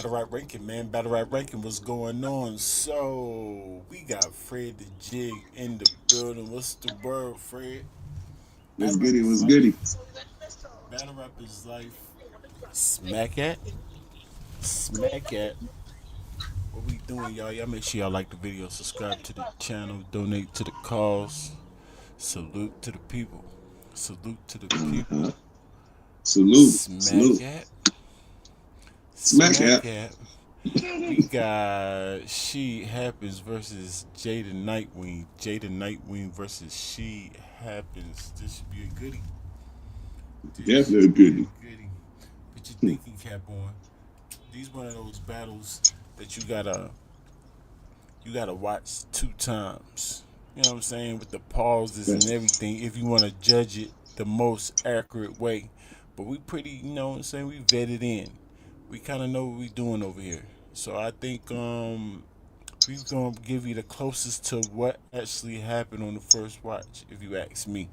Battle Rap Ranking, man. Battle Rap Ranking was going on. So we got Fred the Jig in the building. What's the word, Fred? What's Battle Rap goody? is What's goody? life. Battle Rap is life. Smack at. Smack at. What we doing, y'all? Y'all make sure y'all like the video, subscribe to the channel, donate to the cause. Salute to the people. Salute to the people. Uh-huh. Salute, Smack salute. at. Smack Smack out. at. We got She Happens versus Jada Nightwing. Jada Nightwing versus She Happens. This should be a goodie. This Definitely a should be goodie. a goodie. Put your thinking cap on. These one of those battles that you gotta watch two times. You know what I'm saying? With the pauses and everything, if you want to judge it the most accurate way. But we pretty, you know what I'm saying? We vetted in. We kind of know what we doing over here. So I think we gonna give you the closest to what actually happened on the first watch, if you ask me.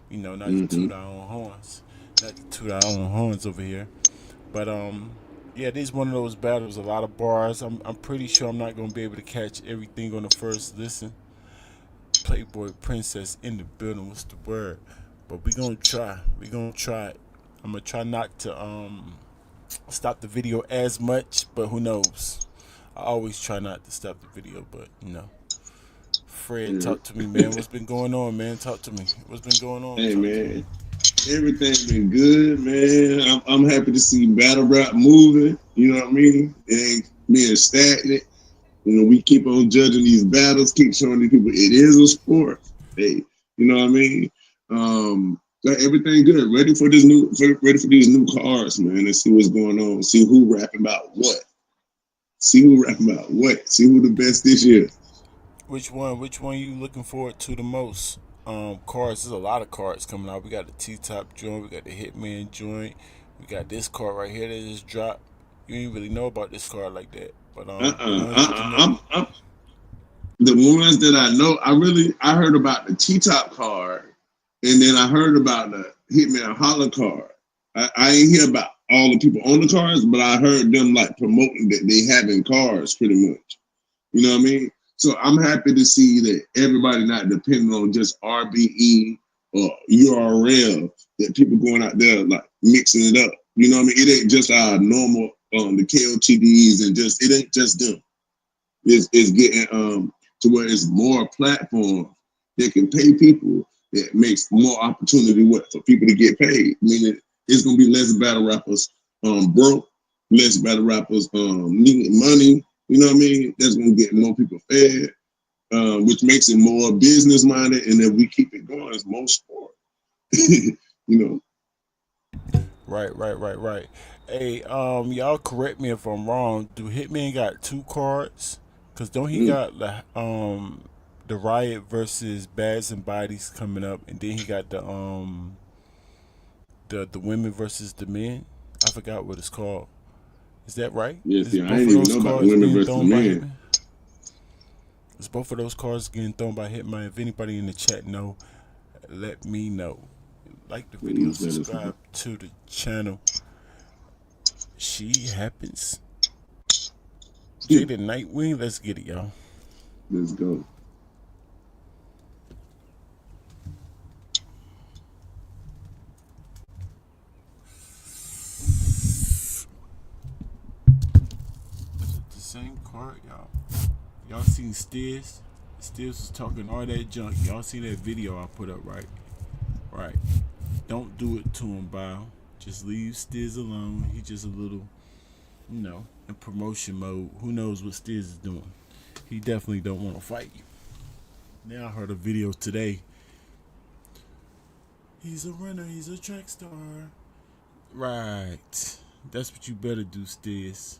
You know, not to Mm-hmm. toot our own horns, not to toot our own horns over here. But yeah, this is one of those battles. A lot of bars. I'm pretty sure I'm not gonna be able to catch everything on the first listen. Playboy Princess in the building. What's the word? But we gonna try. We gonna try it. I'm gonna try not to stop the video as much, but who knows? I always try not to stop the video, but you know. Fred, Yeah. talk to me, man. What's been going on, man? Talk to me. What's been going on? Hey Talk to me. man, everything's been good, man. I'm happy to see battle rap moving. You know what I mean? It ain't being stagnant. You know, we keep on judging these battles, keep showing these people it is a sport. Hey, you know what I mean? Got everything good. Ready for these new cards, man, and see what's going on. See who rapping about what. See who rapping about what. See who the best this year. Which one? Which one you looking forward to the most? Cards. There's a lot of cards coming out. We got the T Top joint. We got the Hitman joint. We got this card right here that just dropped. You ain't really know about this card like that, but the ones that you know. I'm the ones that I know. I heard about the T Top card, and then I heard about the Hitman Holler card. I ain't hear about all the people on the cards, but I heard them like promoting that they having cards pretty much. You know what I mean? So I'm happy to see that everybody not depending on just RBE or URL, that people going out there like mixing it up. You know what I mean? It ain't just our normal the KOTDs and just it ain't just them. It's getting to where it's more platform that can pay people, that makes more opportunity for people to get paid. Meaning it's gonna be less battle rappers broke, less battle rappers needing money. You know what I mean? That's gonna get more people fed, which makes it more business minded. And if we keep it going, it's more sport. you know. Right, right, right, right. Hey, y'all correct me if I'm wrong. Do Hitman got two cards? Cause don't he Mm. got the Riot versus Bads and Bodies coming up, and then he got the women versus the men. I forgot what it's called. Is that right? Yeah, Is see, I both didn't of even those know about the cards women being versus the thrown by men. Hitman? Is both of those cards getting thrown by Hitman? If anybody in the chat know, let me know. Like the video, Let us know. subscribe to the channel. She happens. Jada Nightwing, let's get it, y'all. Let's go. Is it the same card, y'all? Y'all seen Stiz? Stiz was talking all that junk. Y'all see that video I put up, right? Right. Don't do it to him, Bow. Just leave Stiz alone. He just a little, in promotion mode. Who knows what Stiz is doing? He definitely don't want to fight you. Now I heard a video today. He's a runner. He's a track star. Right. That's what you better do, Stiz.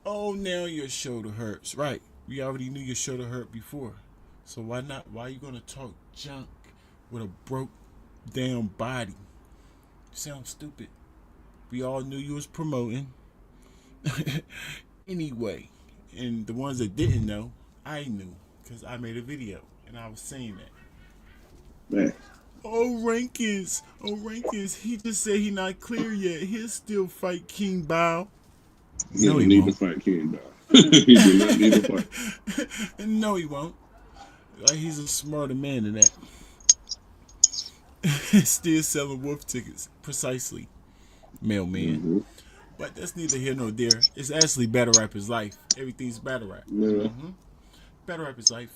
Oh, now your shoulder hurts. Right. We already knew your shoulder hurt before. So why not? Why are you gonna talk junk with a broke down body? You sound stupid. We all knew you was promoting. Anyway, and the ones that didn't know, I knew because I made a video and I was saying that. Man. Oh Rankins, he just said he not clear yet. He'll still fight King Bao. He No, don't he need to won't. fight King Dog. He do not need to fight. No, he won't. Like, he's a smarter man than that. Still selling wolf tickets. Precisely. Mailman. Mm-hmm. But that's neither here nor there. It's actually Battlerapislife. Everything's battle rap. Yeah. Battlerapislife.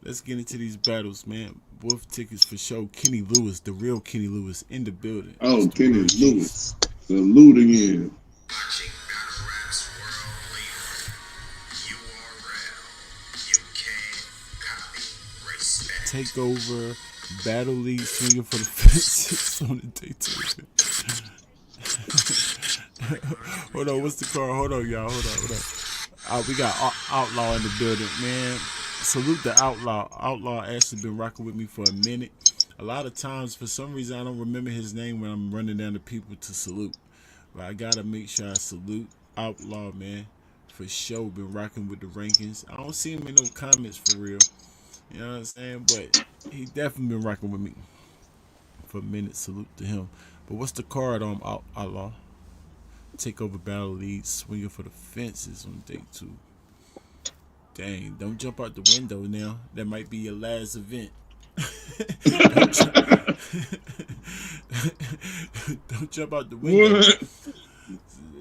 Let's get into these battles, man. Wolf tickets for show. Kenny Lewis, the real Kenny Lewis, in the building. Oh, Mr. Kenny Real Cheese. Lewis. Salute again. Watching Battle Rap's world leader, URL, UK, copy, respect. Take over. Battle League swinging for the fences on the day two. Hold on, what's the card? Hold on, y'all. Hold on. We got Outlaw in the building, man. Salute the Outlaw. Outlaw actually been rocking with me for a minute. A lot of times, for some reason, I don't remember his name when I'm running down the people to salute. But I gotta make sure I salute Outlaw, man. For sure, been rocking with the rankings. I don't see him in no comments for real. You know what I'm saying? But he definitely been rocking with me for a minute. Salute to him. But what's the card on Outlaw? Take over Battle League, swinging for the fences on day 2. Dang, don't jump out the window now. That might be your last event. Don't jump out the window. What?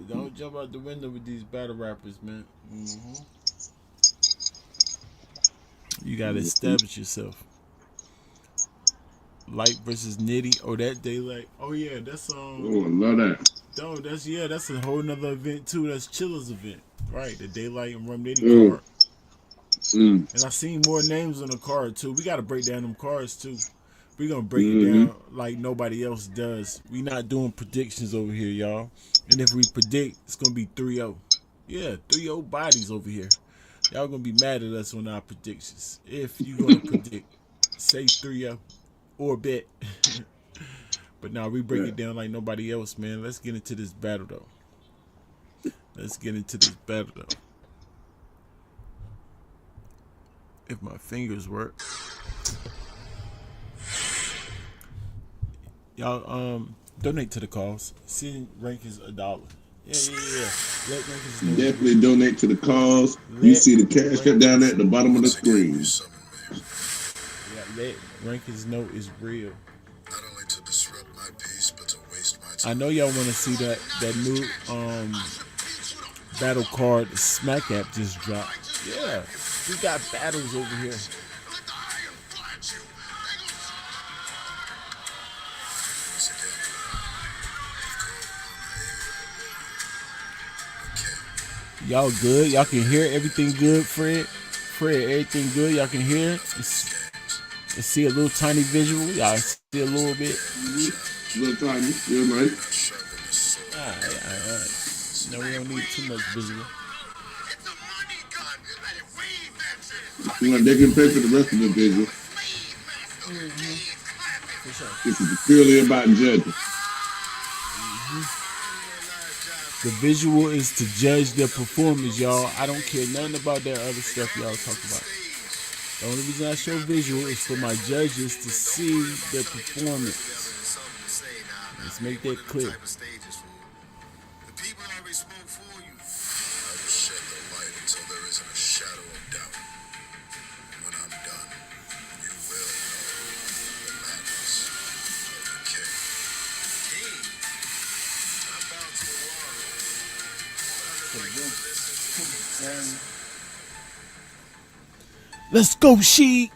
Don't jump out the window with these battle rappers, man. You gotta establish yourself. Light versus Nitty. Oh, that Daylight. Oh yeah, that's Oh, I love that. Oh, that's a whole nother event too. That's Chilla's event, right? The Daylight and Rum Nitty card. And I've seen more names on the card too. We gotta break down them cards too. We're gonna break it down like nobody else does. We not doing predictions over here, y'all. And if we predict, it's gonna be 3-0. Yeah, 3-0 bodies over here. Y'all gonna be mad at us on our predictions. If you gonna predict, say 3-0 or bet. But now we break it down like nobody else, man. Let's get into this battle though. If my fingers work. Y'all donate to the cause. Send Rankings $1. Yeah. Let Rankings know. Definitely donate to the cause. You see the cash cut down at the bottom of the screen. Yeah, let Rankings know is real. Not only to disrupt my peace, but to waste my time. I know y'all want to see that new battle card Smack app just dropped. Yeah, we got battles over here. Y'all good? Y'all can hear everything good, Fred? Everything good? Y'all can hear it? You see a little tiny visual? Y'all see a little bit? Little tiny, you're right. Alright. No, we don't need too much visual. They can pay for the rest of the visual. For sure. This is purely about judging. The visual is to judge their performance, y'all. I don't care nothing about that other stuff y'all talk about. The only reason I show visual is for my judges to see their performance. Let's make that clear. The people already spoke for you. I will shed the light until there isn't a shadow of doubt. When I'm done, you will know the madness of the king. I bow to the Let's go, She.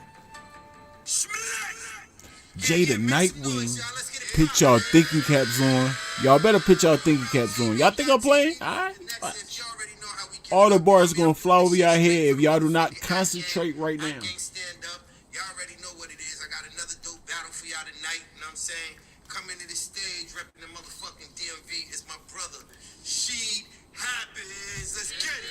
Jada Nightwing. Put y'all thinking caps on. Y'all better put y'all thinking caps on. Y'all think I'm playing? Alright. All the bars gonna fly over y'all head if y'all do not concentrate right now. Y'all already know what it is. I got another dope battle for y'all tonight. You know what I'm saying? Coming to the stage, repping the motherfucking DMV is my brother. She happens. Let's get it.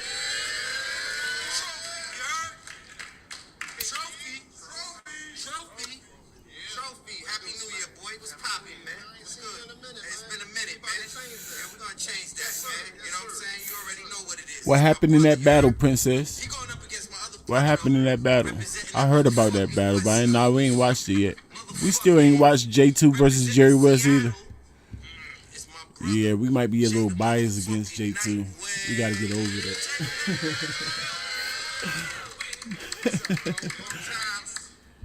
Trophy. Happy New Year, boy. What's poppin', man? What's good? It's been a minute, man. Yeah, we're gonna change that, man. You know what I'm saying? You already know what it is. What happened in that battle, Princess? He going up against my other What happened in that battle? I heard about that battle, but we ain't watched it yet. We still ain't watched J2 versus Jerry West either. It's my Yeah, we might be a little biased against J2. We got to get over that.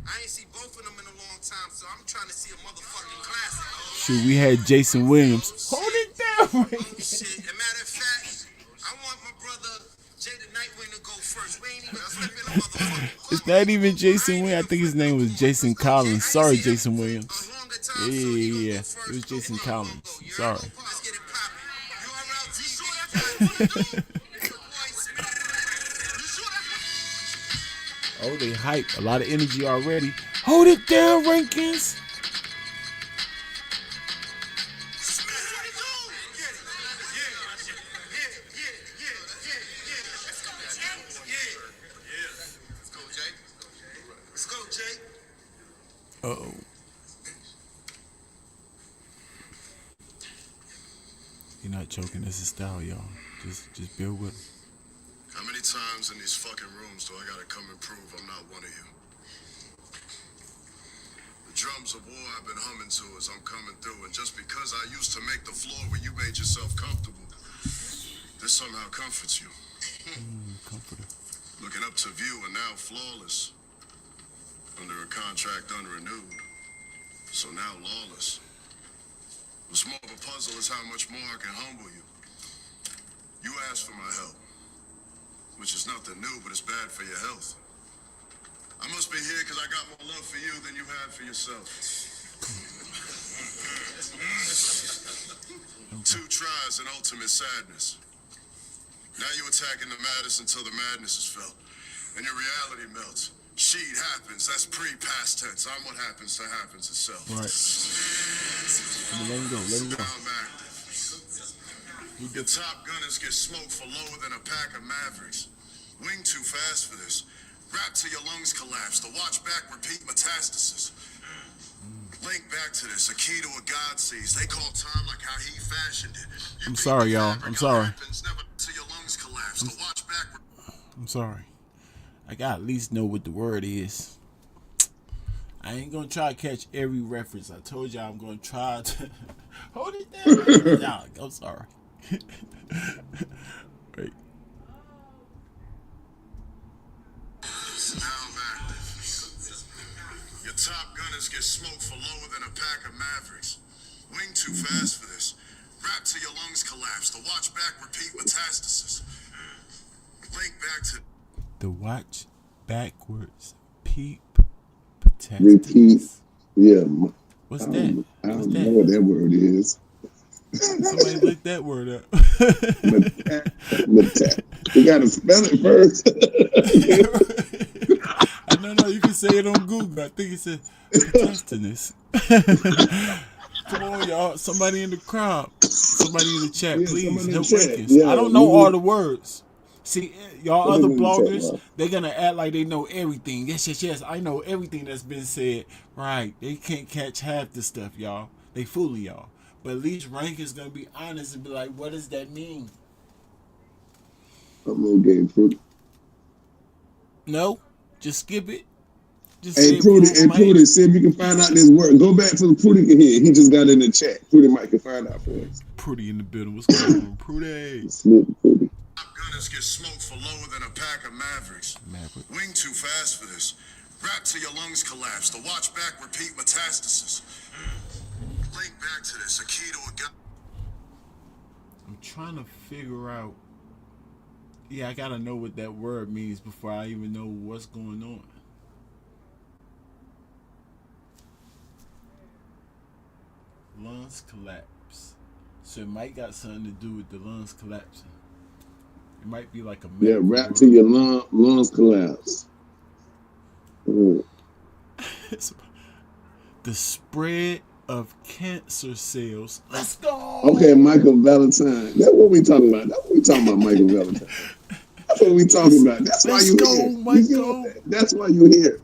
I ain't seen both of them in a long time, so I'm trying to see a motherfucking classic. Shoot, we had Jason Williams. Hold it down. Shit. As a matter of fact, I want my brother Jay the Nightwing to go first. We ain't even slipping a motherfucking. It's not even Jason Williams. I think his name was Jason Collins. Sorry, Jason Williams. Yeah. It was Jason Collins. Sorry. Let's get it poppin'. Oh, they hype. A lot of energy already. Hold it down, Rankins. Uh-oh. You're not choking. This is style, y'all. Just bear with him. How many times in these fucking rooms do I gotta come and prove I'm not one of you? The drums of war I've been humming to as I'm coming through, and just because I used to make the floor where you made yourself comfortable, this somehow comforts you. Comforter. Looking up to view and now flawless. Under a contract unrenewed. So now lawless. What's more of a puzzle is how much more I can humble you. You asked for my help, which is nothing new, but it's bad for your health. I must be here because I got more love for you than you had for yourself. 2 tries and ultimate sadness. Now you attacking the maddest until the madness is felt, and your reality melts. Sheet happens, that's pre-past tense. I'm what happens to happens itself. Right. Let him go. Let him go. Your top gunners get smoked for lower than a pack of Mavericks. Wing too fast for this. Rap till your lungs collapse. The watch back repeat metastasis. Link back to this. A key to a God sees. They call time like how he fashioned it. I'm sorry, y'all. I'm sorry. Never till your lungs collapse. The watch back. I'm sorry. I gotta at least know what the word is. I ain't gonna try to catch every reference. I told y'all I'm gonna try to hold it down. Y'all, I'm sorry. Wait. Now I'm active. Your top gunners get smoked for lower than a pack of Mavericks. Wing too fast for this. Rap till your lungs collapse. The watch back repeat metastasis. Link back to The watch backwards peep Repeat. metastasis. Yeah. What's that? I What's don't know that? what that word is. Somebody look that word up. We gotta spell it first. No, you can say it on Google. I think it says metastasis. Come on, y'all. Somebody in the crowd. Somebody in the chat, Yeah, please somebody in help the chat. Rankins. Yeah, I don't know we- all the words. See, y'all other Somebody in the chat, bloggers, bro. they're gonna act like they know everything. Yes. I know everything that's been said. Right. They can't catch half the stuff, y'all. They fooling y'all. But at least Rankins gonna be honest and be like, what does that mean? I'm gonna get fruit. No? Just skip it. Just Hey, say it Prudy, from my head. see if you can find out this word. Go back to the Prudy can hear. He just got in the chat. Prudy might can find out for us. Prudy in the building. What's going on, Prudy? Slip Prudy. top gunners get smoked for lower than a pack of Mavericks. Maverick. Wing too fast for this. Rap till your lungs collapse. The watch back repeat metastasis. Link back to this. A key to a gun. I'm trying to figure out. Yeah, I gotta know what that word means before I even know what's going on. Lungs collapse. So it might got something to do with the lungs collapsing. It might be like a Yeah, medical rap word. till your lungs collapse. The spread of cancer cells. Let's go. Okay, Michael Valentine. That's what we talking about. That's what we talking about, Michael Valentine. That's what we talking about. That's why Let's you go, here. Michael. That's why you here.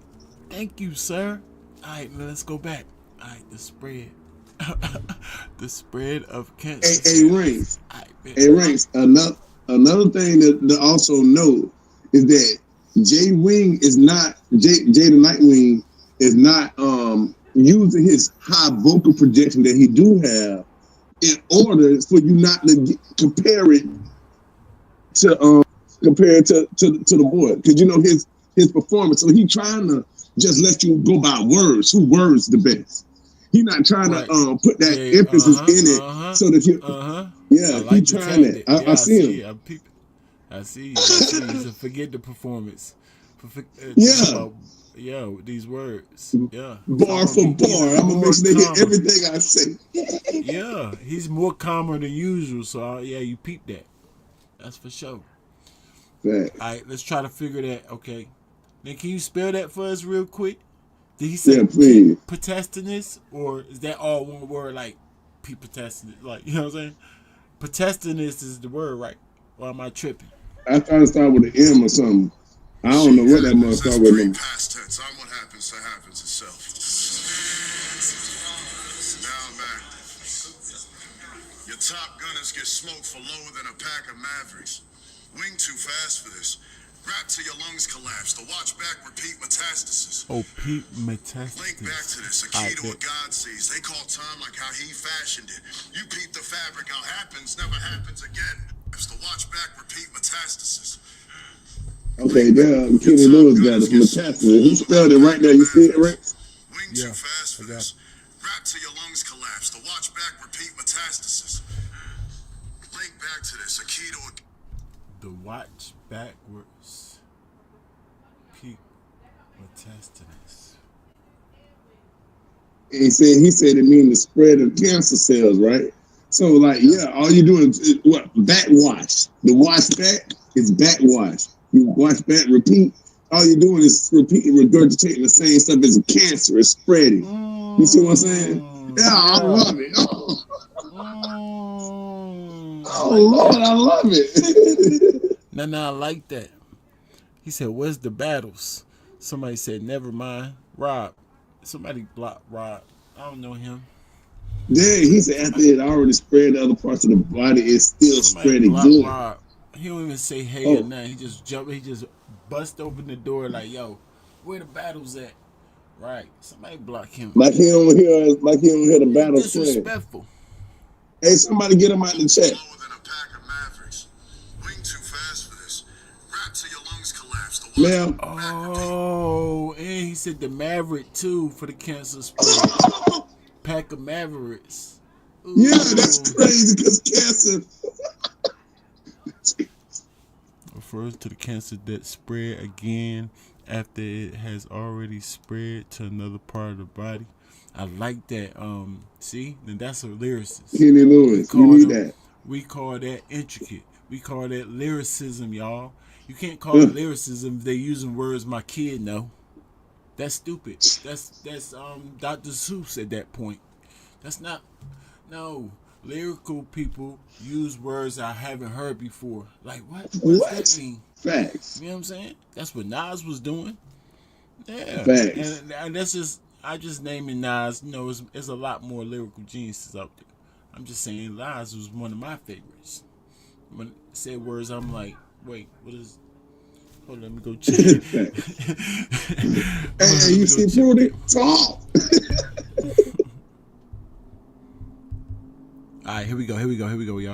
Thank you, sir. All right, now let's go back. All right, the spread. The spread of cancer. Hey, Rings. All right, man. Hey, Rings. Another thing to also know is that Jay Wing is not Jay the Nightwing is not using his high vocal projection that he do have in order for you not to compare it to the boy, because you know his performance. So he trying to just let you go by words. Who words the best? He not trying Right. to put that Yeah. emphasis in it so that you. I Yeah, he like the trying that. tactic. I Yeah, I see see him. it. I see you. I see you. He said, forget the performance. Think Yeah, about, these words. Yeah. So I'm bar going to for be even bar. I'm gonna make more sure they hit calmer. everything I say. Yeah. He's more calmer than usual. So, you peep that. That's for sure. All Facts. right, let's try to figure that. Okay. Then can you spell that for us real quick? Did he Yeah, say Pete please. Potestinus, or is that all one word, like Pete Potestinus? Like, you know what I'm saying? Potestinus is the word, right? Or am I tripping? I thought it started with an M or something. I don't She know what that must happens. That's start with. No. pre-past tense. I'm what happens to happens itself. Now, man, your top gunners get smoked for lower than a pack of Mavericks. Wing too fast for this. Rap till your lungs collapse. The watch back, repeat metastasis. Oh, Pete Link back to Metastasis. this, a I key to bet. what God sees. They call time like how he fashioned it. You peep the fabric, how happens, never happens again. It's the watch back, repeat metastasis. Okay, Link back. there, Your Kenny top Lewis got it gunners from get a smoked Tesla. for He lower than spelled a it right pack there. of You see it right? Mavericks. Wing too Yeah, fast I for got it. this. Rap till your lungs collapse. The watch back, repeat metastasis. Link back to this, a key to a The watch backwards. Pete Metastasis. He said it means the spread of cancer cells, right? So like, Yeah. yeah, all you doing is what backwash. The wash back is backwash. You wash back, repeat. All you're doing is repeating, regurgitating the same stuff as a cancer. It's spreading. You see what I'm saying? Yeah, I Yeah. love it. Oh, I oh like Lord, that. I love it. Nah, I like that. He said, "Where's the battles?" Somebody said, "Never mind." Rob. Somebody blocked Rob. I don't know him. Then he said after Somebody, it already spread to other parts of the body, it's still somebody spread blocked again. Rob. He don't even say hey or Oh, nothing. He just jumped. He just bust open the door like, "Yo, where the battles at?" Right. Somebody block him. like he don't hear the He battle spread. disrespectful. Hey, somebody get him out the for chat. lower than a pack of Mavericks. Wing too fast for this. Rap till your lungs collapse. The watch Ma'am. back, repeat. Oh, and he said the Maverick too for the cancer spread. Pack of Mavericks. Yeah, that's Ooh. crazy because cancer. Refers to the cancer that spread again after it has already spread to another part of the body. I like that. See, then that's a lyricist. Kenny We Lewis, we call need them. that. We call that intricate. We call that lyricism, y'all. You can't call it Uh, lyricism if they using words my kid know. That's stupid. That's Dr. Seuss at that point. That's not no. Lyrical people use words I haven't heard before. Like what? What does that what? mean? Facts. You know what I'm saying? That's what Nas was doing. Yeah, Facts. and that's just I just naming Nas. You know, it's a lot more lyrical geniuses out there. I'm just saying Nas was one of my favorites. When it said words, I'm like, wait, what is? Hold on, let me go check. Facts. Hey, Let you me go see check Prudy? that. Talk. All right, here we go, y'all. Now, man,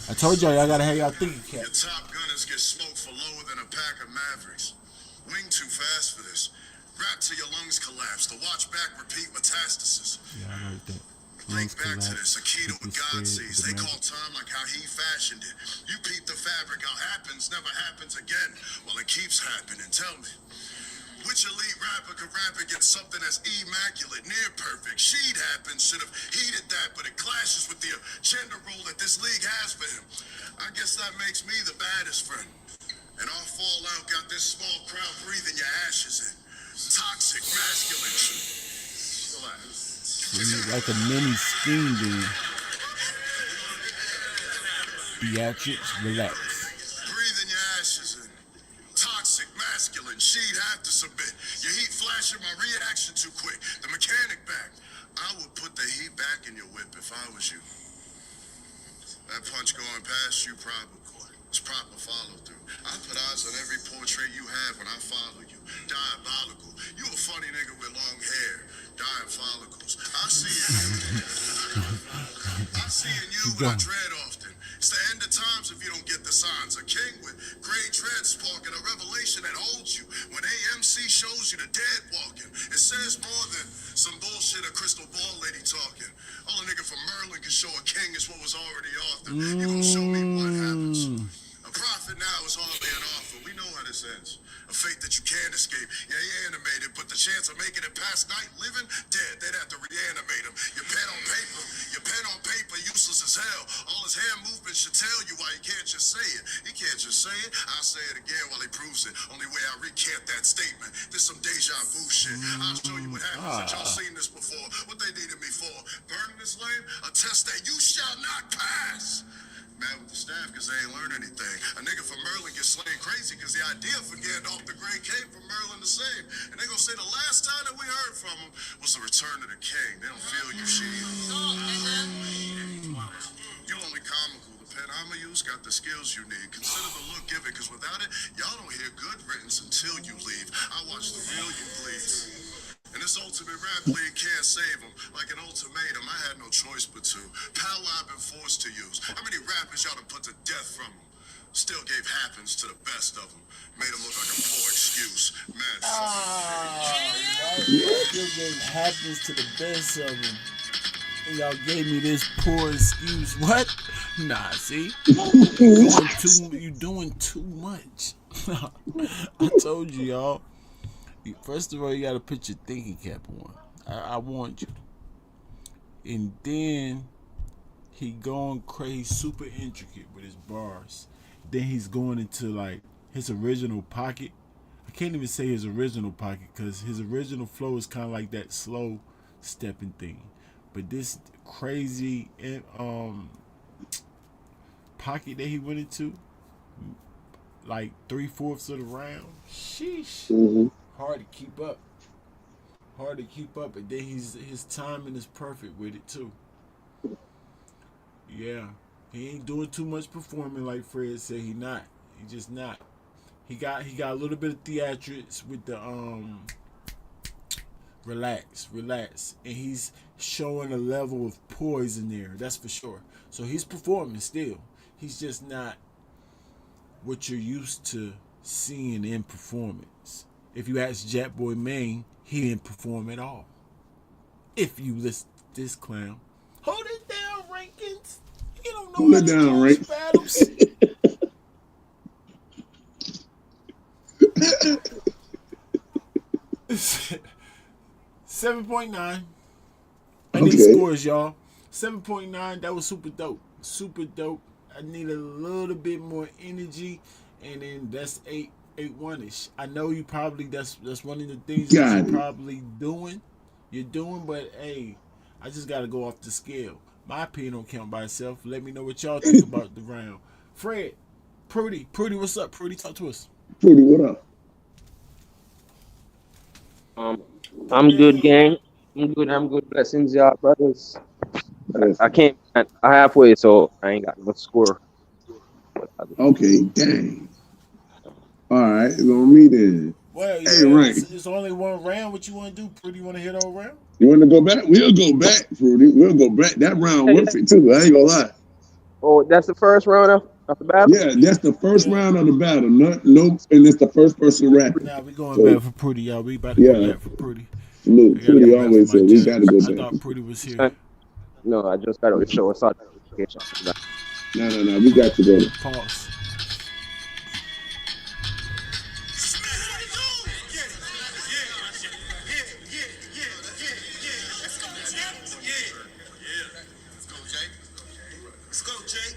I told y'all gotta have y'all thinking cap. your top gunners get smoked for lower than a pack of Mavericks. Wing too fast for this. Rap till your lungs collapse. The watch back, repeat metastasis. Yeah, I heard that. Link Lungs back to this, a collapse. key to People what God spread sees. the They call magic. time like how he fashioned it. You peep the fabric, how happens never happens again. Well, it keeps happening. Tell me, which elite rapper could rap against something that's immaculate, near perfect? She'd happen, should have heeded that, but it clashes with the gender role that this league has for him. I guess that makes me the baddest friend. And our fallout got this small crowd breathing your ashes in. Toxic masculine. So he's like a mini scheme then. Beatrix, relax. Breathing your ashes in. Toxic, masculine, she'd have to submit. Your heat flashing, my reaction too quick. The mechanic back. I would put the heat back in your whip if I was you. That punch going past you, probably. It's proper follow through. I put eyes on every portrait you have when I follow you. Diabolical. You a funny nigga with long hair. Dying follicles. I see you. I see in you Keep what I going. dread often. It's the end of times if you don't get the signs. A king with gray dread sparking, a revelation that holds you. When AMC shows you the dead walking, it says more than some bullshit a crystal ball lady talking. All a nigga from Merlin can show a king is what was already authored. You gon' show me what happens. Mm. A prophet now is hardly an offer. We know how this ends. A fate that you can't escape. Yeah, you're animated, but the chance of making it past night living dead, they'd have to reanimate him. Your pen on paper, useless as hell. All his hand movements should tell you why he can't just say it. He can't just say it. I'll say it again while he proves it. Only way I recant that statement. This some deja vu shit. I'll show you what happens that y'all seen this before. What they needed me for. Burning this lane? A test that you shall not pass. Mad with the staff because they ain't learned anything. A nigga from Merlin gets slain crazy because the idea for getting off the grade came from Merlin the same. And they gonna say the last time that we heard from him was the return of the king. They don't feel you, she. You only comical. The pen I'ma use got the skills you need. Consider the look given because without it, y'all don't hear good writtens until you leave. I watch the real you bleed. And this ultimate rap league can't save him. Like an ultimatum, I had no choice but to. Power I've been forced to use. How many rappers y'all done put to death from him? Still gave happens to the best of them. Made him look like a poor excuse. Man, Still gave happens to the best of them. And y'all gave me this poor excuse. What? Nah, see? You doing too much. I told you, y'all. First of all, you gotta put your thinking cap on. I warned you. And then he going crazy, super intricate with his bars. Then he's going into like his original pocket. I can't even say his original pocket because his original flow is kind of like that slow stepping thing. But this crazy pocket that he went into, like 3/4 of the round, sheesh. Mm-hmm. Hard to keep up. Hard to keep up, and then his timing is perfect with it too. Yeah, he ain't doing too much performing like Fred said. He not. He just not. He got a little bit of theatrics with the relax, and he's showing a level of poise in there. That's for sure. So he's performing still. He's just not what you're used to seeing in performance. If you ask Jack Boy Maine, he didn't perform at all. If you listen to this clown, hold it down, Rankins. You don't know Hold how it to down, judge Rank. battles. 7.9. I need Okay. scores, y'all. 7.9. That was super dope. Super dope. I need a little bit more energy, and then that's 8.1ish. I know you probably that's one of the things that Got you're it. probably doing. You're doing, but hey, I just gotta go off the scale. My opinion don't count by itself. Let me know what y'all think about the round. Fred, Prudy, what's up? Prudy, talk to us. Pretty, what up? Um, I'm good, gang. I'm good. I'm good. Blessings, y'all, brothers. Yes. I came at halfway, so I ain't got no score. But Okay, dang. All right, it's on me then. Well, Hey, yeah, Rank, it's only one round. What you want to do, Prudy? You want to hit all round? you want to go back? We'll go back, Fruity. We'll go back. That round yeah, worth it too. I ain't gonna lie. oh, that's the first round of the battle. Yeah, that's the first Yeah. round of the battle. No, and it's the first person rapping. Now we going So back for Prudy, y'all. We about to go yeah, back for Prudy. I look, gotta Fruity go back for always my said we got to judge. go I back. thought Prudy was here. No, I just got on the show. I saw the notification. No, we got you, brother. Pause. Let's go, Jay.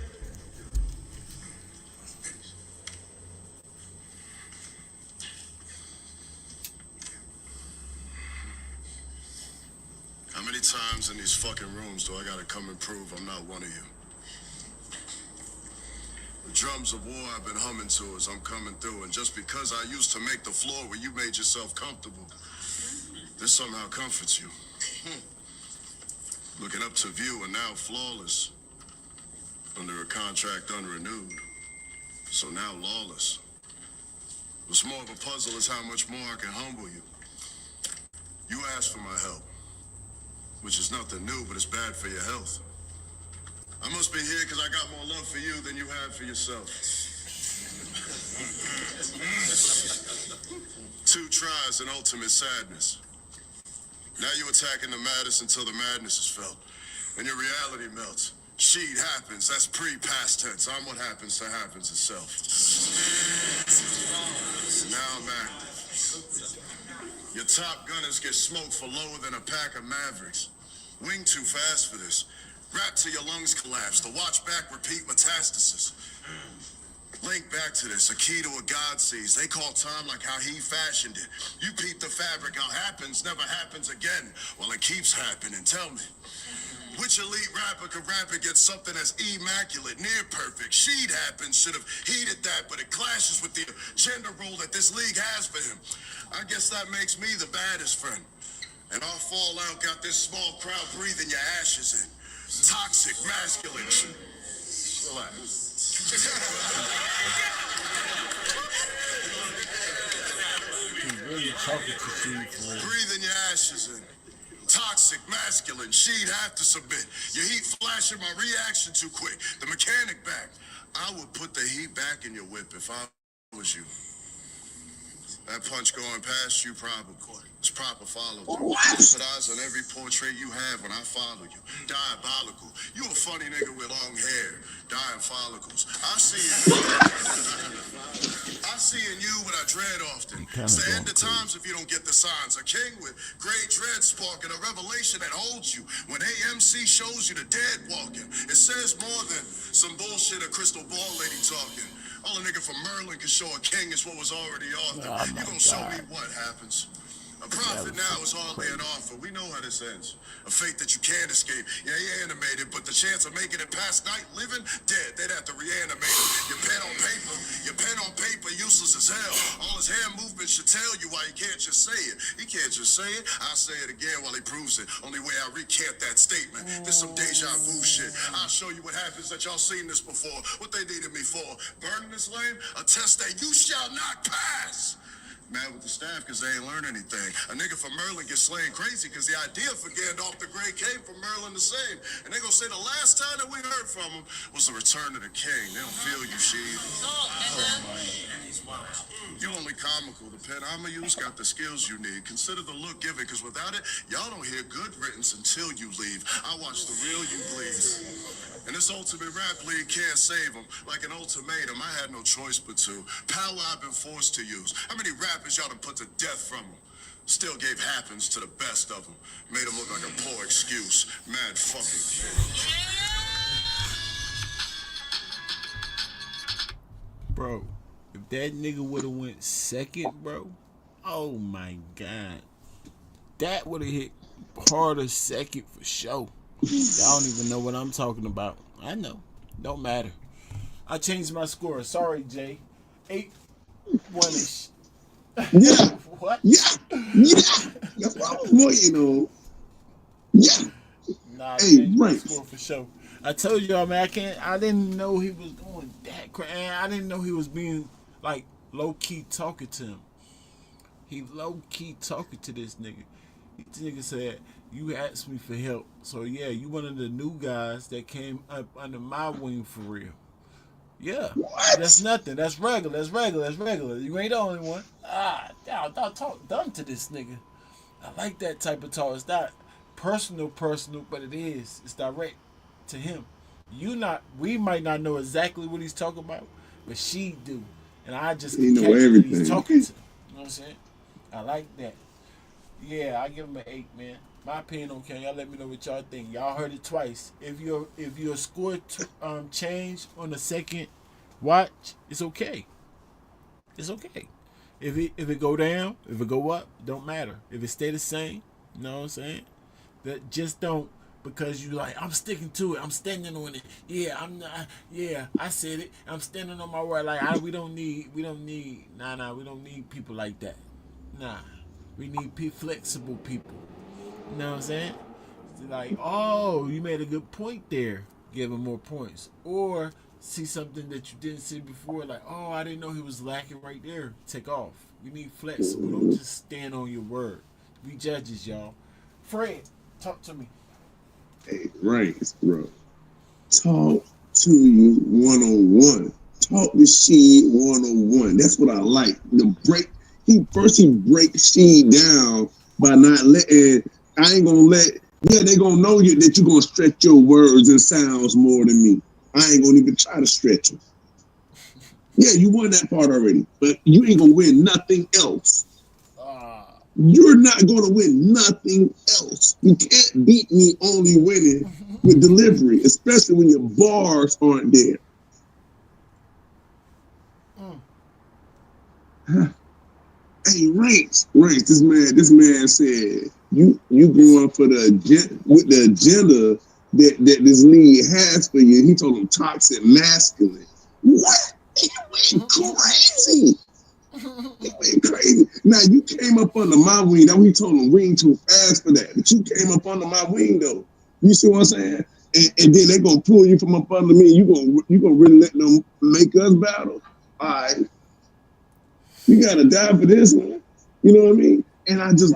How many times in these fucking rooms do I gotta come and prove I'm not one of you? The drums of war I've been humming to as I'm coming through, and just because I used to make the floor where you made yourself comfortable, this somehow comforts you. Looking up to view and now flawless, under a contract unrenewed, so now lawless. What's more of a puzzle is how much more I can humble you. You asked for my help, which is nothing new, but it's bad for your health. I must be here because I got more love for you than you have for yourself. 2 tries and ultimate sadness. Now you attacking the maddest until the madness is felt. And your reality melts. Sheet happens. That's pre-past tense. I'm what happens to happens itself. Now I'm active. Your top gunners get smoked for lower than a pack of Mavericks. Wing too fast for this. Rap till your lungs collapse. The watch back repeat metastasis. Link back to this, a key to a God sees. They call time like how he fashioned it. You peep the fabric, how happens never happens again. Well, it keeps happening. Tell me, which elite rapper could rap against something that's immaculate, near perfect? She'd happen, should have heeded that, but it clashes with the gender role that this league has for him. I guess that makes me the baddest friend. And our fallout got this small crowd breathing your ashes in. Toxic, masculine. Relax. Really talking to Steve for real. Breathing your ashes in. Toxic, masculine, she'd have to submit. Your heat flashing, my reaction too quick. The mechanic back. I would put the heat back in your whip if I was you. That punch going past you, probably. It's proper follow through. Put eyes on every portrait you have when I follow you. Diabolical. You a funny nigga with long hair. Dying follicles. I see in you what I dread often. It's the end of times if you don't get the signs. A king with great dread sparking, a revelation that holds you. When AMC shows you the dead walking, it says more than some bullshit a crystal ball lady talking. All a nigga from Merlin can show a king is what was already authored. Oh You gonna show me what happens. A prophet now is hardly an offer. We know how this ends. A fate that you can't escape. Yeah, he animated, but the chance of making it past night living, dead. They'd have to reanimate him. Your pen on paper, useless as hell. All his hand movements should tell you why he can't just say it. He can't just say it. I'll say it again while he proves it. Only way I recant that statement. This some deja vu shit. I'll show you what happens that y'all seen this before. What they needed me for. Burning this lane? A test that you shall not pass. Mad with the staff because they ain't learned anything. A nigga from Merlin gets slain crazy because the idea for Gandalf the Grey came from Merlin the same. And they gonna say the last time that we heard from him was the return of the king. They don't feel you, Sheed. You only comical. The pen I'ma use got the skills you need. Consider the look given because without it, y'all don't hear good riddance until you leave. I watch the real you bleed. And this ultimate rap league can't save him. Like an ultimatum, I had no choice but to. Power I've been forced to use. How many rappers y'all done put to death from him? Still gave happens to the best of them. Made him look like a poor excuse. Mad fucking. Bro, if that nigga would have went second, bro, oh my God. That would have hit harder second for sure. Y'all don't even know what I'm talking about. I know. Don't matter. I changed my score. Sorry, Jay. 8-1-ish. Yeah. What? Yeah. That's what I was waiting on. Yeah. Nah, I Hey, changed my right. score for sure. I told y'all, man, I didn't know he was going that crazy. I didn't know he was being, like, low-key talking to him. He low-key talking to this nigga. This nigga said, you asked me for help. So, yeah, you one of the new guys that came up under my wing for real. Yeah. What? That's nothing. That's regular. That's regular. That's regular. You ain't the only one. Don't talk dumb to this nigga. I like that type of talk. It's not personal, but it is. It's direct to him. We might not know exactly what he's talking about, but she do. And I just He know catch what everything. he's talking to. You know what I'm saying? I like that. Yeah, I give him an 8, man. My opinion, okay. Y'all let me know what y'all think. Y'all heard it twice. If your score change on the second watch, it's okay. It's okay. If it go down, if it go up, don't matter. If it stay the same, you know what I'm saying? That just don't, because you like, I'm sticking to it. I'm standing on it. Yeah, I'm not. Yeah, I said it. I'm standing on my word. Like we don't need. We don't need people like that. Nah, we need flexible people. You know what I'm saying? It's like, oh, you made a good point there. Give him more points. Or see something that you didn't see before. Like, oh, I didn't know he was lacking right there. Take off. We need flexible. Don't just stand on your word. We judges, y'all. Fred, talk to me. Hey, right, bro. talk to you one on one. Talk to Sheed one on one. That's what I like. The break. He breaks Sheed down by not letting. I ain't gonna let. Yeah, they gonna know you that you're gonna stretch your words and sounds more than me. I ain't gonna even try to stretch them. Yeah, you won that part already, but you ain't gonna win nothing else. You're not gonna win nothing else. You can't beat me only winning with delivery, especially when your bars aren't there. Hey, Ranks, this man said you going for with the agenda that this league has for you. He told him toxic masculine. What? He went crazy. He went crazy. Now you came up under my wing. Now we told him we ain't too fast for that, but you came up under my wing though. You see what I'm saying? And then they gonna pull you from up under me. You gonna really let them make us battle? All right. You gotta die for this one. You know what I mean? And I just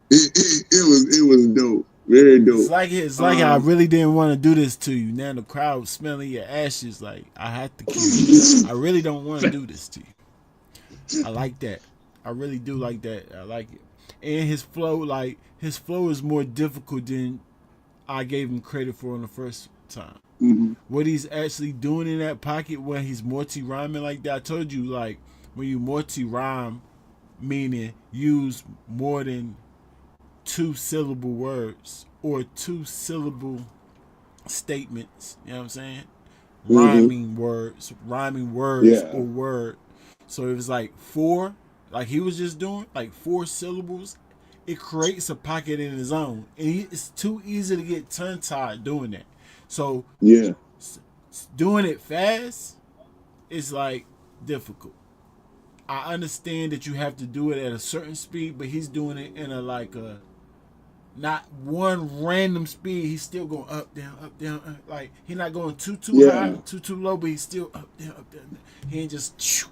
it was dope. Very dope. It's like I really didn't want to do this to you. Now the crowd was smelling your ashes. Like I had to kill you. I really don't want to do this to you. I like that. I really do like that. I like it. And his flow is more difficult than I gave him credit for on the first time. Mm-hmm. What he's actually doing in that pocket when he's multi-rhyming like that. I told you, like, when you multi-rhyme, meaning use more than 2-syllable words or 2-syllable statements. You know what I'm saying? Mm-hmm. Rhyming words or word. So it was like 4, like he was just doing, like 4 syllables. It creates a pocket in his own, and it's too easy to get tongue-tied doing that. So doing it fast is like difficult. I understand that you have to do it at a certain speed, but he's doing it in a not one random speed. He's still going up, down, like he's not going too high, too low, but he's still up, down. He ain't just.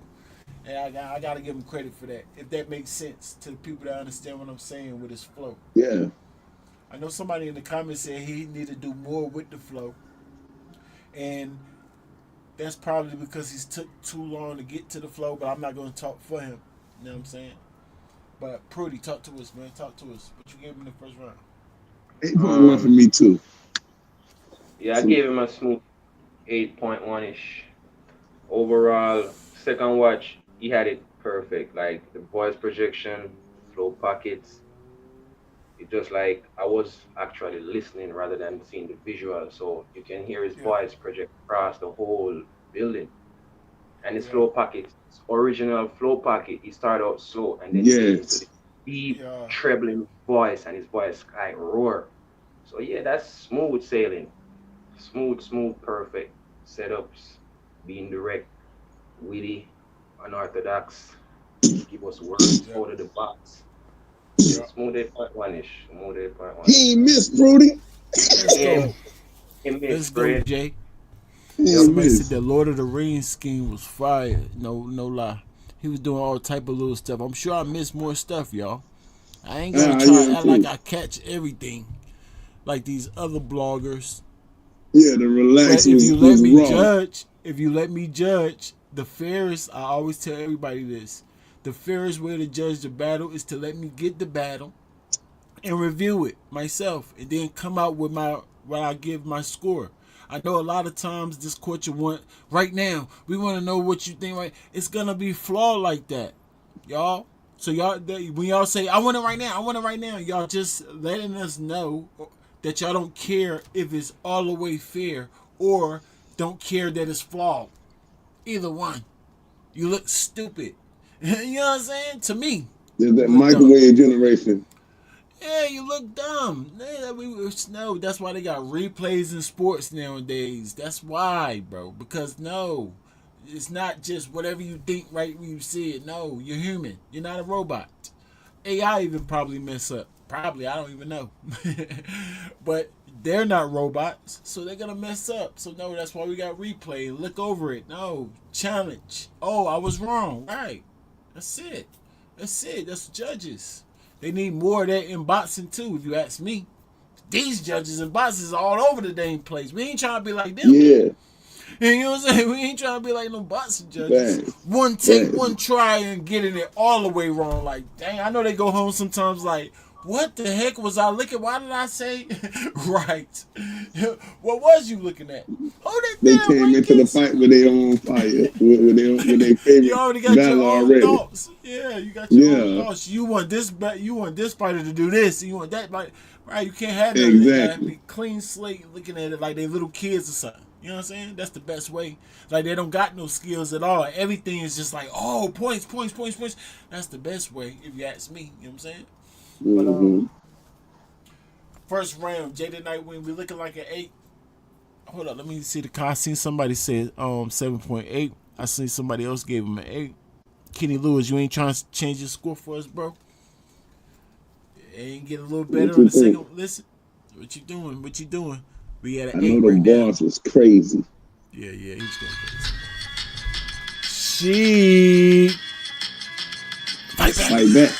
And I gotta give him credit for that. If that makes sense to the people that understand what I'm saying with his flow. Yeah. I know somebody in the comments said he need to do more with the flow, and that's probably because he's took too long to get to the flow. But I'm not going to talk for him. You know what I'm saying? But Prudy, talk to us, man. Talk to us. What you gave him in the first round? 8.1 for me too. Yeah, I gave him a smooth 8.1-ish. Overall, second watch, he had it perfect. Like the voice projection, flow pockets. It just like I was actually listening rather than seeing the visual. So you can hear his voice project across the whole building. And his flow pocket, his original flow pocket, he started out slow and then he into the deep trebling voice, and his voice like roar. So yeah, that's smooth sailing. Smooth, perfect setups, being direct, witty, unorthodox, give us words out of the box. Smooth 8.1-ish. Smooth 8.1. He ain't missed, Brody. Let's go, Jay. Somebody said the Lord of the Rings scheme was fire. No lie. He was doing all type of little stuff. I'm sure I missed more stuff, y'all. I ain't gonna try to act like I catch everything like these other bloggers. Yeah, the relax. But if you let me judge, the fairest, I always tell everybody this, the fairest way to judge the battle is to let me get the battle and review it myself, and then come out with what I give my score. I know a lot of times this court you want right now. We want to know what you think. Right, it's gonna be flawed like that, y'all. So y'all, when y'all say I want it right now, y'all just letting us know that y'all don't care if it's all the way fair or don't care that it's flawed. Either one, you look stupid. You know what I'm saying? To me, there's that microwave generation. Yeah, you look dumb. No, that's why they got replays in sports nowadays. That's why, bro. Because no, it's not just whatever you think right when you see it. No, you're human. You're not a robot. AI even probably mess up. Probably, I don't even know. But they're not robots, so they're gonna mess up. So no, that's why we got replay. Look over it. No, challenge. Oh, I was wrong. Right. That's it. That's judges. They need more of that in boxing too, if you ask me. These judges and bosses all over the dang place. We ain't trying to be like them. Yeah. You know what I'm saying? We ain't trying to be like no boxing judges. Thanks. One take, one try, and getting it all the way wrong. Like, dang, I know they go home sometimes like, what the heck was I looking? Why did I say right? What was you looking at? Oh, They came into the fight with their own fire, with their favorite you already got battle your own already. thoughts. Yeah, you got your own thoughts. You want this fighter to do this. You want that fighter. Right? You can't have that. Exactly. You gotta be clean slate, looking at it like they little kids or something. You know what I'm saying? That's the best way. Like they don't got no skills at all. Everything is just like, oh, points. That's the best way, if you ask me. You know what I'm saying? Mm-hmm. But first round, Jada Nightwing, we looking like an 8. Hold up, let me see the car. I seen somebody say 7.8. I seen somebody else gave him an 8. Kenny Lewis, you ain't trying to change your score for us, bro? It ain't get a little better on the second listen. What you doing? We at an 8 know right the now. boss was crazy. Yeah, he's going crazy. She fight back.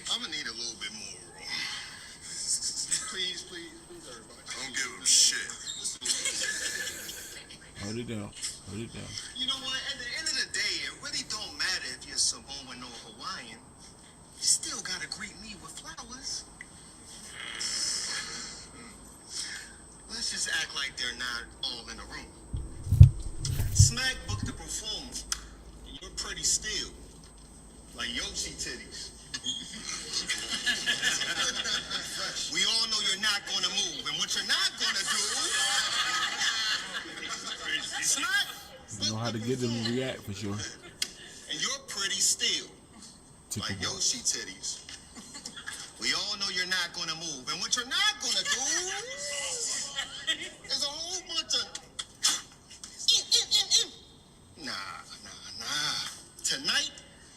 I'm gonna need a little bit more room. Please, everybody. Don't give him shit. Hold it down. You know what? At the end of the day, it really don't matter if you're Samoan or Hawaiian. You still gotta greet me with flowers. Let's just act like they're not all in the room. Smack booked the performance. You're pretty still. Like Yoshi titties. We all know you're not gonna move, and what you're not gonna do. Smack. You know how to get them to react for sure. And you're pretty still. Like Yoshi titties. We all know you're not gonna move, and what you're not gonna do is a whole bunch of Nah. Tonight,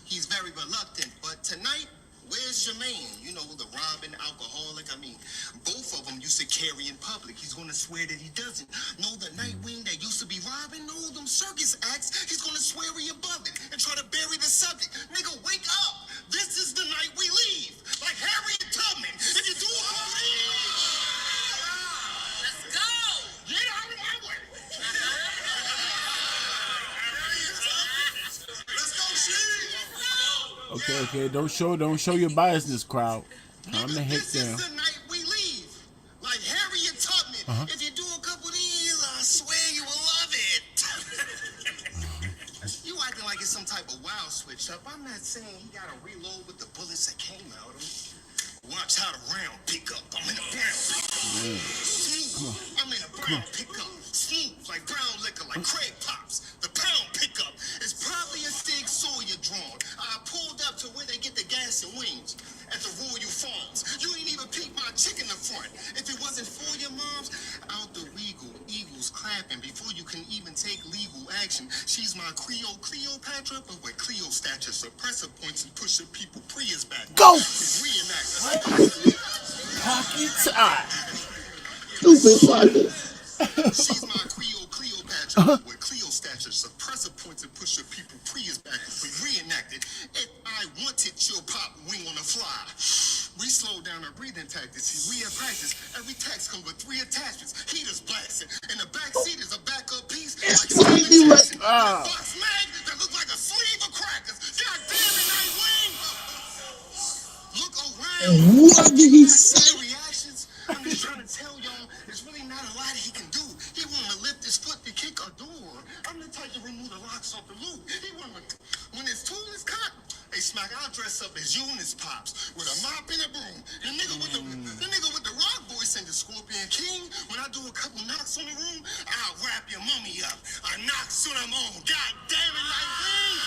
he's very reluctant, but tonight, where's Jermaine? You know, the robbing alcoholic. I mean, both of them used to carry in public. He's gonna swear that he doesn't. Know the Nightwing that used to be robbing all them circus acts. He's gonna swear he above it and try to bury the subject. Nigga, wake up! This is the night we leave. Like Harriet Tubman. If you do all let's go! Get out of my way! Let's go, Steve! Okay. Don't show your biasness, crowd. Calm the heck This down. is the night we leave. Like Harriet Tubman. If you do a couple of these, I swear you will love it. You acting like it's some type of wild switch up. I'm not saying he got to reload with the bullets that came out of him. Watch how the round pick up. I'm in a brown pickup. Smooth. I'm in a brown pickup. Smooth like brown liquor, like Craig Pops. The pound pickup is probably a Sig Sawyer drawn. I pulled up to where they get the gas and wings at the Royal Farms. You ain't even peeked my chick in the front. If it wasn't for your moms, out the Regal, Eagles clapping before you can even take legal action. She's my Creole Cleopatra, but with Cleo stature, suppressor points and pushing people Prius back. Go! Reenact. Pocket tie. Stupid fucker. She's my Creole Cleopatra with Cleo stature, suppressor points and push your people Prius back. We reenacted. If I wanted, she'll pop wing on the fly. We slow down our breathing tactics. See, we have practice. Every text comes with 3 attachments. Heaters blasting. In the back seat is a backup piece. Like Simon Jackson. Box mag that look like a sleeve of crackers. God damn it, Nightwing! Look around. What did he say? Reactions. I'm just trying to tell y'all, there's really not a lot he can do. He want to lift his foot to kick a door. I'm the type to remove the locks off the loop. He want to, when his tool is cut, hey Smack, I'll dress up as Eunice Pops with a mop and a broom. The nigga with the rock voice and the Scorpion King. When I do a couple knocks on the room, I'll wrap your mummy up. I knock soon I'm on. God damn it, Nightwing!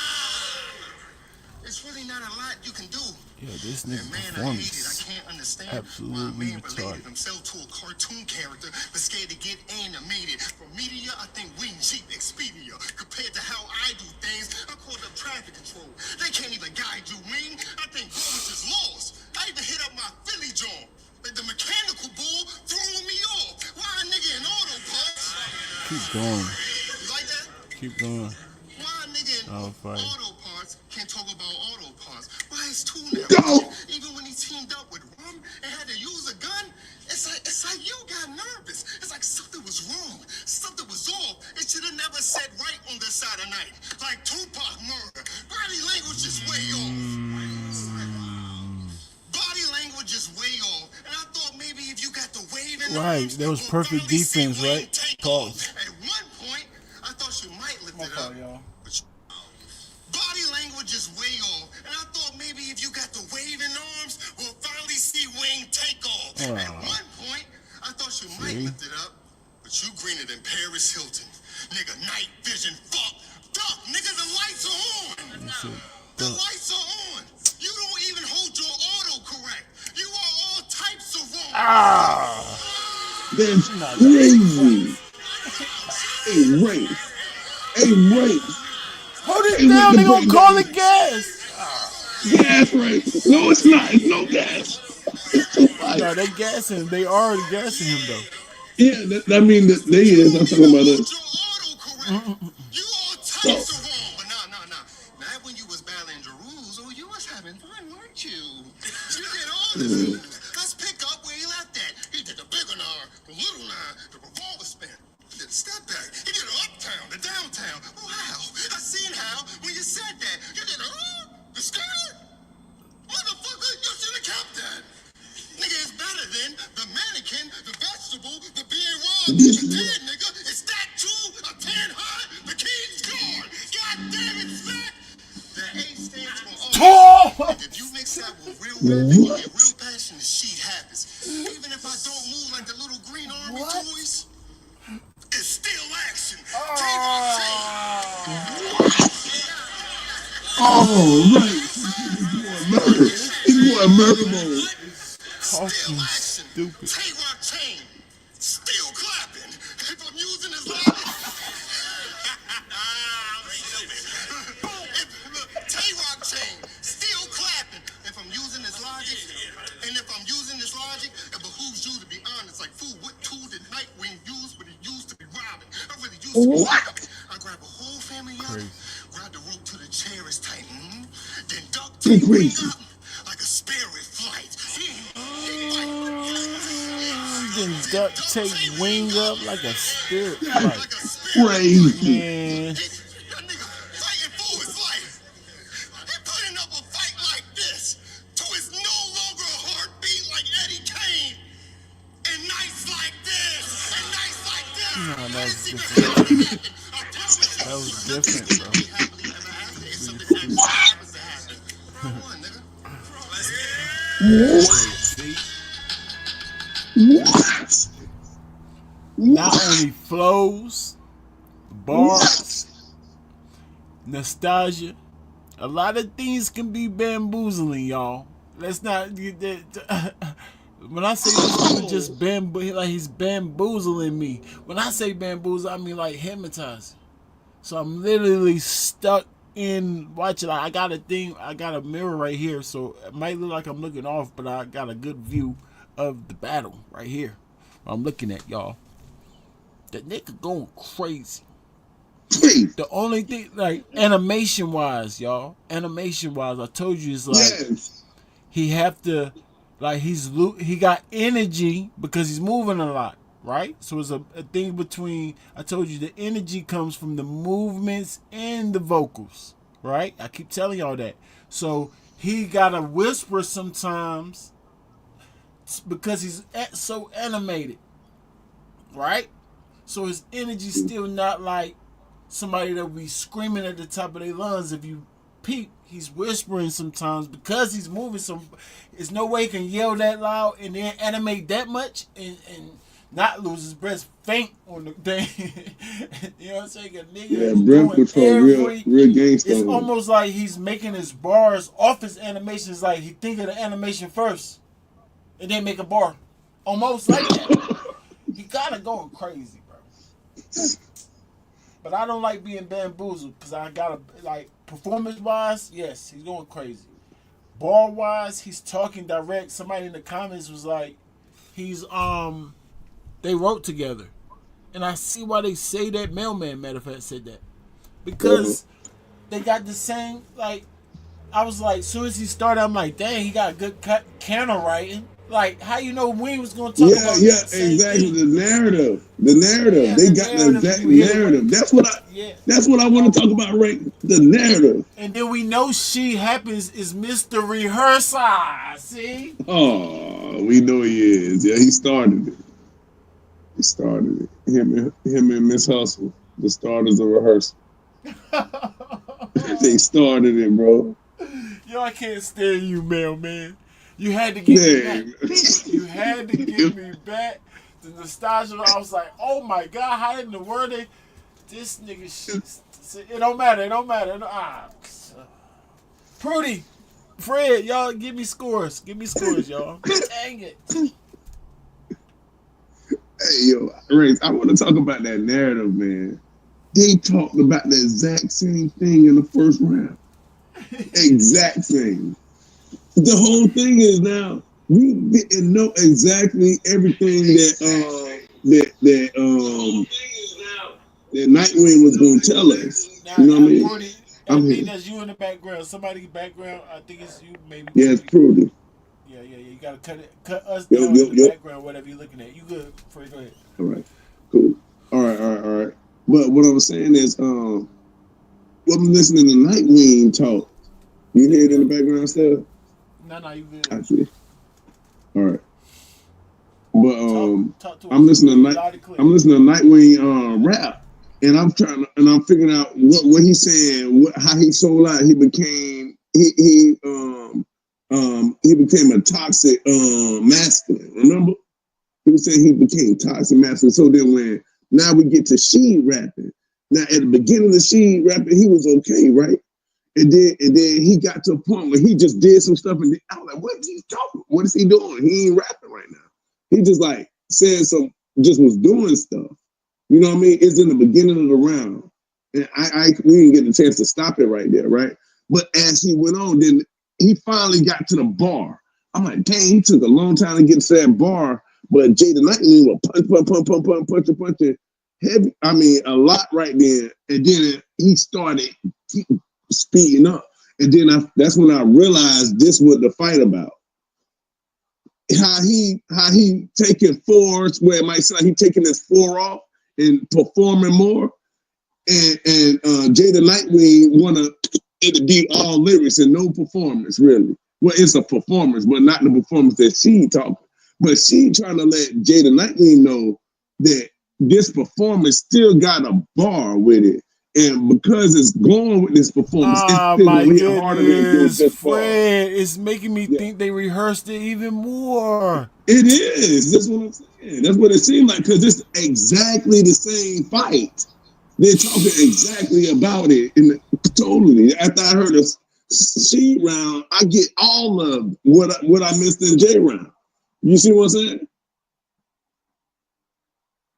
It's really not a lot you can do. Yeah, this nigga Man, I performance hate it. I can't understand absolutely why a man retarded. related himself to a cartoon character but scared to get animated. For media, I think we cheap Expedia. Compared to how I do things, I called up traffic control. They can't even guide you, Wing. I think Boris is lost. I even hit up my Philly joint. Like the mechanical Keep going. You like that? Keep going. Why a nigga in Oh, fire. auto parts can't talk about auto parts? Why is two now? Go. Even when he teamed up with Rum and had to use a gun, it's like you got nervous. It's like something was wrong. Something was off. It should have never said right on this side of night. Like Tupac murder. Body language is way off. Body language is way off. And I thought maybe if you got the wave in Right, arms, that was we'll perfect finally see defense, Wayne right? take Pause. off. At one point, I thought you might lift it up. y'all. But body language is way off. And I thought maybe if you got the waving arms, we'll finally see Wayne take off. At one point, I thought you might lift it up, but you greener than Paris Hilton. Nigga, night vision, fuck. Duck, nigga, the lights are on. The lights are on. You don't even hold your auto correct. You are all types of wrong. That's crazy. Hey, Ray. Hey, Ray. Hold it Hey, down, let they the gonna break call down. it gas. Gas, Ray. No, it's not. It's no gas. It's too No, light. they gassing. They already gassing him though. Yeah, I mean, they is. I'm talking about it. You all types of wrong. But nah. Not when you was battling Jerusalem. You was having fun, weren't you? You did all the moves. Let's pick up where he left at. He did the bigger nine, the little nine, the revolver spin. He did a step back. He did an uptown, the downtown. Wow. I seen how when you said that. You did the skirt. Motherfucker, you should have kept that. Nigga, it's better than the mannequin, the vegetable, the being robbed, the dead nigga. It's that too, a 10 high, the king's gone. God damn it, Smack. The A stands for all. If you mix that with real rhythm and real passion, the shit happens. Even if I don't move like the little green army toys, it's still action. Oh, right. Murder. He's going murder mode. Talking stupid. Tay-Rock chain, still clapping. If I'm using his logic. Tay-Rock chain, still clapping. If I'm using his logic, and if I'm using this logic, it behooves you to be honest. Like, fool, what tool did Nightwing use when he used to be robbing? I really used to be robbing. I grab a whole family up, grab the rope to the chair is tight, then duct tape wing up like a spirit flight. Then duct tape wing up like a spirit flight. Crazy. Man, That nigga fighting for his life. He putting up a fight like this to his no longer a heartbeat like Eddie Kane. And nights like this. And nights like this. No, that was different. that was different, bro. What? Not only flows, bars, nostalgia, a lot of things can be bamboozling, y'all. Let's not get that. When I say this dude just like he's bamboozling me. When I say bamboozle, I mean like hypnotizing. So I'm literally stuck in watching. Like I got a mirror right here, so it might look like I'm looking off, but I got a good view of the battle right here. I'm looking at y'all. The nigga going crazy. The only thing, like animation wise, y'all, I told you it's like he have to, like he got energy because he's moving a lot, right? So it's a thing between. I told you the energy comes from the movements and the vocals, right? I keep telling y'all that. So he gotta whisper sometimes because he's so animated, right? So his energy's still not like somebody that will be screaming at the top of their lungs. If you peep, he's whispering sometimes because he's moving some. There's no way he can yell that loud and then animate that much and not lose his breath, faint on the thing. You know what I'm saying? A nigga breath control, real gangster. It's almost like he's making his bars off his animations. Like he think of the animation first and then make a bar. Almost like that. He kinda going crazy, bro. But I don't like being bamboozled because I gotta, like, performance wise, yes, he's going crazy. Bar wise, he's talking direct. Somebody in the comments was like, they wrote together. and I see why they say that. Mailman, matter of fact, said that because they got the same. Like I was like, as soon as he started, I'm like, dang, he got good counter writing. Like, how you know Wayne was gonna talk Yeah, about yeah, that same exactly. thing? The narrative. Yeah, They the got the narrative. exact You hit it right. narrative. That's what I. Yeah. That's what I want to talk about. Right, the narrative. And then we know she happens is Mr. Rehearser. See? Oh, we know he is. Yeah, he started it. He started it. Him and Miss Hustle, the starters of rehearsal. They started it, bro. Yo, I can't stand you, mailman. You had to get me back. Dang. You had to get me back. The nostalgia. I was like, oh my god, how in the world they? This nigga shit. It don't matter. It don't matter. Prudy, Fred, y'all give me scores. Give me scores, y'all. Dang it. Hey, yo, Race, I want to talk about that narrative, man. They talked about the exact same thing in the first round. Exact same. The whole thing is now we didn't know exactly everything that Nightwing was going to tell us. Now, You know what I mean? Prudy, I I'm think here. that's you in the background. Somebody background. I think it's you, maybe. Yeah, it's Prudy. Yeah. You gotta cut us Yo, down yo, in the yo. background. Whatever you're looking at. You good? Fred, go ahead. All right, cool. All right. But what I was saying is, when I'm listening to Nightwing talk, you hear it in the background still? No, you good. Actually, all right. But Talk to us. I'm listening to Loud and clear. Nightwing rap, and I'm figuring out what he's saying, how he sold out. He became he became a toxic masculine. Remember, he was saying he became toxic masculine. So then when now we get to She rapping. Now at the beginning of the She rapping, he was okay, right? And then he got to a point where he just did some stuff, and I was like, "What is he talking? What is he doing? He ain't rapping right now. He just like said some, just was doing stuff. You know what I mean? It's in the beginning of the round, and we didn't get the chance to stop it right there, right? But as he went on, then he finally got to the bar. I'm like, dang, he took a long time to get to that bar, but Jada Knightley was punch, heavy. I mean, a lot right there, and then he started speeding up, and then that's when I realized this was the fight about. How he taking fours where it might sound like he taking his four off and performing more, and Jada Nightwing wanna it be all lyrics and no performance really. Well, it's a performance, but not the performance that she talking. But she trying to let Jada Nightwing know that this performance still got a bar with it. And because it's going with this performance, it's Oh still my gonna hit harder than doing goodness, just bar. Fred! It's making me Yeah. think they rehearsed it even more. It is. That's what I'm saying. That's what it seemed like, because it's exactly the same fight. They're talking exactly about it. And totally. After I heard a C round, I get all of what I missed in J round. You see what I'm saying?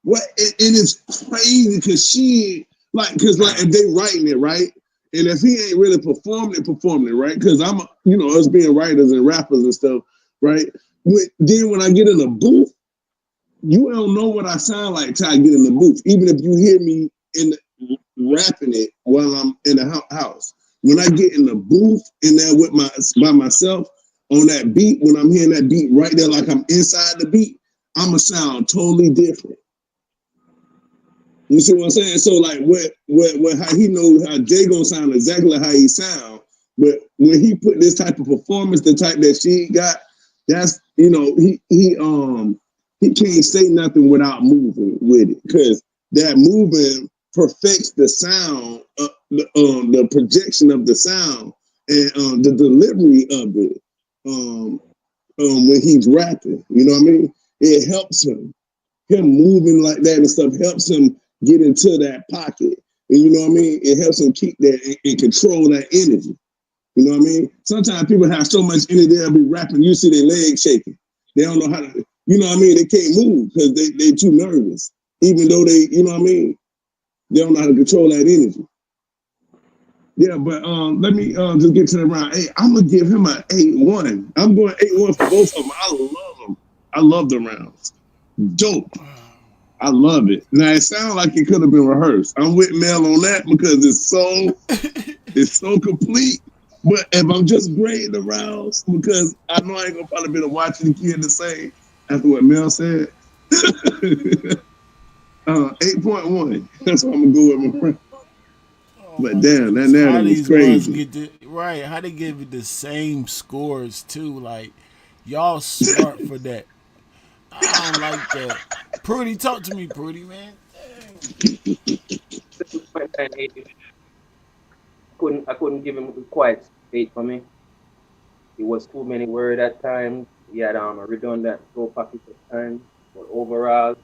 What and it's crazy because if they writing it right, and if he ain't really performing it, right? Because I'm us being writers and rappers and stuff, right? Then when I get in the booth, you don't know what I sound like till I get in the booth. Even if you hear me rapping it while I'm in the house, when I get in the booth in there by myself on that beat, when I'm hearing that beat right there, like I'm inside the beat, I'ma sound totally different. You see what I'm saying? So like what how he knows how Jay gonna sound exactly how he sound, but when he put this type of performance, the type that she got, that's he can't say nothing without moving with it, because that moving perfects the sound, the projection of the sound, and the delivery of it. When he's rapping, you know what I mean? It helps him moving like that and stuff helps him get into that pocket. And you know what I mean? It helps him keep that and control that energy. You know what I mean? Sometimes people have so much energy, they'll be rapping, you see their legs shaking. They don't know how to, you know what I mean? They can't move because they too nervous. Even though they, you know what I mean? They don't know how to control that energy. Yeah, but let me just get to the round 8. I'm going to give him an 8-1. I'm going 8-1 for both of them. I love them. I love the rounds. Dope. I love it. Now it sounds like it could have been rehearsed. I'm with Mel on that because it's so complete. But if I'm just grading the rounds, because I know I ain't gonna probably be able to watch it again the same after what Mel said. 8.1. That's what I'm gonna go with my friend. Oh But my damn, that goodness. How narrative was these ones crazy. get right? How they give it the same scores too? Like y'all smart for that. I don't like that. Prudy, talk to me, Prudy, man. Dang. 7.98. I couldn't give him quite 8 for me. It was too many words at times. He had a redundant flow pocket at times. But overall,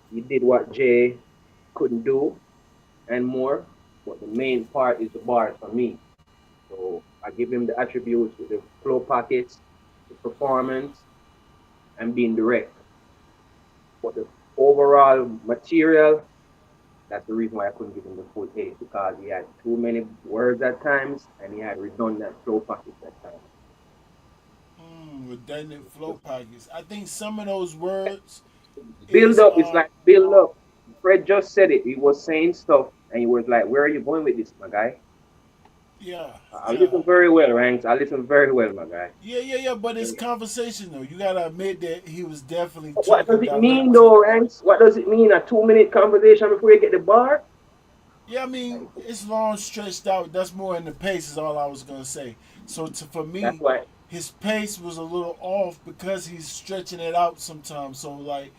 he did what Jay couldn't do and more. But the main part is the bars for me. So I give him the attributes with the flow pockets, the performance, and being direct. But the overall material, that's the reason why I couldn't give him the full 8 because he had too many words at times and he had redundant flow pockets at times. Redundant flow pockets. I think some of those words Build is up is like build up. Fred just said it. He was saying stuff and he was like, "Where are you going with this, my guy?" yeah, I yeah. listen very well, Ranks. I listen very well, my guy. Yeah. But it's conversational. You gotta admit that he was definitely What talking does it mean, direct to. though, Ranks? What does it mean? A 2 minute conversation before you get the bar? Yeah, I mean it's long stretched out. That's more in the pace. Is all I was gonna say. So for That's me, why. his pace was a little off because he's stretching it out sometimes. So like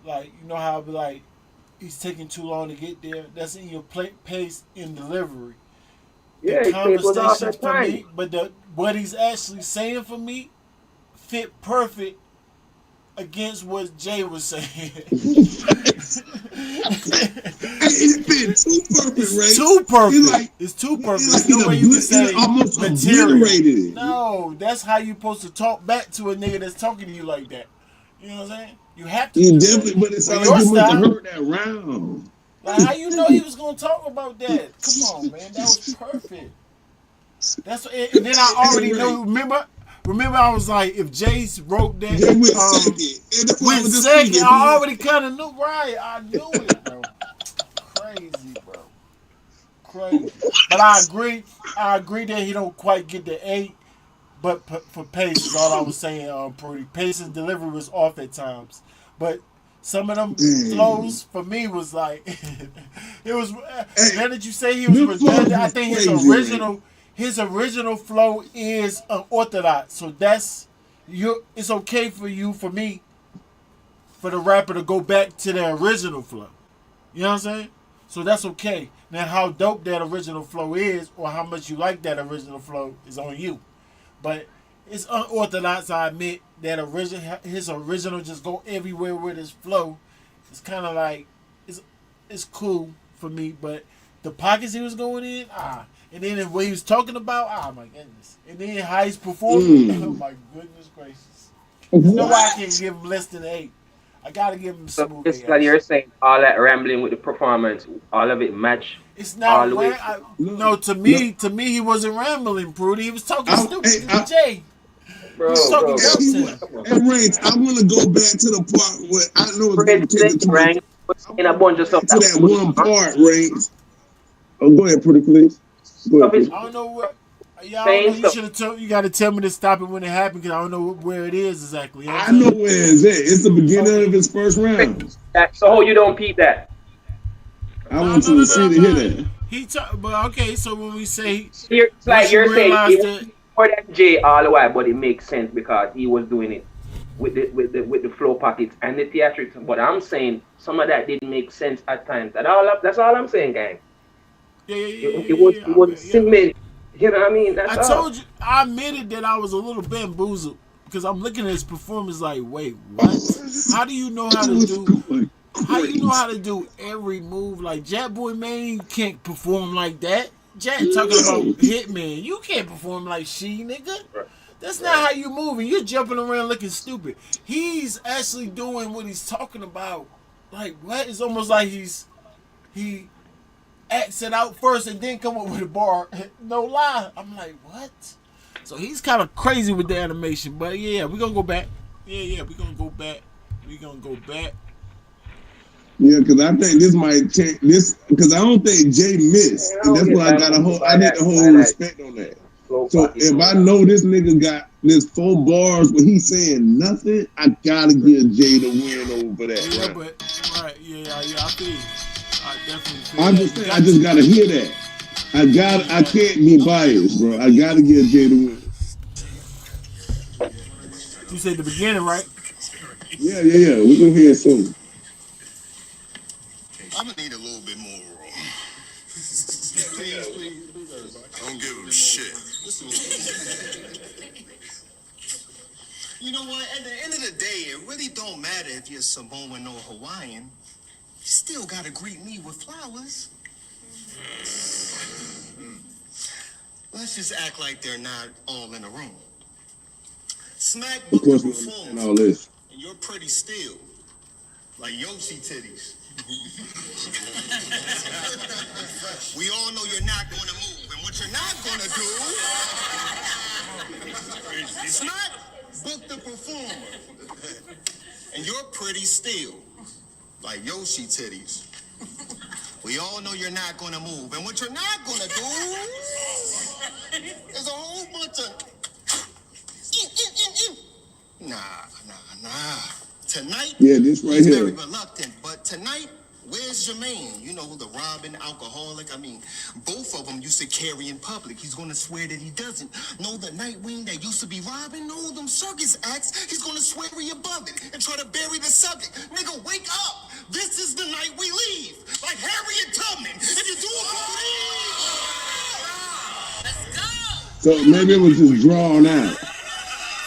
you know how like he's taking too long to get there. That's in your pace in delivery. The Yeah, his pace was off conversations at for times. me, but the what he's actually saying for me fit perfect against what Jay was saying. It's been too perfect, It's right? too It's perfect. like It's too perfect. it's There's like no way you can it say almost material. obliterated it. No, that's how you supposed to talk back to a nigga that's talking to you like that. You know what I'm saying? You have to You do that. definitely, but it But sounded like your you must have style, heard that round. like how you know he was gonna talk about that? Come on, man, that was perfect. And then I Hey, already Ray, know. Remember, I was like, if Jace wrote that, they went second, and that's what I went was just second, thinking. I already kind of knew. Right, I knew it, bro. Crazy, bro. Crazy. But I agree. I agree that he don't quite get the 8. But for pace is all I was saying. Pretty pace and delivery was off at times. But some of them Damn. flows for me was like it was. Hey, Now that you say he was the flow redundant, I was think crazy, right? his original flow is unorthodox. So that's you. It's okay for you, for me, for the rapper to go back to their original flow. You know what I'm saying? So that's okay. Now how dope that original flow is, or how much you like that original flow, is on you. But it's unorthodox. I admit that his original just go everywhere with his flow. It's kind of like it's cool for me, but the pockets he was going in, and then what he was talking about, my goodness, and then how he's performing, oh my goodness gracious. There's no way I can What? give him less than 8. I gotta give him So smooth 8 basically, you're actually. saying all that rambling with the performance, all of it match It's all not the way rare. through. No, No, to no. me, he wasn't rambling, Prudy. He was talking Hey, stupid to Jay. He was Bro, talking bro, hey, dirt bro, he to bro. went. him. Come on. Hey, Range, I want to go back to the part where I know it's going Fred to take said it it, too much. Rank. Was I saying a want to bunch go of stuff back to that that was one not part, Range. Oh, go ahead, pretty please. Go ahead, of his pretty. I don't know what. Yeah, I don't saying know. You stuff. should have told. You got to tell me to stop it when it happened because I don't know where it is exactly. You know what I I'm know saying? where it's at. It's the beginning Okay. of his first Fred, round. so how you don't peep that? I No, want no, you no, to no, see no, to hear no. that. But okay. So when we say It's like once you you're saying realize it was that, more than Jay all the while, but it makes sense because he was doing it with the flow pockets and the theatrics. But I'm saying some of that didn't make sense at times. That's all I'm saying, gang. yeah, yeah, It, yeah, it yeah, was yeah, it yeah. was Okay, yeah. cement. You know what I mean? That's I all. told you. I admitted that I was a little bamboozled because I'm looking at his performance like, wait, what? How do you know how It to was do? going How you know crazy. how to do every move? Like Jet Boy Man can't perform like that. Jet talking about No. Hitman. You can't perform like she, nigga. Right. That's not Right. how you moving. You're jumping around looking stupid. He's actually doing what he's talking about. Like what? It's almost like he acts it out first and then come up with a bar. No lie. I'm like, what? So he's kind of crazy with the animation. But yeah, we're gonna go back. Yeah, we're gonna go back. We're gonna go back. Yeah, because I think this might change this. Because I don't think Jay missed, Man, I and don't that's get why I got a bamboozled whole. I need to by hold that respect on that. slow So pocket if no I more. know this nigga got this 4 bars where he's saying nothing, I gotta give Jay the win over that Yeah, round. but right, yeah, I feel you. I definitely feel I'm that. just You saying, I got just to. gotta hear that. Yeah, you I got. can't be biased, bro. I gotta give Jay the win. You said the beginning, right? Yeah. We're gonna hear it soon. I'm gonna need a little bit more raw. I don't give him shit. You know what? At the end of the day, it really don't matter if you're Samoan or Hawaiian. You still gotta greet me with flowers. Let's just act like they're not all in the room. Smack Of booked the course, we understand performance, all this. and you're pretty still, like Yoshi titties. We all know you're not gonna move, and what you're not gonna do is not book the performer, and you're pretty still, like Yoshi titties. We all know you're not gonna move, and what you're not gonna do is a whole bunch of nah. Tonight, Yeah, this right he's very here. reluctant, but tonight, where's Jermaine? You know, the robbing alcoholic. I mean, both of them used to carry in public. He's gonna swear that he doesn't. No, the Nightwing that used to be robbing, no, them circus acts, he's gonna swear he above it and try to bury the subject. Nigga, wake up! This is the night we leave. Like Harriet Tubman. If you do it, So maybe it was just drawn out.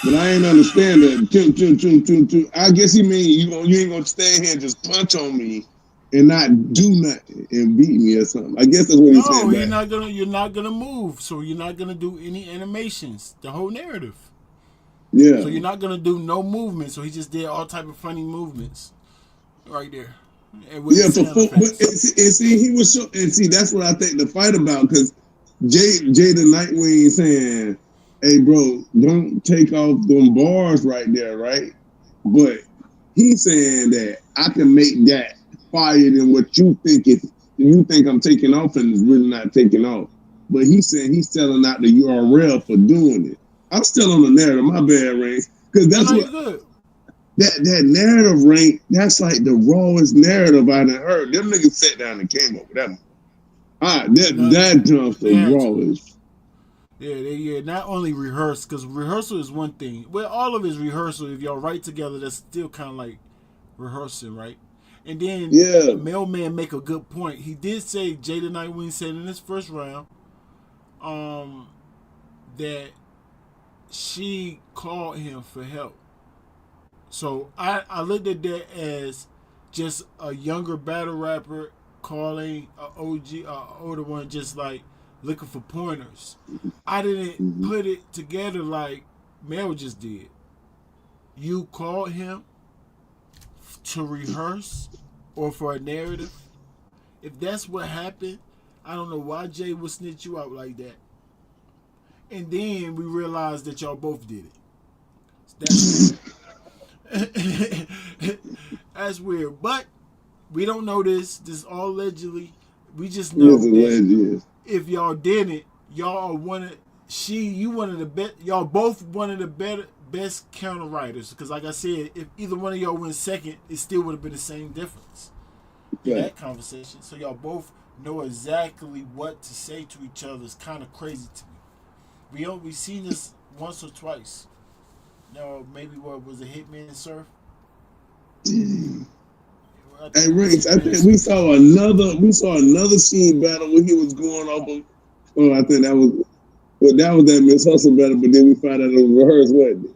But I ain't understand that. I guess he mean you ain't gonna stand here and just punch on me and not do nothing and beat me or something. I guess that's what he's No, saying back. you're not gonna move. So you're not gonna do any animations. The whole narrative. Yeah. So you're not gonna do no movement. So he just did all type of funny movements, right there, and with Yeah, the sound effects. and see, he was so, and see, that's what I think the fight about because Jay the Nightwing saying, "Hey, bro, don't take off them bars right there, right?" But he's saying that I can make that fire than what you think you think I'm taking off and it's really not taking off. But he's saying he's selling out the URL for doing it. I'm still on the narrative, my bad, Ray, because No, that's no, you're what good. that narrative rank, that's like the rawest narrative I done heard. Them niggas sat down and came up with that. No, That jump's the they had to. rawest. Yeah. Not only rehearse, because rehearsal is one thing. Well, all of it is rehearsal. If y'all write together, that's still kind of like rehearsing, right? And then Yeah. Mailman make a good point. He did say Jada Nightwing said in his first round, that she called him for help. So I looked at that as just a younger battle rapper calling a OG, older one, just like looking for pointers. I didn't put it together like Mel just did. You called him to rehearse or for a narrative. If that's what happened, I don't know why Jay would snitch you out like that. And then we realized that y'all both did it. That's weird. That's weird. But we don't know this. This is all allegedly. We just know Yes, it that was. if y'all didn't, y'all are one of you one of the best. Y'all both one of the best counter writers. Because like I said, if either one of y'all went second, it still would have been the same difference in that conversation. So y'all both know exactly what to say to each other. It's kind of crazy to me. We seen this once or twice. No, maybe what was it, Hitman Surf? Hey, Riggs, I think we saw another scene battle where he was going off of. Oh, I think that was that Miss Hustle battle, but then we found out it was rehearsed, wasn't it?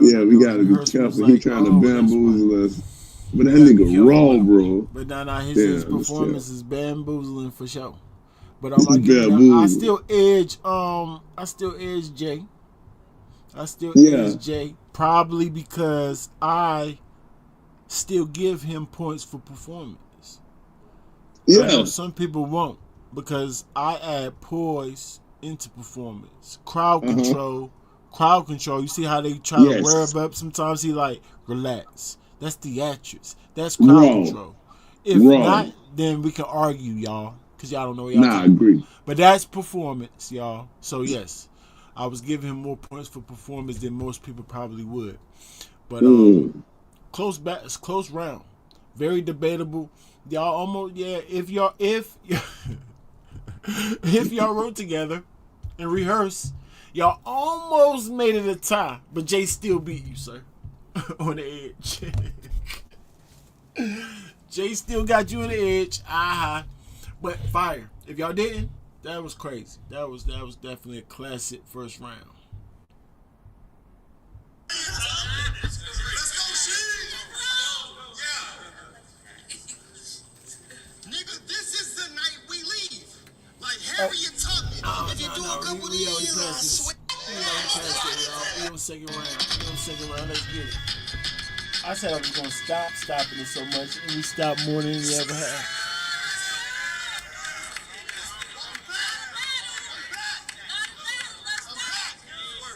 Yeah, we gotta be careful. He trying to bamboozle us, but that nigga raw, bro. But his performance is bamboozling for sure. But I still edge Jay. I still edge Jay, probably because I still give him points for performance. Yeah. I know some people won't because I add poise into performance, crowd control, crowd control. You see how they try to Yes. rev up sometimes? He like, relax. That's theatrics. That's crowd Wrong. control. If Wrong. not, then we can argue, y'all. Because y'all don't know what y'all Nah, I talking about. agree. But that's performance, y'all. So, yes, I was giving him more points for performance than most people probably would. But close round. Very debatable. Y'all almost, yeah, if y'all wrote together and rehearsed, y'all almost made it a tie, but Jay still beat you, sir. On the edge. Jay still got you on the edge. But fire. If y'all didn't, that was crazy. That was definitely a classic first round. Let's go, Sheed. Nigga, this is the night we leave. Like Harriet Tubman. If you do a couple of these, I swear. We on second round. Let's get it. I said I was gonna stop stopping it so much, and we stopped more than we ever have.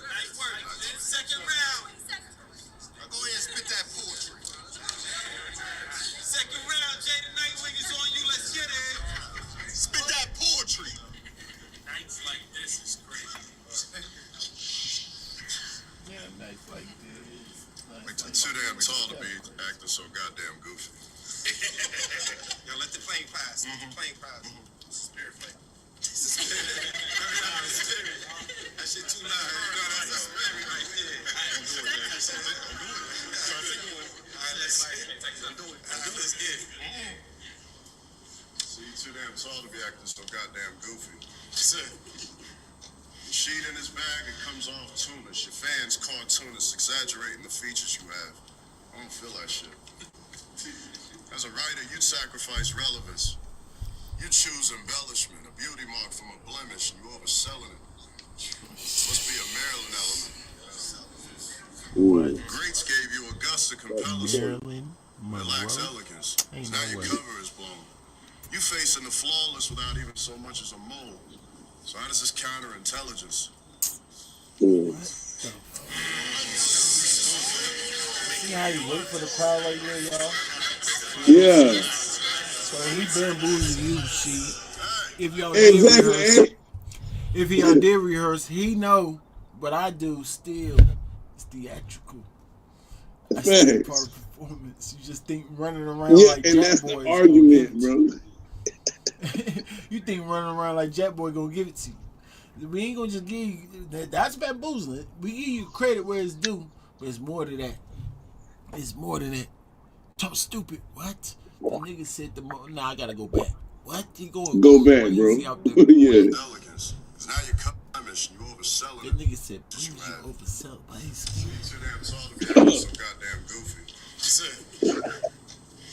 Second round. Now go ahead and spit that poetry. Second round, Jay the Nightwing is on you. Let's get it. Spit that poetry. Nights like this is crazy. Yeah, nights like this. Like too damn tall to be acting so goddamn goofy. Yo, let the plane pass. Let the plane pass. Spirit plane. That shit too loud. You know that's a spirit right there. Alright, let's get it. See, you too damn tall to be acting so goddamn goofy. Sheet in his bag, it comes off tuneless. Your fans cartoonists exaggerating the features you have. I don't feel that shit. As a writer, you'd sacrifice relevance. You choose embellishment, a beauty mark from a blemish, and you overselling it. Must be a Maryland element. Greats gave you Augusta compellers. Marilyn Relax Monroe. elegance. Ain't Now no your way. cover is blown. You facing the flawless without even so much as a mole. So how does this counter intelligence? See how you wait for the crowd right there, y'all? Yeah. So he bamboozled you, Sheet. If y'all Exactly. if y'all did rehearse, he know, but I do still. It's theatrical. That's still part of performance. You just think running around like and Jet that's Boy the is argument, gonna bro. give it to you. You think running around like Jet Boy gonna give it to you. We ain't gonna just give you that's bamboozling. We give you credit where it's due, but it's more than that. It's more than that. Talk stupid. What? The nigga said nah, I gotta go back. What? You going Go back, bro. crazy out there? Yeah. Elegance. Cause now you're blemish and you overselling That it. nigga said, you oversell. He's You too damn tall to be acting so goddamn goofy.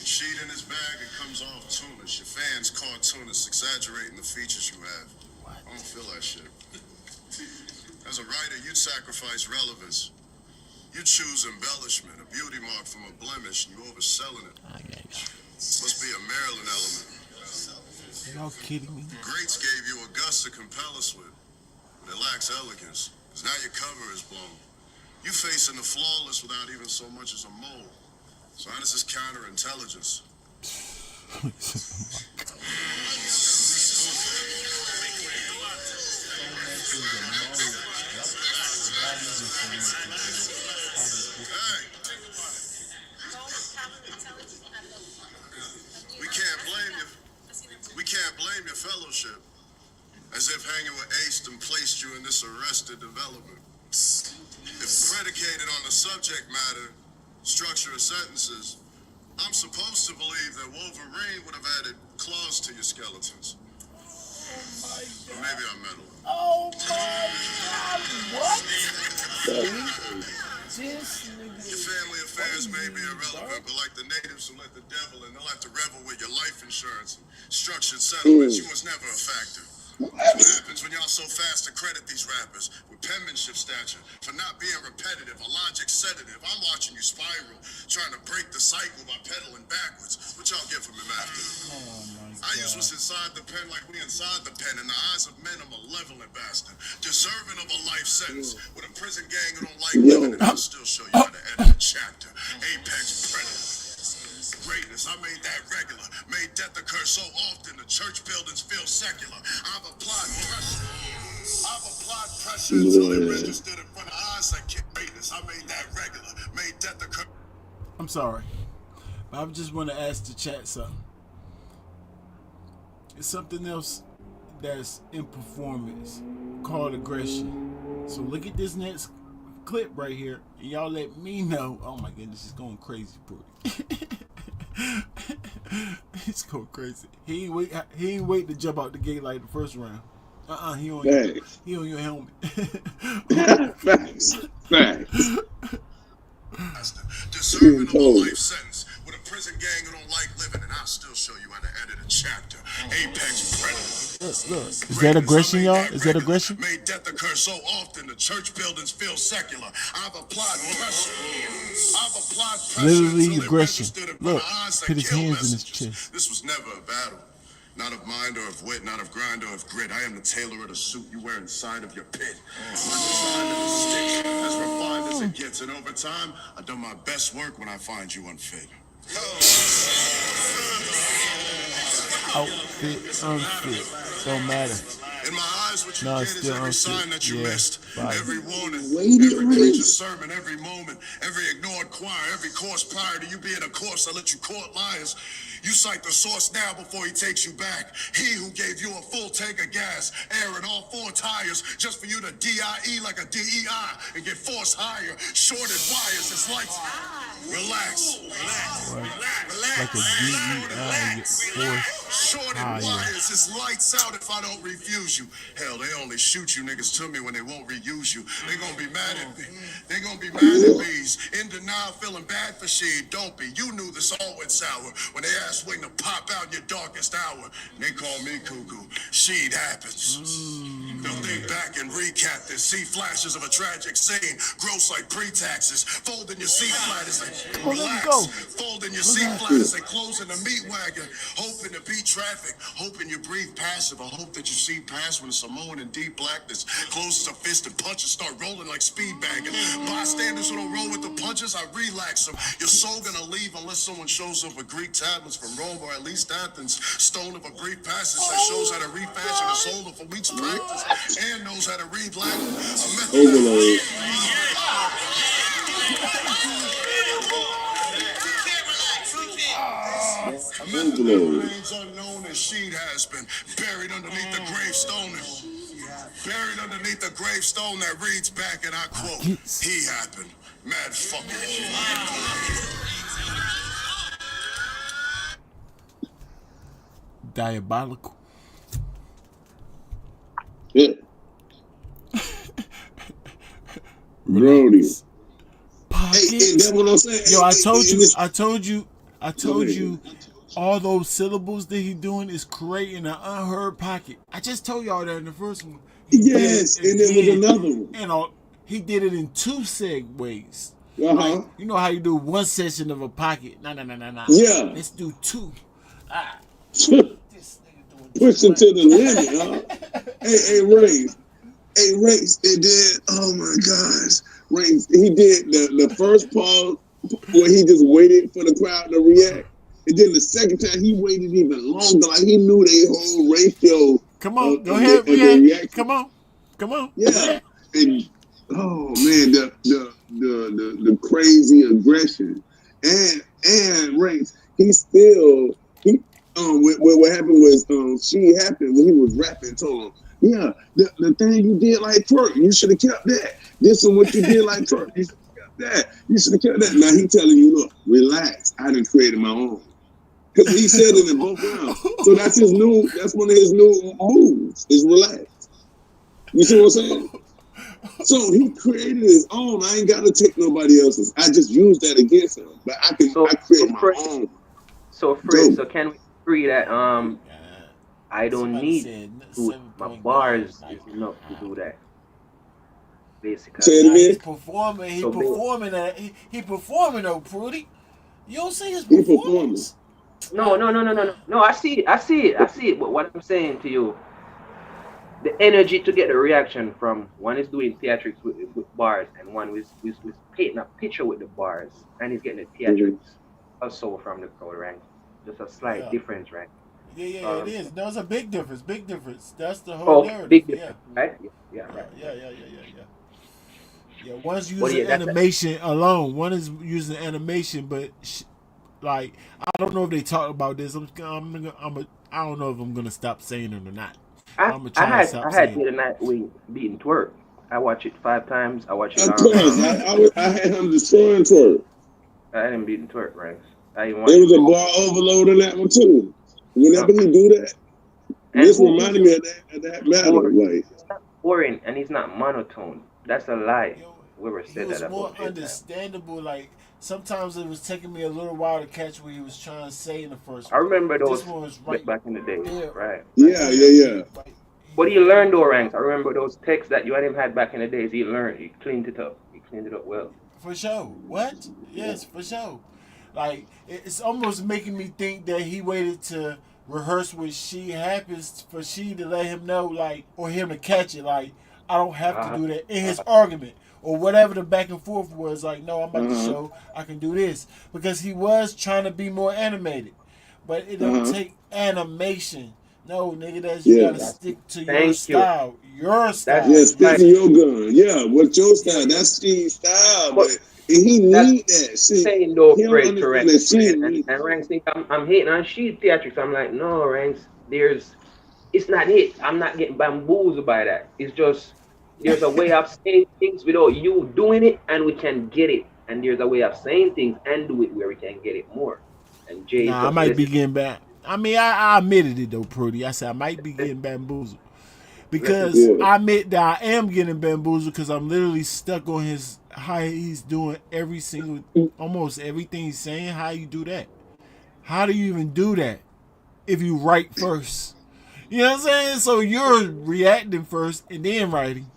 Sheet in his bag, it comes off tuneless. Your fans cartoonists exaggerating the features you have. I don't feel that shit. As a writer, you'd sacrifice relevance. You choose embellishment, a beauty mark from a blemish, and you overselling it. Must be a Maryland element. Y'all kidding me? Greats gave you Augusta compellers with, but it lacks elegance. Cause now your cover is blown. You facing the flawless without even so much as a mole. So how does this counter intelligence? Hey, we can't blame your fellowship. As if hanging with Ace and placed you in this arrested development. If predicated on the subject matter, structure of sentences, I'm supposed to believe that Wolverine would have added claws to your skeletons. Or maybe I'm meddling. Oh my God! What? Your family affairs may be irrelevant, but like the natives who let the devil in, they'll have to revel with your life insurance and structured settlements. You was never a factor. What happens when y'all so fast to credit these rappers with penmanship stature for not being repetitive, a logic sedative? I'm watching you spiral, trying to break the cycle by pedaling backwards. What y'all get from him after? Oh my I use what's God. inside the pen like we inside the pen. In the eyes of men, I'm a malevolent bastard, deserving of a life sentence. With a prison gang who don't like living, and I'll still show you how to edit a chapter. Apex predator. Greatness, I made that regular. Made death occur so often the church buildings feel secular. I've applied pressure until it registered in front of eyes like greatness. I made that regular. Made death occur. I'm sorry. I just want to ask the chat something. It's something else that's in performance called aggression. So look at this next clip right here, and y'all let me know. Oh my goodness, it's going crazy, bro. It's going crazy. He ain't wait to jump out the gate like the first round. He on your helmet. Facts. Deserving of a life sentence with a prison gang who don't like living, and I'll still show you how to edit a chapter. Apex predator. Look. Is that aggression, y'all? Is that aggression? Made death occur so often the church buildings feel secular. I've applied pressure. Literally until it aggression. registered in Look, front of eyes put like his kill hands in his messages. chest. This was never a battle. Not of mind or of wit, not of grind or of grit. I am the tailor of the suit you wear inside of your pit. My design of the stick, as refined as it gets. And over time, I've done my best work when I find you unfit. Outfit, unfit. Don't matter. In my eyes, what you No, get it's is still every unfit. sign that you Yeah, missed. fine. Every warning, Wait, every wait. preacher's sermon, every moment, every ignored choir, every course prior to you being a course. I let you court liars. You cite the source now before he takes you back. He who gave you a full tank of gas, air, and all four tires, just for you to DIE like a DEI and get forced higher. Shorted wires, it's lights. Relax. Like a DEI force Shorted higher. wires, it's lights out if I don't refuse you. Hell, they only shoot you niggas to me when they won't reuse you. They gonna be mad at me. They gonna be mad at bees. In denial, feeling bad for she. Don't be. You knew this all went sour when they asked when to pop out in your darkest hour. And they call me cuckoo. She'd happens. They'll think back and recap this. See flashes of a tragic scene. Gross like pre-taxes. Folding your seat flat as they relax. Folding your seat flat as they close in the meat wagon. Hoping to beat traffic. Hoping you breathe passive. I hope that you see past when Samoan in deep blackness closes a fist and punches start rolling like speed bagging. Bystanders who don't roll with the punches, I relax them. Your soul gonna leave unless someone shows up with Greek tablets from Rome or at least Athens. Stone of a brief passage that shows how to refashion a soul of a week's practice and knows how to read Latin. A method Overload. that remains unknown as she has been buried underneath the gravestone. Buried underneath the gravestone that reads back, and I quote, he happened. Mad fucking shit. Diabolical. Yeah. Brody. Pockets. Hey, that's what I'm saying. Yo, I told ahead. you, all those syllables that he doing is creating an unheard pocket. I just told y'all that in the first one. Yes, and there was another one. And he did it in two segues. Uh-huh. Like, you know how you do one section of a pocket? Nah. Yeah. Let's do two. Push him to the limit, huh? Hey, Race. Hey, Race, and then, oh my gosh. Race, he did the first part where he just waited for the crowd to react. And then the second time, he waited even longer. Like, he knew their whole ratio. Come on, go ahead, react. Come on. Yeah. And, oh, man, the crazy aggression. And Race, what happened was she happened when he was rapping, told him, yeah, the thing you did like twerk, you should have kept that. This is what you did like twerk, you should have kept that. You should have kept that. Now he telling you, look, relax, I done created my own. Because he said it in both rounds. So that's one of his new moves, is relax. You see what I'm saying? So he created his own. I ain't got to take nobody else's. I just use that against him. But I create my own. So Fritz, so can we agree that I don't Somebody need said to. My 7.9. bars Like, is enough to do that, Say basically. it now he's again. performing. He So performing. He performing though, Prudy. You don't see his He performing. performance. no, no, no, no, no, no. No, I see it. I see it. I see it. But what I'm saying to you, the energy to get the reaction from one is doing theatrics with bars and one is painting a picture with the bars and he's getting the Mm-hmm. theatrics also from the crowd, right? Just a slight Yeah. difference, right? Yeah, it Um, is. There's a big difference. Big difference. That's the whole okay, narrative. big Yeah. difference, right? Yeah, yeah, right, Yeah. right. Yeah. One's But using yeah, that's that. animation alone. One is using animation, but like I don't know if they talk about this. I don't know if I'm gonna stop saying it or not. I I'm gonna I try to had stop I had saying the it. other night we beating twerk. I watch it 5 times. I watch it Of course, I had him destroying twerk. I had him beating twerk ranks. I even There watched it was a go. bar overload in that one too. Whenever Yup. he do that, And this who reminded me of that battle. boring? Like, It's not boring and he's not monotone. That's a lie. You know, Whoever he said was that more about Jay time. understandable. Like sometimes it was taking me a little while to catch what he was trying to say in the first I one. remember But this those one was right back in the days. there. Right, right. yeah, Yeah, yeah, yeah. like But he he learned really though did. ranks. I remember those texts that you and him had back in the days. He learned. He cleaned it up. He cleaned it up well. For sure. What? Yes, for sure. Like it's almost making me think that he waited to rehearse with she happens for she to let him know, like, or him to catch it. Like I don't have to Uh-huh. do that in his argument or whatever the back and forth was. Like, no, I'm about to Uh huh. show I can do this because he was trying to be more animated, but it Uh don't huh. take animation. No, nigga, that's you gotta Yeah. That's stick to your thank you. style. Your That's Yeah. style. You know what Stick I'm right. to your saying? gun. Yeah. What's your Yeah, style? That's Steve's style, But but and he that's need that. See, saying no he don't praise to understand ranks, that man. she And need. and ranks think I'm hating on she theatrics. I'm like, no, ranks. It's not it. I'm not getting bamboozled by that. It's just there's a way of saying things without you doing it, and we can get it. And there's a way of saying things and do it where we can get it more. And Jay is nah, I just might be listen, getting back. I mean, I admitted it though, Prudy. I said I might be listen, getting bamboozled listen because to Yeah. me. I admit that I am getting bamboozled because I'm literally stuck on his how he's doing every single, almost everything he's saying. How you do that? How do you even do that if you write first? You know what I'm saying? So you're reacting first and then writing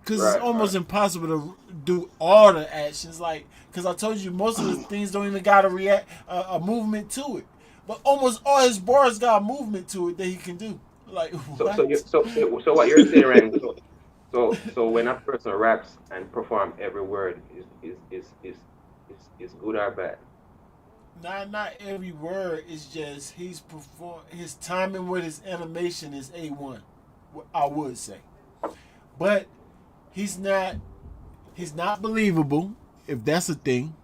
because it's Right, right. almost impossible to do all the actions. Like, because I told you most of the things don't even got a react a movement to it, but almost all his bars got a movement to it that he can do. Like So so you what? so what you're saying, Rank, so when a person raps and perform every word is good or bad. Not every word is just he's perform. His timing with his animation is A1. I would say, but he's not he's not believable if that's a thing,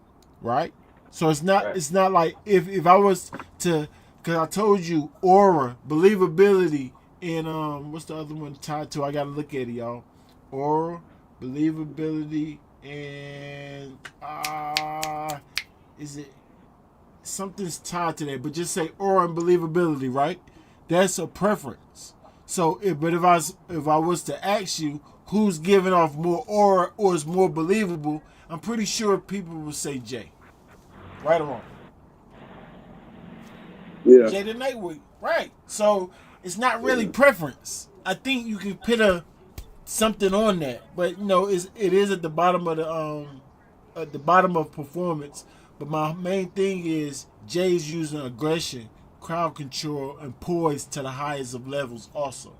right? So Right. it's not like if I was to, because I told you aura believability and what's the other one tied to? I gotta look at it, y'all. Aura believability and is it something's tied to that? But just say aura and believability, right? That's a preference. So, if I was to ask you who's giving off more aura or is more believable, I'm pretty sure people would say Jay. Right or wrong? Yeah. Jay the Nightwing. Right. So it's not really Yeah. preference. I think you can put a something on that, but it is at the bottom of performance. But my main thing is Jay's using aggression, crowd control, and poise to the highest of levels. Also,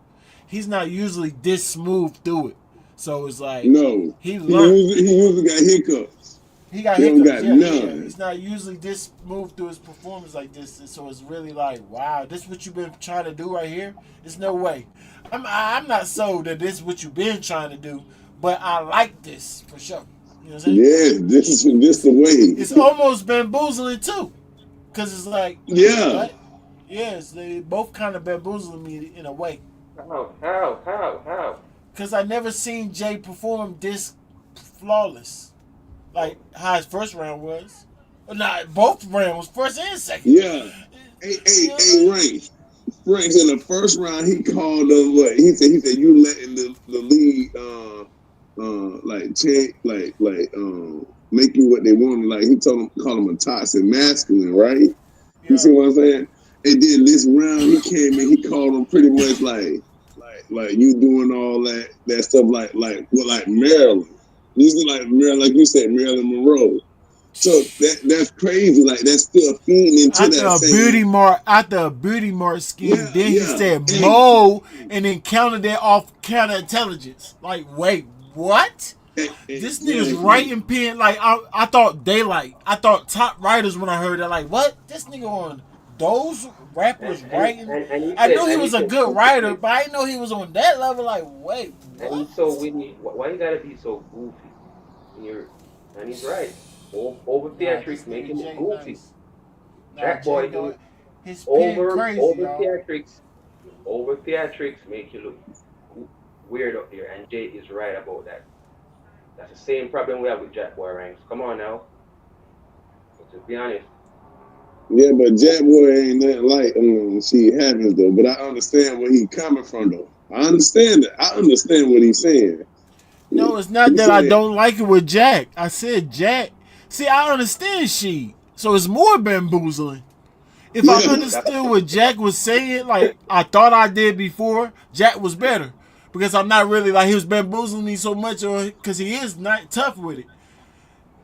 he's not usually this smooth through it. So it's like No. he learned. He usually got hiccups. He got He don't hiccups. got Yeah. none. He's not usually this smooth through his performance like this. And so it's really like, wow, this is what you've been trying to do right here? There's no way. I'm not sold that this is what you've been trying to do, but I like this for sure. You know what I'm saying? Yeah, this the It's way. almost bamboozling too. Because it's like, Yeah. what? Yes, they both kind of bamboozling me in a way. How? Because I never seen Jay perform this flawless. Like how his first round was. Nah, both rounds, first and second. Yeah. You know what I'm saying? Ray. Franks in the first round, he called them what? He said you letting the league like change make you what they want. Like he told him call him a toxic masculine, right? You Yeah. see what I'm saying? And then this round he came and he called him pretty much like you doing all that stuff like Maryland. Usually like Maryland, like you said, Marilyn Monroe. So that's crazy. Like that's still feeding into After that a same. beauty mark scheme, Yeah, then he yeah, said Mo and then counted that off counterintelligence. Like, wait, what? This nigga's exactly. writing pen like I thought daylight. I thought top writers when I heard that. Like, what? This nigga on those rappers writing. I knew he and he was a said good writer, goofy. but I didn't know he was on that level. Like, wait, And what? he's so witty. Why you gotta be so goofy? And you're and he's right. Over Nah, this theatrics nigga making it Jay goofy. nice. Nah, Jack Jay Boy go do his pen crazy, over y'all. theatrics. Over theatrics make you look weird up there. And Jay is right about that. That's the same problem we have with Jack Boy ranks. Come on now. To be honest. Yeah, but Jack Boy ain't that like she happens though. But I understand where he coming from though. I understand it. I understand what he's saying. No, it's not He that I said, don't like it with Jack. I said Jack. See, I understand she. So it's more bamboozling. If I yeah, That's understood what Jack was saying, like I thought I did before, Jack was better. Because I'm not really like he was bamboozling me so much, or because he is not tough with it.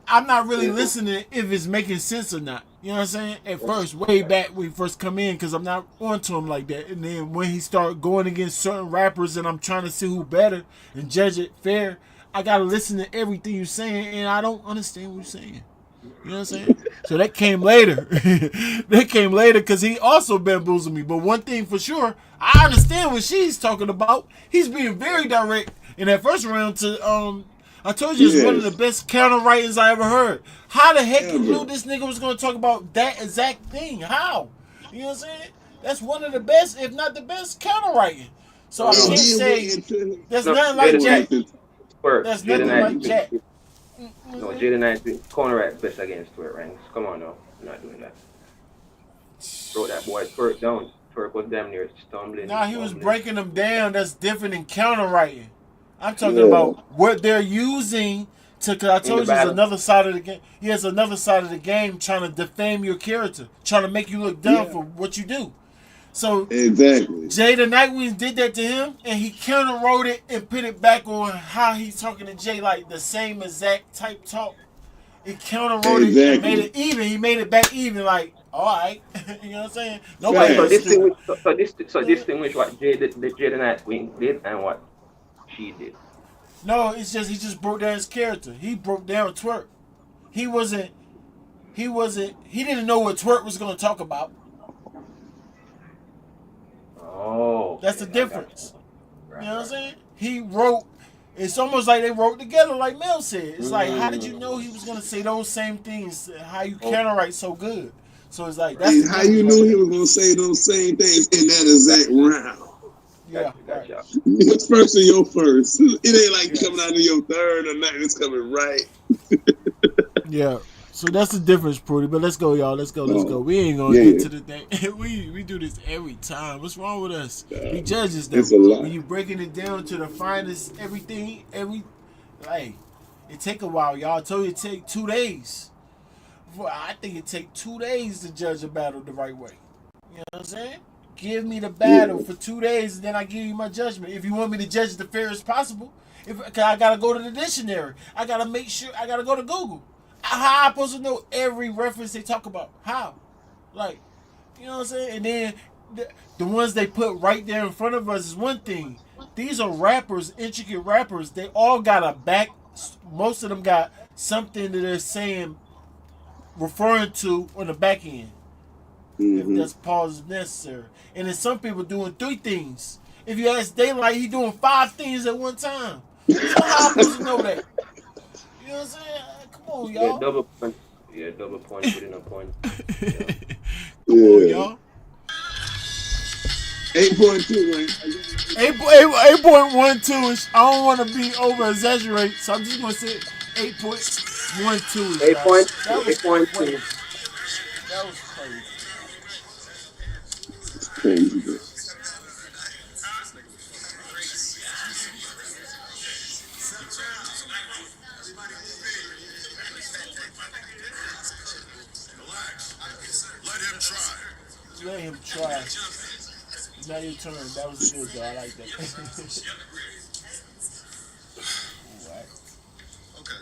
I'm not really mm-hmm. listening if it's making sense or not. You know what I'm saying? At first, way back when he first come in, because I'm not onto him like that. And then when he start going against certain rappers, and I'm trying to see who better and judge it fair, I gotta listen to everything you're saying, and I don't understand what you're saying. You know what I'm saying? So that came later. That came later because he also bamboozled me. But one thing for sure, I understand what she's talking about. He's being very direct in that first round to I told you it's one of the yes, best counter writings I ever heard. How the heck you knew ever. this nigga was gonna talk about that exact thing? How? You know what I'm saying? That's one of the best, if not the best, counter writing. So No, I And no, can't then went say into there's no. nothing like Jaden went Jack. Knight into twerk. There's Jaden nothing Knight. like Jack. No, Jaden Knight cornerback best against twerk ranks. Come on now. I'm not doing that. Bro, that boy twerk down. Twerk was damn near stumbling, Nah, he was fumbling. breaking them down. That's different than counter writing. I'm talking yeah, about what they're using to. Cause I In the told you, it's battle. another side of the game. He has another side of the game trying to defame your character, trying to make you look dumb yeah, for what you do. So exactly, Jada Nightwing did that to him, and he counter wrote it and put it back on how he's talking to Jay, like the same exact type talk. He counter wrote it and made exactly. it even. He made it back even, like all right. You know what I'm saying? So, Nobody so was Facts. stupid. distinguish what Jaden Nightwing did and what she did. No, it's just he just broke down his character. He broke down Twerk. He wasn't. He wasn't. He didn't know what Twerk was going to talk about. Oh, That's the okay, I got you. difference. You Right, know what I'm right. saying? He wrote. It's almost like they wrote together, like Mel said. It's like, how did you know Mm. he was going to say those same things? How you Oh, counterwrite so good? So it's like that's right. the And how difference you right knew he there. was gonna say those same things in that Got exact round? Yeah, got right. you. It's first in your first. It ain't like coming Yes. out of your third or not. It's coming right. Yeah. So that's the difference, Prudy. But let's go, y'all. Let's go. Let's go. Oh, We ain't gonna yeah, get yeah. to the thing. We do this every time. What's wrong with us? We Uh, judges it's though. a When lot. you breaking it down to the finest, every like it take a while, y'all. I told you it take 2 days. I think it take 2 days to judge a battle the right way. You know what I'm saying? Give me the battle Yeah, for 2 days, and then I give you my judgment. If you want me to judge it the fairest possible, if cause I gotta go to the dictionary, I gotta make sure I gotta go to Google. How I supposed to know every reference they talk about? How? Like, you know what I'm saying? And then the ones they put right there in front of us is one thing. These are rappers, intricate rappers. They all got a back. Most of them got something that they're saying, referring to on the back end, if hmm that's pause is necessary. And then some people doing three things. If you ask Daylight, he doing five things at one time. So how I supposed to know that? You know what I'm saying? Come on, Yeah, y'all. double punch. Yeah, double punch within a punch. Yeah. Come on, yeah. y'all. 8.2, man. I give it 8.12 is. I don't want to be over exaggerate, so I'm just gonna say 8.12 is, Eight y'all. point. That was 8.2. crazy. That was crazy. It's crazy, bro. Relax. Let him try. let him try. Now your turn. That was good though. I like that. What? Okay.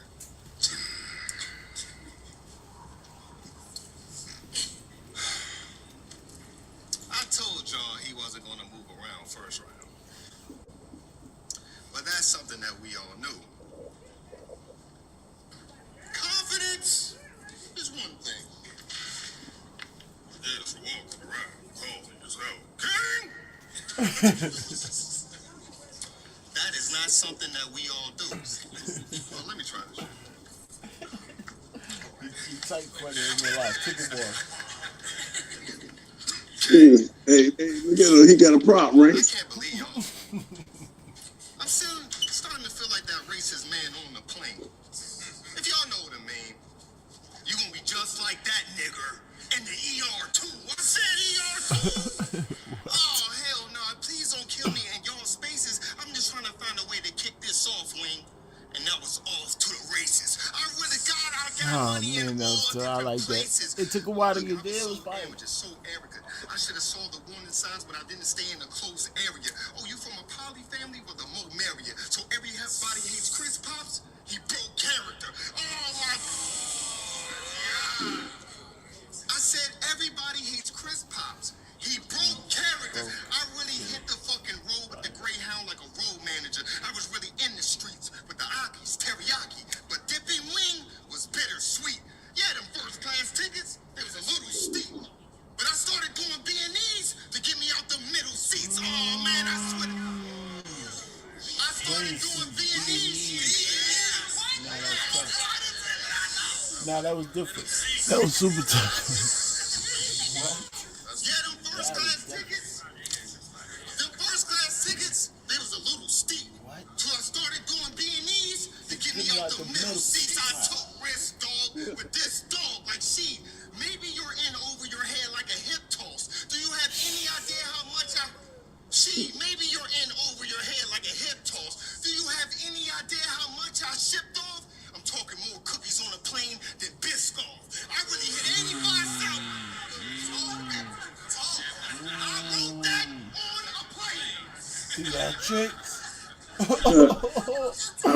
I told y'all he wasn't gonna move around first round. But that's something that we all knew. Confidence is one thing. Just walking around calling yourself king. That is not something that we all do. Well, let me try this. You type funny in real life. Chicken boy. Hey, look at him. He got a prop, I right? can't believe y'all. I'm still starting to feel like that racist man on the plane. If y'all know what I mean, you gonna be just like that nigger in the ER too. I said ER too. Oh hell no! Please don't kill me in y'all spaces. I'm just trying to find a way to kick this off, Wing. And that was off to the races. I really got Oh money in man, that was all tough. I different like that. places. It took a while to Look, get I there. was It was so fine. amateur, so arrogant. I should have saw the warning signs, but I didn't stay in a close area. Oh, you from a poly family? Well, the more merrier. So everybody hates Chris Pops. He broke character. Oh my! I said everybody hates Chris Pops. He broke character. I really hit the fucking road with the Greyhound like a road manager. I was really in the streets with the Akis, teriyaki. But dipping wing was bittersweet. Yeah, them first class tickets, it was a little steep. But I started doing B&Es to get me out the middle seats. Oh man, I swear. I started doing B&Es. Nah, that was tough. Nah, that was different. That was super tough. What? Yeah, them first That was class different. tickets. The first class tickets, they was a little steep. What? So I started doing B&Es to get me out the middle seats. I took risks, dog, with this dog. Like, she, maybe you're in over your head like a hip toss. Do you have any idea how much maybe you're in over your head like a hip toss. Do you have any idea how much I shipped off? I'm talking more cookies on a plane than Biscoff. I really hit 85 South. I wrote that on a plane. See that tricks? I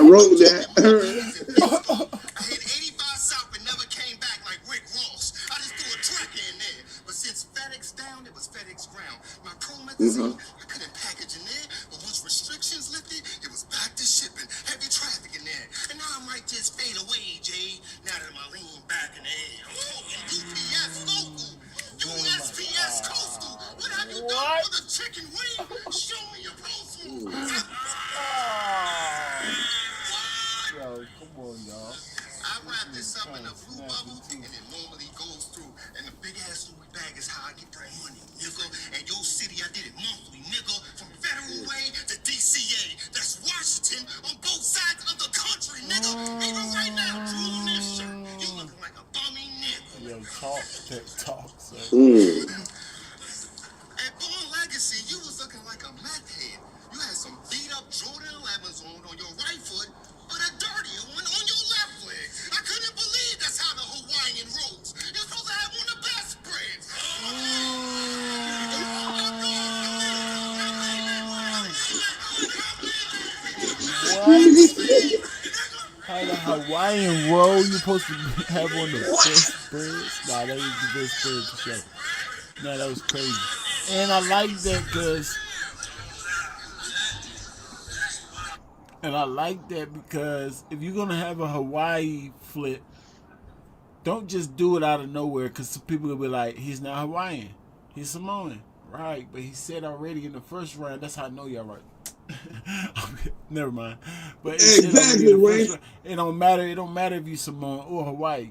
wrote that. I hit 85 South and never came back like Rick Ross. I just threw a tracker in there. But since FedEx down, it was FedEx ground. My promethazine, I couldn't package in there. But once restrictions lifted, it was back to shipping. Heavy traffic in there. And now I might just fade away, Jay. Now that my lean back in the air. I'm talking UPS local. USPS coastal. What have you done for the chicken wing? Show me your postal. Yo, come on, y'all. I wrap this up in a blue bubble, and it normally goes through. And the big ass Louis bag is how I get that money, nigga. And your city, I did it monthly, nigga. From Federal Way to DCA. That's Washington on both sides of the country, nigga. Even right now, you on this shirt, you looking like a bummy nigga. Yo, talk, so. At Born Legacy, you was looking like a meth head. You had some beat up Jordan 11s on your right foot, but a dirtier one on your left leg. I couldn't believe that's how the Hawaiian rolls. You're supposed to have one of the best spreads. What? How the Hawaiian roll you supposed to have on the best spreads? Nah, that was the best spread for sure. Nah, that was crazy. And I like that because if you're gonna have a Hawaii flip, don't just do it out of nowhere because some people will be like, he's not Hawaiian, he's Samoan, right? But he said already in the first round. That's how I know y'all right. Never mind. But Exactly, right? it don't matter. It don't matter if you Samoan or Hawaii.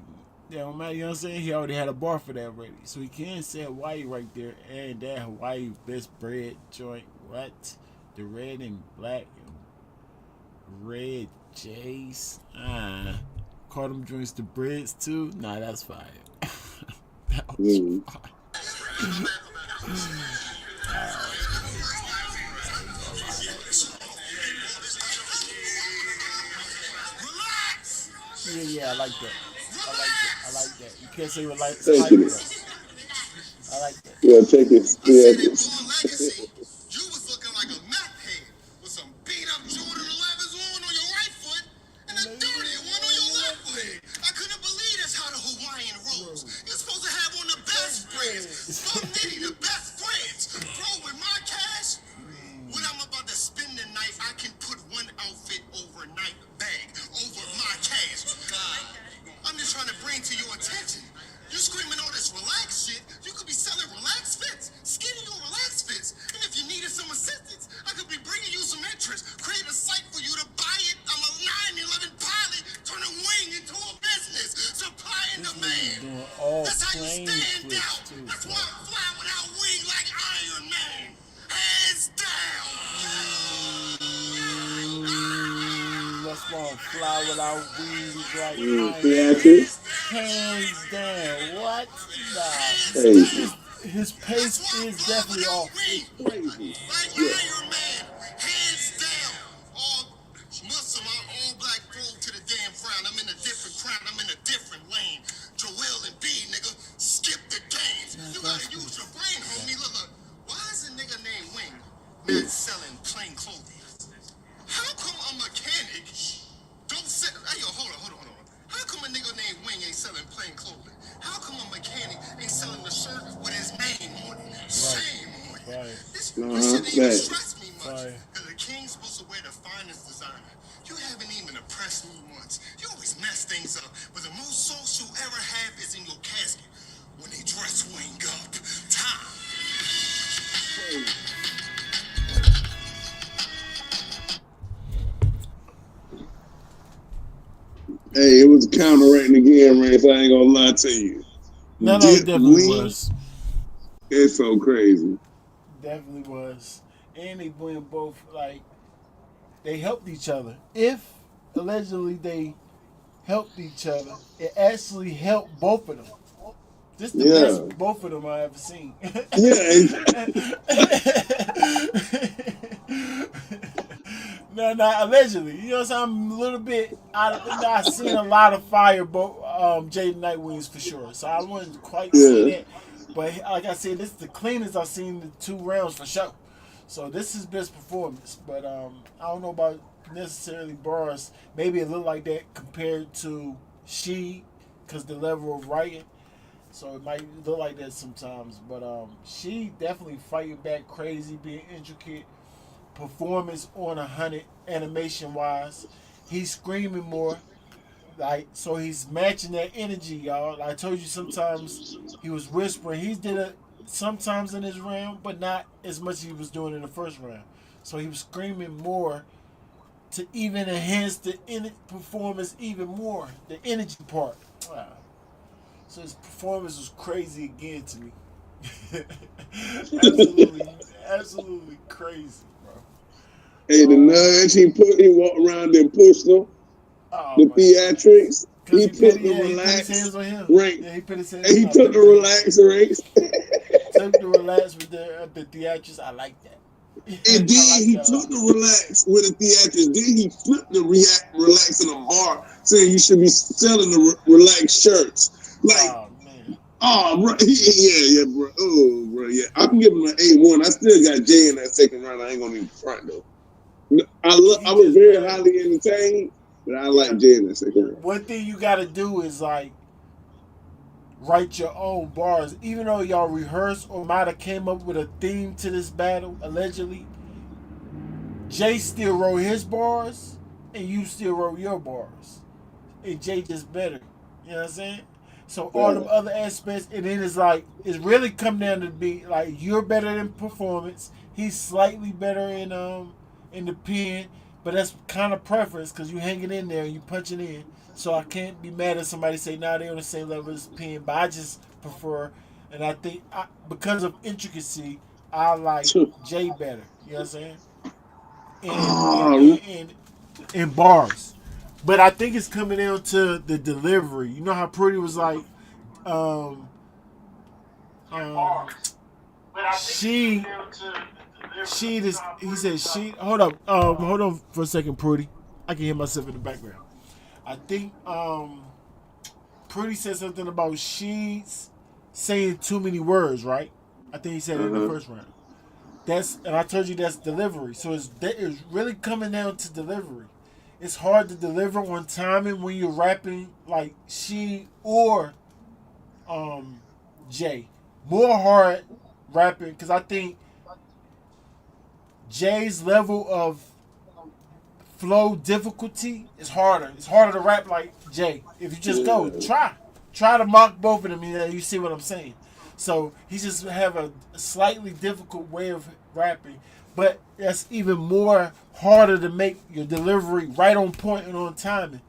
Yeah, don't matter. You know what I'm saying? He already had a bar for that already, so he can say Hawaii right there. And that Hawaii best bread joint. What? The red and black, red J's. Call them joints the breads too. Nah, that's fire. That was fire. Yeah, I like that. I like that. You can't say relax. I like that. I like that. Yeah, gonna take his I said in theatrics. Born Legacy, you was looking like a meth head with some beat up Jordan 11s on your right foot and a dirty one on your left leg. I couldn't believe that's how the Hawaiian rolls. You're supposed to have on the best friends. Bum Nitty, the best friends. Bro, with my cash, when I'm about to spin the knife, I can put one outfit overnight bag over my cash. I'm just trying to bring to your attention. You screaming all this relaxed shit, you could be selling relaxed fits, skinny or relaxed fits. And if you needed some assistance, I could be bringing you some interest, create a site for you to buy it. I'm a 911 pilot, turning wing into a business, supply and demand. That's how you stand out. That's why I fly without wing like Iron Man. Hands down. That's why I fly without wings like Theatrics. hands down. What? Nah. Crazy. His pace is definitely off. Crazy. Like Yeah. Iron Man, hands down. All muscle, my all black roll to the damn crown. I'm in a different crown. I'm in a different lane. Joel and B, nigga, skip the games. You gotta use your brain, homie. Look. Why is a nigga named Wing not selling plain clothing? How come a mechanic don't sell? Hey, yo, hold on. How come a nigga named Wing ain't selling plain clothing? How come a mechanic ain't selling a shirt with his name on it? Shame on you. Right. This Uh-huh, shit ain't even right. stress me much. Right. Because the king's supposed to wear the finest designer. You haven't even impressed me once. You always mess things up. But the most sauce you ever have is in your casket. When they dress Wing up. Time. Hey, it was counteracting again, Rance. I ain't gonna lie to you. No, Dip it definitely Wing, was. it's so crazy. Definitely was. And they bring both, like, they helped each other. If allegedly they helped each other, it actually helped both of them. This is the Yeah. best both of them I ever seen. No, allegedly. You know what I'm saying? I'm a little bit I've seen a lot of fire, both Jaden Nightwings for sure. So I wouldn't quite say that. But like I said, this is the cleanest I've seen the 2 rounds for sure. So this is best performance. But I don't know about necessarily bars. Maybe it looked like that compared to She, because the level of writing. So it might look like that sometimes. But She definitely fighting back crazy, being intricate. Performance on 100 animation wise. He's screaming more. Like, so he's matching that energy, y'all. Like I told you, sometimes he was whispering. He did it sometimes in his round, but not as much as he was doing in the first round. So he was screaming more to even enhance the performance even more. The energy part. Wow. So his performance was crazy again to me. absolutely crazy, bro. Hey, the nudge he walked around and pushed them. Oh, The my theatrics. God. He put the He put his relax hands on him. rank. Yeah, he put his hands And he on took the relax ranks. Took the relax with the theatrics. I like that. And then he took the relax with the theatrics. Then he flipped the relax in a bar, saying you should be selling the relaxed shirts. Like, Oh man. oh, bro, yeah, bro. Oh, bro, yeah. I'm giving him an 8-1. I still got Jay in that second round. I ain't gonna even front though. I was very highly entertained, but I like Jay in that second round. One thing you got to do is like write your own bars, even though y'all rehearsed or might have came up with a theme to this battle. Allegedly, Jay still wrote his bars, and you still wrote your bars, and Jay just better. You know what I'm saying? So all them other aspects, and then it's like it's really come down to be like you're better in performance. He's slightly better in the pen, but that's kind of preference because you hanging in there and you punching in. So I can't be mad at somebody say nah, they're on the same level as pen, but I just prefer, and I think because of intricacy, I like Jay better. You know what I'm saying? In bars. But I think it's coming down to the delivery. You know how Prudy was like, he said she. Hold on for a second, Prudy. I can hear myself in the background. I think Prudy said something about she's saying too many words, right? I think he said it in the Uh-huh. first round. And I told you that's delivery. So it's really coming down to delivery. It's hard to deliver on timing when you're rapping like she or Jay. More hard rapping because I think Jay's level of flow difficulty is harder. It's harder to rap like Jay. If you just go Yeah. try to mock both of them, you see what I'm saying. So he just have a slightly difficult way of rapping, but that's even more harder to make your delivery right on point and on timing.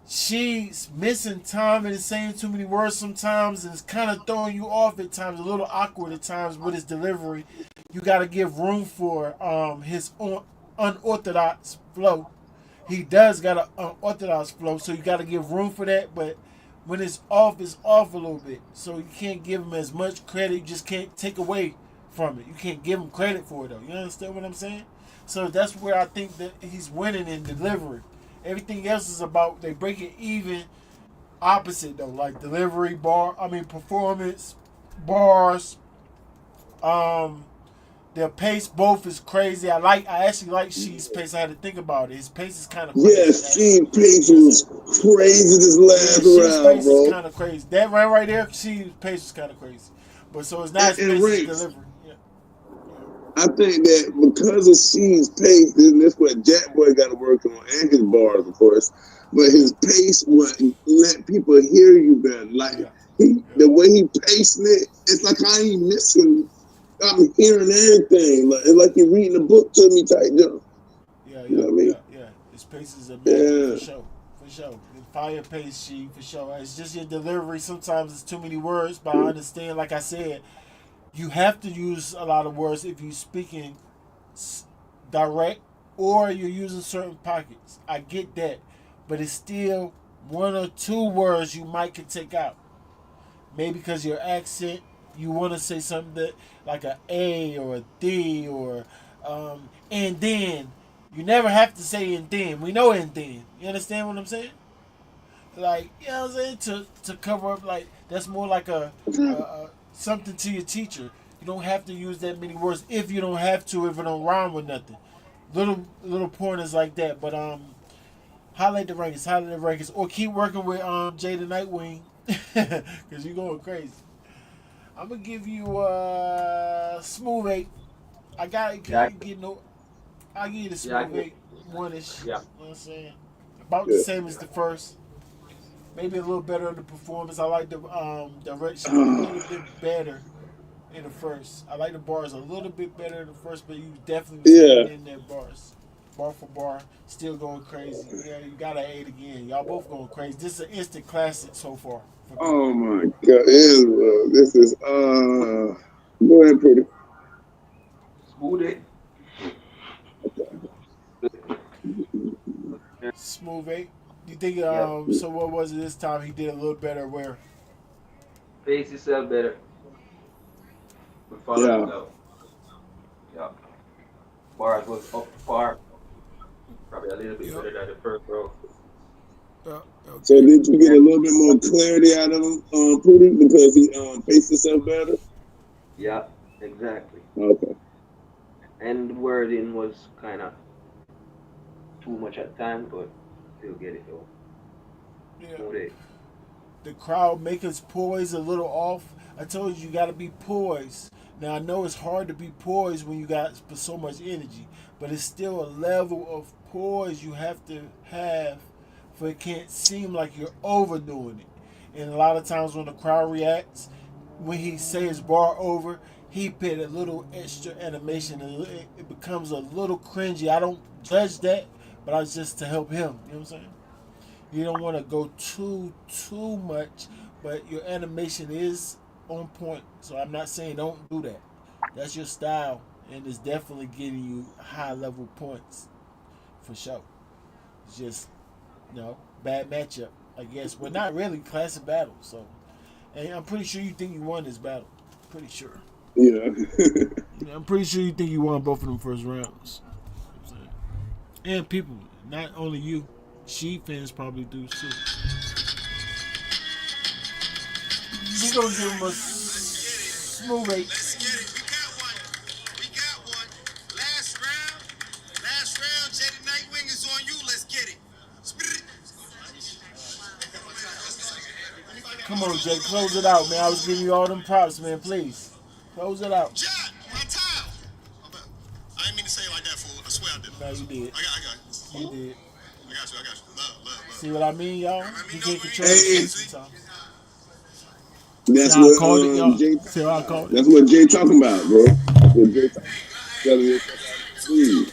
She's missing time and saying too many words sometimes, and it's kind of throwing you off at times, a little awkward at times with his delivery. You got to give room for his unorthodox flow. He does got an unorthodox flow, so you got to give room for that. But when it's off a little bit. So you can't give him as much credit. You just can't take away from it. You can't give him credit for it, though. You understand what I'm saying? So that's where I think that he's winning in delivery. Everything else is about they break it even opposite though, like delivery performance, bars, um, their pace both is crazy. I actually like She's pace. I had to think about it. His pace is kind of crazy. Yeah, She's pace was crazy this last She's round, pace is bro. kind of crazy. That right there, She's pace is kind of crazy. But so it's not his And pace, it's Ranks, delivery. Yeah. I think that because of She's pace, and that's what Jack Boy got to work on, and his bars, of course. But his pace would let people hear you better. Like Yeah. the way he pacing it, it's like I ain't missing. I'm hearing everything. It's like you're reading a book to me, type jump. Yeah, You yeah, know what I mean? yeah, yeah. His pace is immaculate for Yeah. sure. For sure. The fire pace sheet for sure. It's just your delivery. Sometimes it's too many words, but I understand, like I said, you have to use a lot of words if you're speaking direct or you're using certain pockets. I get that. But it's still one or two words you might could take out. Maybe because your accent, you want to say something that like a A or a D or and then. You never have to say and then. We know and then. You understand what I'm saying? Like, you know what I'm saying? To cover up, like, that's more like a something to your teacher. You don't have to use that many words if you don't have to, if it don't rhyme with nothing. Little pointers like that. But highlight the rankings, or keep working with Jada Nightwing, because you're going crazy. I'm gonna give you smooth 8. I got Yeah, get no. I'll give you the yeah, smooth 8, 1-ish. You yeah. know what I'm saying? About the Yeah. same as the first. Maybe a little better in the performance. I like the direction a little bit better in the first. I like the bars a little bit better in the first, but you definitely was Yeah. hanging in there bars. Bar for bar, still going crazy. Yeah, you got to 8 again. Y'all both going crazy. This is an instant classic so far for me. Oh my God. This is go ahead, Pretty. Smooth it. Smooth 8. You think, Yeah. so what was it this time? He did a little better where? Pace yourself better. But follow Yeah. yourself. Yeah. Bars was up par. Probably a little bit Yep. better than the first row. So Okay. did you get a little bit more clarity out of him, Pretty, because he paced himself better? Yeah, exactly. Okay. And the wording was kind of too much at times, but still get it though. Yeah. Smooth it. The crowd make us poised a little off. I told you got to be poised. Now I know it's hard to be poised when you got so much energy, but it's still a level of poise you have to have, for it can't seem like you're overdoing it. And a lot of times when the crowd reacts, when he says bar over, he put a little extra animation, and it becomes a little cringy. I don't judge that, but I was just to help him. You know what I'm saying? You don't want to go too much, but your animation is on point. So I'm not saying don't do that. That's your style, and it's definitely getting you high level points for sure. It's just bad matchup, I guess. Well, not really classic battle. So, and I'm pretty sure you think you won this battle. Pretty sure. Yeah. I'm pretty sure you think you won both of them first rounds. You know what I'm saying? And people, not only you, She fans probably do too. We gonna give him a Smooth eight. Let's get it. We got one. We got one. Last round. Last round. Jada Nightwing is on you. Let's get it. Come on, Jay, close it out, man. I was giving you all them props, man. Please. Close it out. Jack, my towel. I didn't mean to say it like that, fool. I swear I didn't. No, you did. I got You did. I got you. Love. See what I mean, y'all? You can't control Hey, the sometimes. That's See how I what called it, y'all? Jay. See how I called it? That's what Jay talking about, bro. That's what Jay talking about. Telling you, please.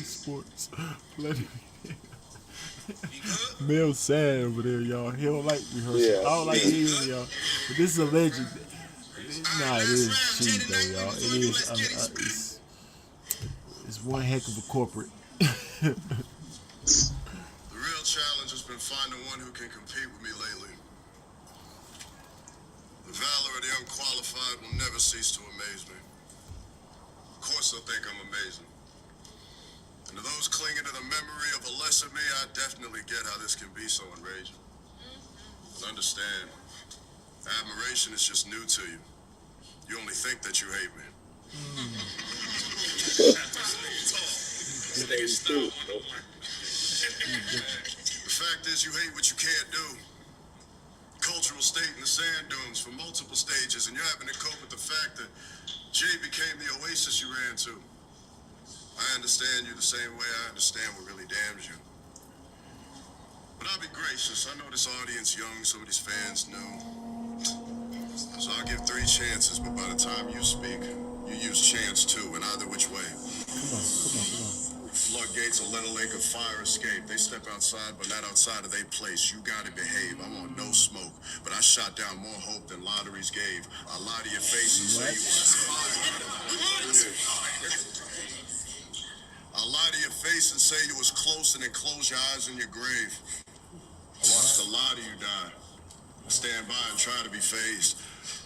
Sports. Mel sad over there, y'all. He don't like rehearsal. Yeah. I don't like hearing y'all. But this is a legend. Nah, it is cheap though, y'all. It is. It's one heck of a corporate. The real challenge has been finding one who can compete with me lately. The valor of the unqualified will never cease to amaze me. Of course they'll think I'm amazing. And to those clinging to the memory of a lesser me, I definitely get how this can be so enraging. But understand, admiration is just new to you. You only think that you hate me. The fact is, you hate what you can't do. Cultural state in the sand dunes for multiple stages, and you're having to cope with the fact that Jay became the oasis you ran to. I understand you the same way I understand what really damns you. But I'll be gracious. I know this audience young, some of these fans new. So I'll give 3 chances, but by the time you speak, you use chance 2, and either which way. Come on. Floodgates, a little lake of fire escape. They step outside, but not outside of their place. You gotta behave. I want no smoke, but I shot down more hope than lotteries gave. I lie to your face and say you I lie to your face and say you was close and then close your eyes in your grave. I watched a lot of you die. I stand by and try to be phased.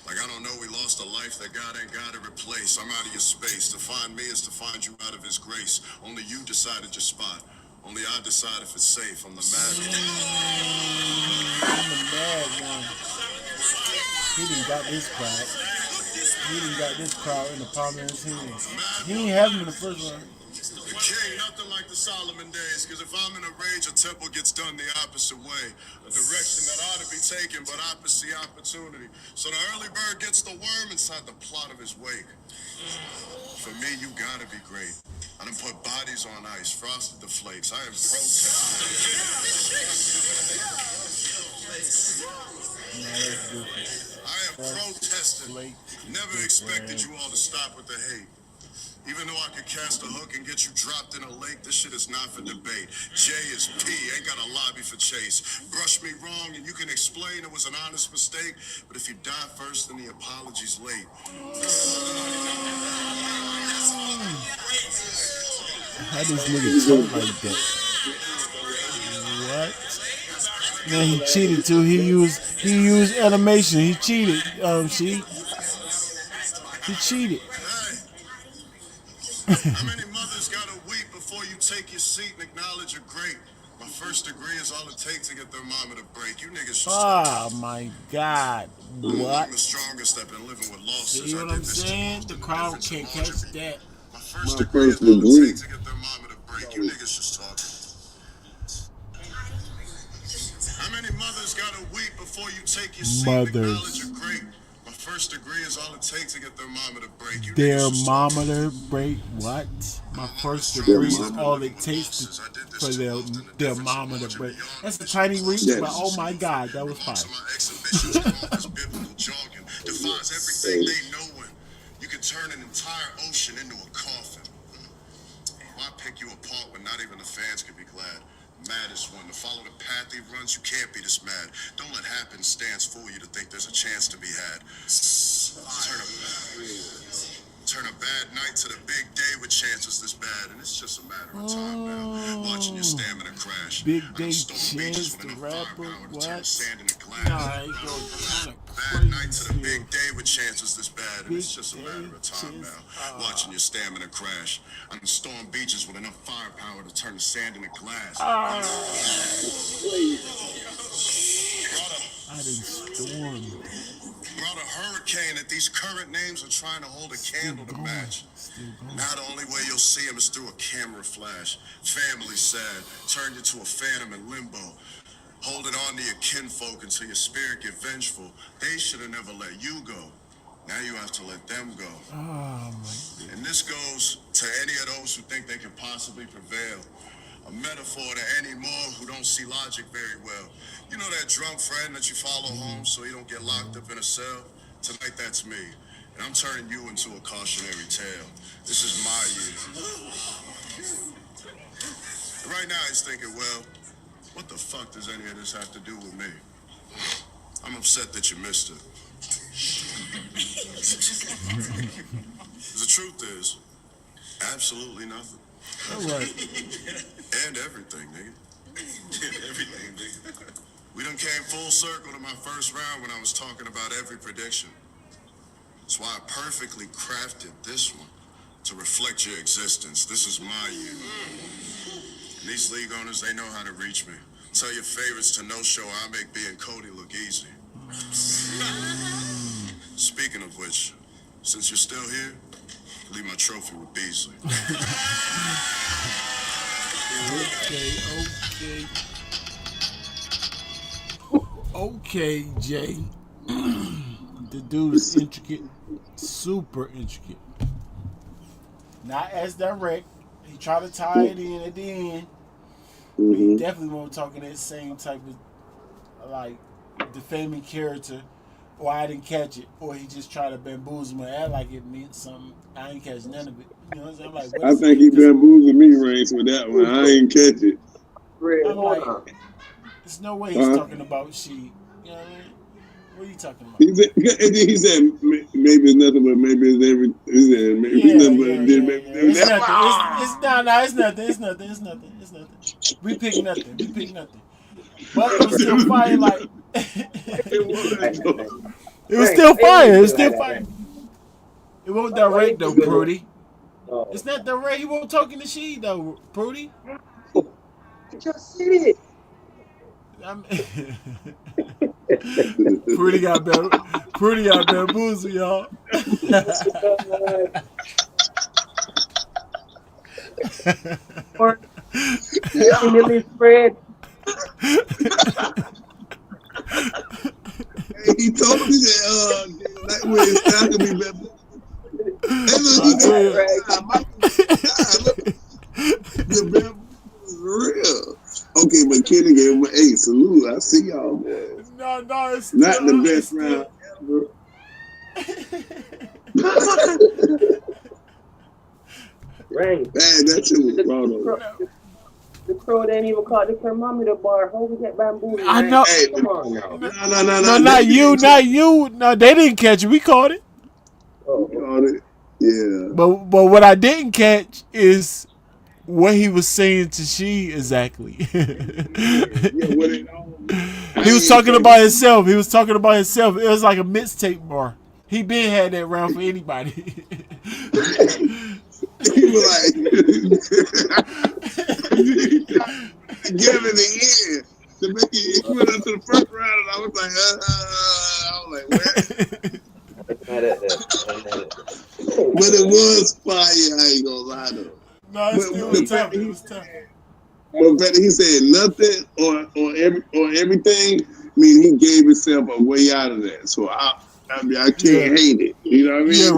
Like I don't know we lost a life that God ain't got to replace. I'm out of your space. To find me is to find you out of his grace. Only you decided your spot. Only I decide if it's safe. I'm the mad one. I'm the mad one. He done got this crowd. He done got this crowd in the palm of his hand. He ain't have him in the first one. The king, nothing like the Solomon days, because if I'm in a rage, a temple gets done the opposite way. A direction that ought to be taken, but opposite opportunity. So the early bird gets the worm inside the plot of his wake. For me, you gotta be great. I done put bodies on ice, frosted the flakes. I am protesting. Never expected you all to stop with the hate. Even though I could cast a hook and get you dropped in a lake, this shit is not for debate. J is P, ain't got a lobby for chase. Brush me wrong and you can explain it was an honest mistake, but if you die first, then the apology's late. How does nigga talk like that? What? Man, he cheated too. He used animation. He cheated. He cheated. How many mothers gotta weep before you take your seat and acknowledge you're great? My first degree is all it takes to get their mama to break. You niggas just Oh my God! What? I'm the strongest I've been living with losses. See what I'm saying? The crowd can't catch that. My first degree is all it takes to get their mama to break. You niggas just talking. How many mothers gotta weep before you take your seat and acknowledge you're great? My first degree is all it takes to get their mama to break. You Their niggas just mama to break? What? My first degree is all it takes for their mama to break. That's a tiny reach, but oh my God, that was fire. My exhibitions come off as biblical jargon. Defines everything they know in. You can turn an entire ocean into a coffin. Why pick you apart when not even the fans can be glad? Maddest one. To follow the path he runs, you can't be this mad. Don't let happenstance fool you to think there's a chance to be had. Turn a bad night to the big day with chances this bad, and it's just a matter of time now. Watching your stamina crash. Big I Day can storm beaches Chance, with the enough rapper. firepower to turn What? sand into glass. Nah, he goes kind of Bad night to the crazy. big day with chances this bad, and Big it's just a matter Day of time Chance. now. Watching your stamina crash. I can storm beaches with enough firepower to turn the sand into glass. I didn't storm. Brought a hurricane that these current names are trying to hold a candle to match. Still going. Now the only way you'll see him is through a camera flash. Family sad, turned you to a phantom in limbo. Holding on to your kinfolk until your spirit get vengeful. They should have never let you go. Now you have to let them go. Oh my goodness. And this goes to any of those who think they can possibly prevail. A metaphor to any more who don't see logic very well. You know that drunk friend that you follow home so you don't get locked up in a cell? Tonight that's me. And I'm turning you into a cautionary tale. This is my year. And right now he's thinking, well, what the fuck does any of this have to do with me? I'm upset that you missed it. The truth is, absolutely nothing. All right. And everything, nigga. Everything, nigga. We done came full circle to my first round when I was talking about every prediction. That's why I perfectly crafted this one to reflect your existence. This is my year. And these league owners, they know how to reach me. Tell your favorites to no-show. I make being Cody look easy. Speaking of which, since you're still here, leave my trophy with Beasley. Okay, Jay. The dude is intricate, super intricate. Not as direct. He tried to tie it in at the end. But he definitely won't talk in that same type of like defaming character. Or I didn't catch it, or he just tried to bamboozle me, act like it meant something. I ain't catch none of it. You know what I'm saying? I'm like, what I is think it? he bamboozled me, Reigns, with that one. I ain't catch it. I'm like, there's no way he's talking about she. You know what I mean? What are you talking about? He said, and then he said, maybe it's nothing, but maybe it's every. He said, maybe it's nothing, but It's nothing. It's nothing. It's nothing. It's nothing. It's nothing. We pick nothing. We pick nothing. But it was still fire. Like it was still fire. It was still fire. It won't direct though, Prudy. It's not direct. He won't talking to she though, Prudy. Just said it. Prudy got bamboozled, y'all. Or Emily Fred. He told me that when his style could be better. The bamboo was real. Okay, but Kenny gave him an 8. Salute. I see y'all, boys. No, it's not the best round ever. Right. Man, that shit was wrong. The crow didn't even call the thermometer bar. How we get bamboo? I know. Hey, Come on now. No, not you. No, they didn't catch it. We caught it. Oh, caught it. Yeah. But what I didn't catch is what he was saying to she exactly. He was talking about himself. It was like a mixtape bar. He been had that round for anybody. He was like, give it the end. To make it, he went up to the first round, and I was like, what? But it was fire. I ain't gonna lie though. No, it was tough. It was tough. But he said nothing or everything. I mean, he gave himself a way out of that. So I can't hate it. You know what I mean? Yeah,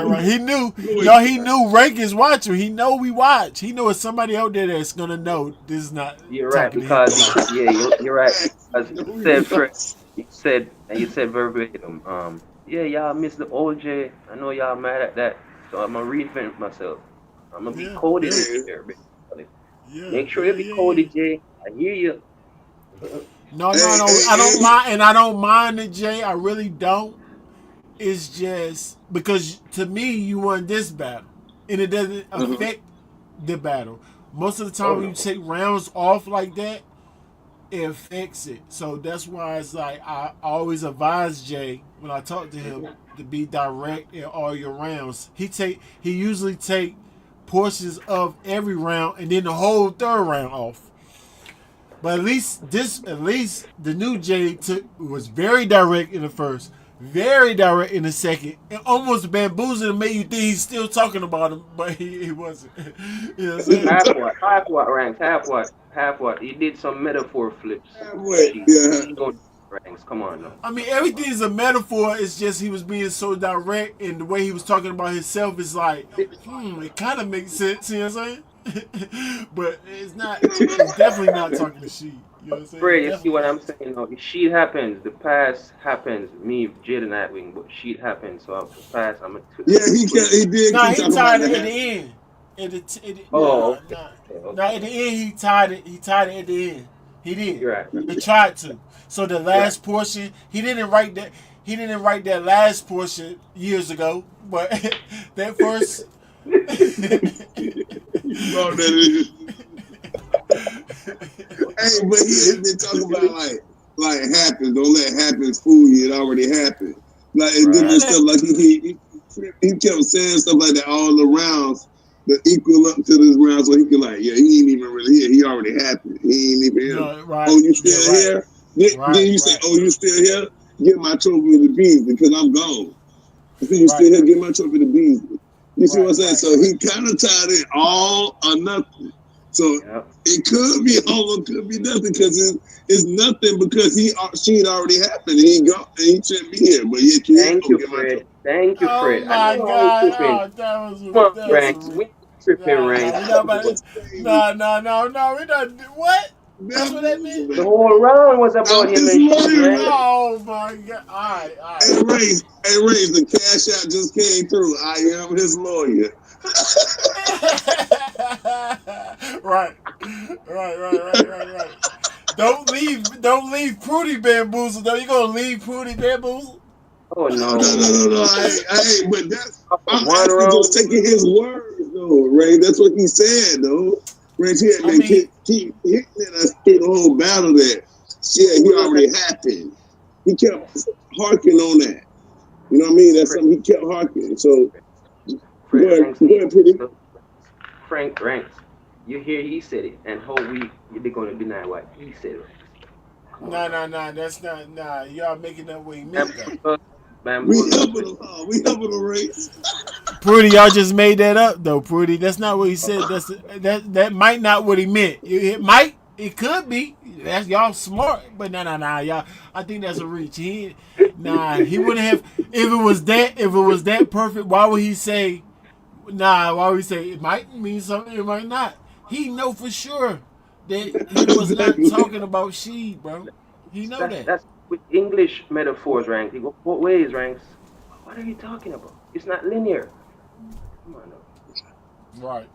right. He knew. He knew Rank is watching. He know we watch. He know it's somebody out there that's gonna know this is not. You're right because you're right. You said verbatim. Yeah, y'all missed the OJ. I know y'all mad at that, so I'm gonna reinvent myself. I'm gonna be Cody this year, basically. Make sure you be Cody, Jay. I hear you. No. I don't mind, and I don't mind it, Jay. I really don't. It's just because to me, you won this battle. and it doesn't affect the battle. Most of the time, when you take rounds off like that, it affects it. So that's why it's like I always advise Jay when I talk to him to be direct in all your rounds. He usually take portions of every round and then the whole third round off. But at least the new Jay was very direct in the first, very direct in the second, and almost bamboozled and made you think he's still talking about him, but he wasn't. You know what I'm saying? Half what ranks? Half what? He did some metaphor flips. Halfway, She yeah. ain't going ranks. Come on now. I mean, everything is a metaphor. It's just he was being so direct, and the way he was talking about himself is like, it kind of makes sense. You know what I'm saying? But it's not. It's definitely not talking to she. You know what I'm saying? Fred, you see what I'm saying? No, shit happens. The past happens. Me, Jada Nightwing, but shit happens. So the past, I'm a. Yeah, he did Nah, keep he talking tied about it at that. the end. Oh, Nah, nah. okay. Nah, at the end he tied it. He tied it at the end. He did. You're right. He tried to. So the last portion, he didn't write that. He didn't write that last portion years ago, but that first. You know that is. Hey, but he has been talking about like happens. Don't let happens fool you. It already happened. Like and different stuff. Like he kept saying stuff like that all the rounds that equal up to this round, so he can like, yeah, he ain't even really here. He already happened. He ain't even here. No, right. Oh, you still Yeah, here? right. Then you say, oh, you still here? Get my trophy to Beasley because I'm gone. I said, you still here? Get my trophy to Beasley. You see what I'm saying? So he kind of tied it all or nothing. So it could be all or could be nothing because it's nothing because she had already happened. He gone and he shouldn't be here. But yet you Thank you, Fred. Thank you, Oh Fred. my I know I ain't God! tripping. Oh, that was Come on, that Ranks. was. We ain't tripping, Ranks. No, we don't. What? That's what that meant. The whole round was about him and she, Ranks. Oh my God! All right. Hey, Ray, the cash out just came through. I am his lawyer. Right. Don't leave Prudy bamboozled though. You gonna leave Prudy bamboozled? Oh no. No. I ain't. But I'm One actually round. just taking his words, though, Ray. That's what he said, though. Ray, he had been keep hitting us through the whole battle there. Yeah, he already happened. He kept harking on that. You know what I mean? That's something he kept harking. So go ahead, Prudy. Frank Ranks. You hear he said it, and whole week they're gonna deny what he said. Nah. That's not. Nah, y'all making that way meant though. We helping him, Ray. Prudy, y'all just made that up though, Prudy. That's not what he said. That might not what he meant. It might. It could be. That's y'all smart, but nah, y'all. I think that's a reach. He wouldn't have. If it was that perfect, why would he say? Nah, why would he say it might mean something? It might not. He know for sure that he was not talking about she, bro. He know that. That's with English metaphors, Ranks. They go both ways, Ranks. What are you talking about? It's not linear. Come on now. Right.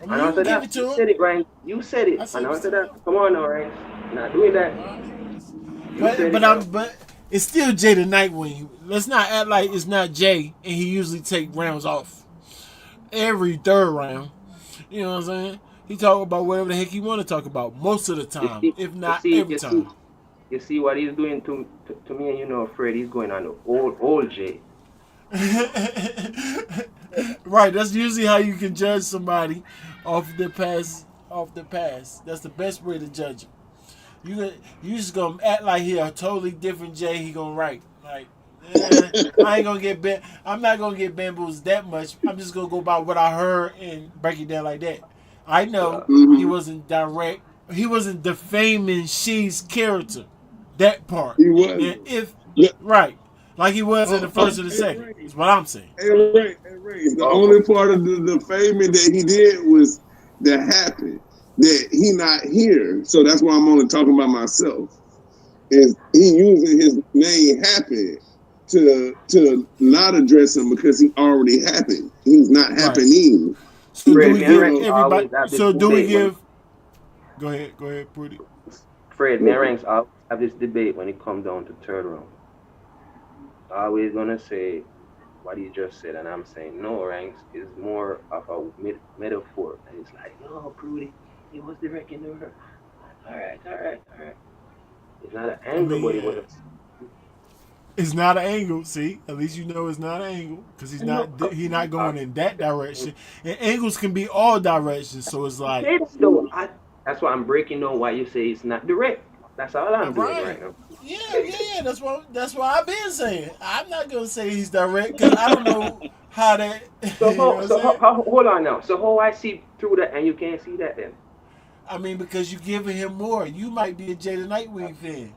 I know that. You said it, Ranks. You said it. I know that. Come on now, Ranks. You're not doing that. But it's still Jay the Nightwing. Let's not act like it's not Jay and he usually take rounds off. Every third round. You know what I'm saying? He talk about whatever the heck he want to talk about most of the time, if not every time. You see what he's doing to me, and you know, Fred, he's going on the old Jay. Right, that's usually how you can judge somebody off the past. That's the best way to judge him. You just gonna act like he a totally different Jay. He gonna write like, I ain't gonna get I'm not gonna get bamboozled that much. I'm just gonna go by what I heard and break it down like that. I know he wasn't direct. He wasn't defaming she's character. That part. He wasn't. Right. Like he was in the first and the second. Is what I'm saying. Hey, Ray. The only part of the faming that he did was that happened. That he not here. So that's why I'm only talking about myself. Is he using his name happen to not address him because he already happened. He's not happening. So do we give everybody? So do we give? Go ahead, Prudy. Fred, me and Ranks have this debate when it comes down to third round. Always gonna say what you just said, and I'm saying no, ranks is more of a metaphor, and it's like, no, Prudy, it was direct in the river. All right. It's not an I angle, mean, but it yeah. was a. It's not an angle. See, at least you know it's not an angle because he's No, not he not uh, going in that direction. And angles can be all directions. So it's like, say that though. That's why I'm breaking down why you say it's not direct. That's all I'm doing right. right now. Yeah. That's what I've been saying. I'm not gonna say he's direct because I don't know how that. So You know what how, I'm so saying? hold on now. So how I see through that and you can't see that then? I mean, because you're giving him more. You might be a Jada Nightwing fan.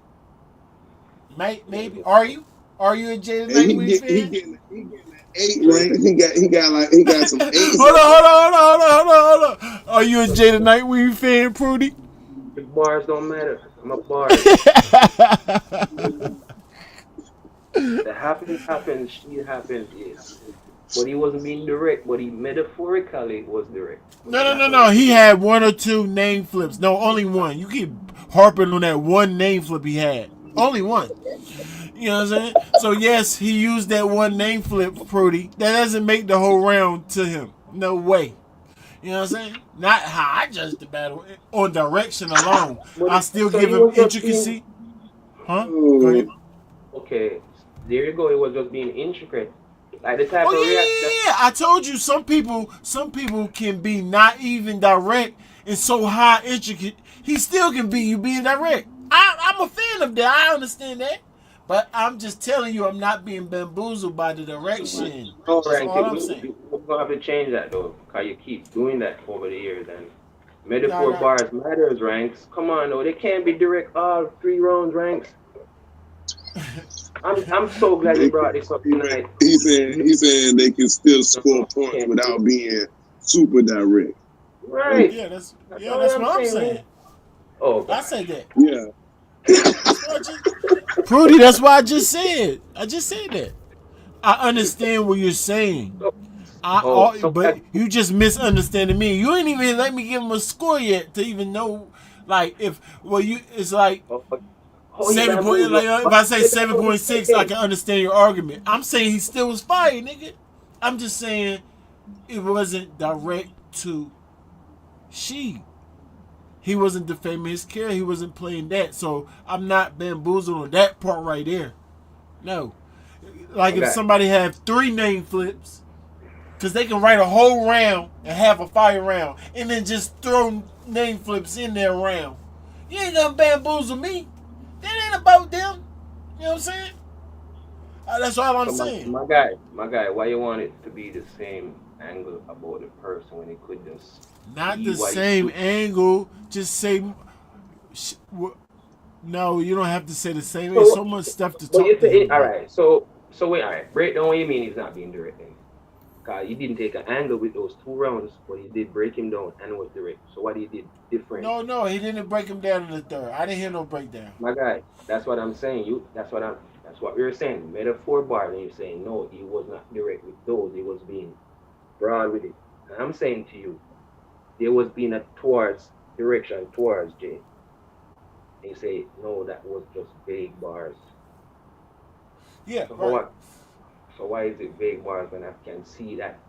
Maybe. Are you? Are you a Jada And Nightwing fan? he getting an 8 rank. He got some eights Hold up on, there. hold on. Are you a Jada Nightwing fan, Prudy? The bars don't matter. I'm a bard. The happens, she happens, yes. But he wasn't being direct, but he metaphorically was direct. That's what No. I'm He saying. had one or two name flips. No, only one. You keep harping on that one name flip he had. Only one. You know what I'm saying? So yes, he used that one name flip, Prudy. That doesn't make the whole round to him. No way. You know what I'm saying? Not how I judge the battle on direction alone. But I still so give he him was just being intricacy. Huh? Go Oh, ahead. okay. There you go. It was just being intricate, like the type Oh of react. yeah. I told you some people can be not even direct and so high intricate. He still can be you being direct. I'm a fan of that. I understand that. But I'm just telling you, I'm not being bamboozled by the direction. No That's rank. all I'm saying. We're gonna have to change that though, cause you keep doing that over the years. And No, metaphor no. bars matters ranks. Come on, though. They can't be direct all 3 rounds ranks. I'm so glad you brought this up tonight. he's saying they can still score No, points can't do without it. being super direct. Right. That's Yeah, all that's I'm what I'm saying, man. saying. Oh I said gosh. that. Yeah. That's what I just Prudy, that's what I just said. I just said that. I understand what you're saying. So, so But you just misunderstanding me. You ain't even let me give him a score yet to even know, like if you it's like oh, he 7 point. bamboozled. Like if But I say the battle was 7.6, I okay. can understand your argument. I'm saying he still was fired, nigga. I'm just saying it wasn't direct to she. He wasn't defaming his character. He wasn't playing that. So I'm not bamboozled on that part right there. No. Like if Okay. somebody had 3 name flips, because they can write a whole round and have a fire round, and then just throw name flips in their round. You ain't gonna bamboozle me. That ain't about them. You know what I'm saying? That's all I'm So saying. my guy, why you want it to be the same angle about the person when it could just Not be the what it same could? angle. Just say. No, you don't have to say the same. There's So, so much stuff to but talk you to him say, all about. right. So wait, all right. Break down what you mean he's not being direct then. Cause you didn't take an angle with those 2 rounds, but you did break him down and was direct. So what he did different, No, he didn't break him down in the third. I didn't hear no breakdown. my guy. That's what I'm saying. That's what we were saying. Metaphor bar, and you're saying no, he was not direct with those. He was being broad with it. And I'm saying to you, there was being a towards direction towards Jay. And you say no, that was just vague bars. Yeah, So right. so why is it vague bars when I can see that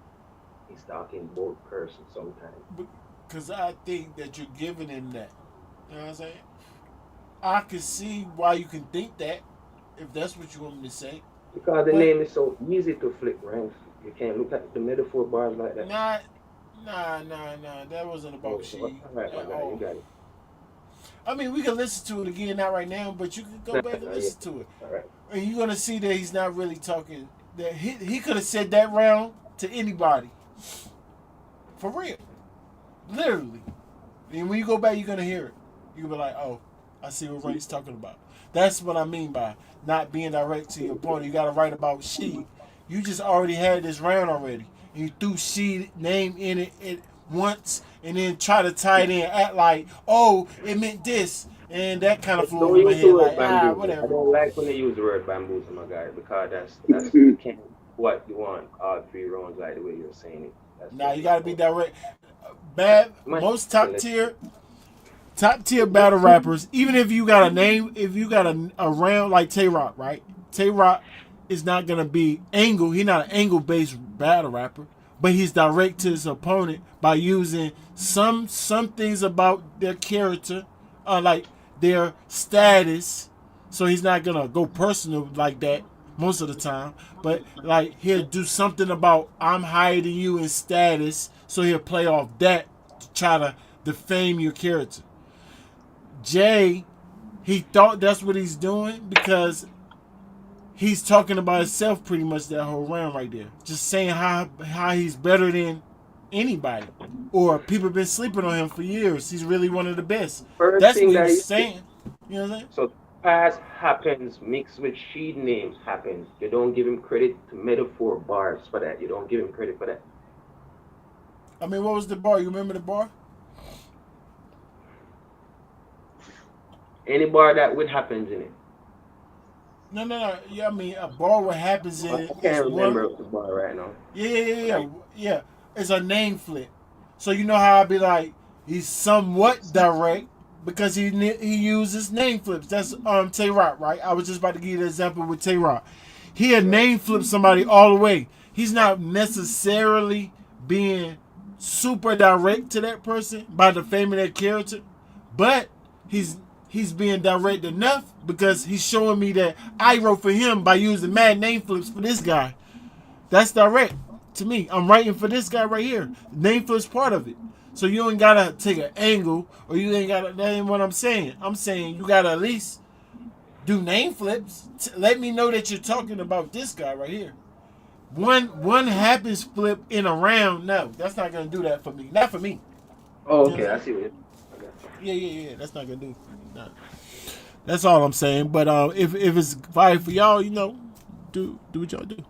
he's talking both persons sometimes? Because I think that you're giving him that. You know what I'm saying? I can see why you can think that, if that's what you want me to say. Because the But name is so easy to flip ranks. You can't look at the metaphor bars like that. not, nah. That wasn't about Oh, so all she right, my at guy, you all. got it. I mean, we can listen to it again, not right now, but you can go Nah, back and nah, yeah. listen to it. All right. And you're going to see that he's not really talking. That he could have said that round to anybody. For real. Literally. And when you go back, you're going to hear it. You'll be like, oh, I see what Ray's talking about. That's what I mean by not being direct to your point. You got to write about she. You just already had this round already. And you threw she name in it once and then try to tie it in, act like, oh, it meant this. And that kind of flew Don't over my use the head word like, bamboozle. I whatever. don't like when they use the word bamboozle, my guy, because that's you can't what you want all 3 rounds like the way you're saying it. That's Nah, you just got not to be how. direct. Bad, Man, most let's top tier battle rappers, even if you got a name, if you got a round like Tay Rock, right? Tay Rock is not gonna be angle. He's not an angle based battle rapper, but he's direct to his opponent by using some things about their character, like their status. So he's not gonna go personal like that most of the time, but like he'll do something about I'm higher than you in status, so he'll play off that to try to defame your character. Jay, he thought that's what he's doing because he's talking about himself pretty much that whole round right there. Just saying how he's better than anybody. Or people have been sleeping on him for years. He's really one of the best. First That's thing what that he's saying. You know what I'm saying? So past happens mixed with sheet names happens. You don't give him credit to metaphor bars for that. You don't give him credit for that. I mean, what was the bar? You remember the bar? Any bar that would happens in it. No. Yeah, I mean, a bar what happens in I it. can't remember the bar right now. Yeah. It's a name flip. So you know how I'd be like, he's somewhat direct because he uses name flips. That's Tay Rock, right? I was just about to give you the example with Tay Rock. He had name flipped somebody all the way. He's not necessarily being super direct to that person by defaming that character, but he's being direct enough because he's showing me that I wrote for him by using mad name flips for this guy. That's direct to me. I'm writing for this guy right here. Name flips part of it. So you ain't gotta take an angle, or you ain't gotta. That ain't what I'm saying. I'm saying you gotta at least do name flips. Let me know that you're talking about this guy right here. One happens flip in a round. No, that's not gonna do that for me. Not for me. Oh, okay, I see what it is. Yeah. That's not gonna do it for me. No. That's all I'm saying. But if it's fire for y'all, do what y'all do.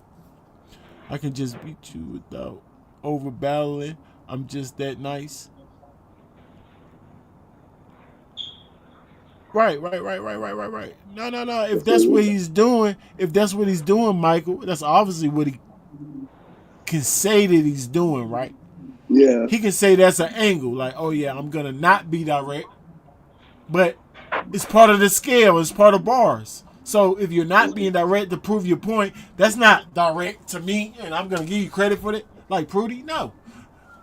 I can just beat you without over battling. I'm just that nice. Right. No. If that's what he's doing, Michael, that's obviously what he can say that he's doing, right? Yeah. He can say that's an angle, like, oh yeah, I'm gonna not be direct, but it's part of the scale. It's part of bars. So if you're not being direct to prove your point, that's not direct to me, and I'm gonna give you credit for it, like Prudy. No,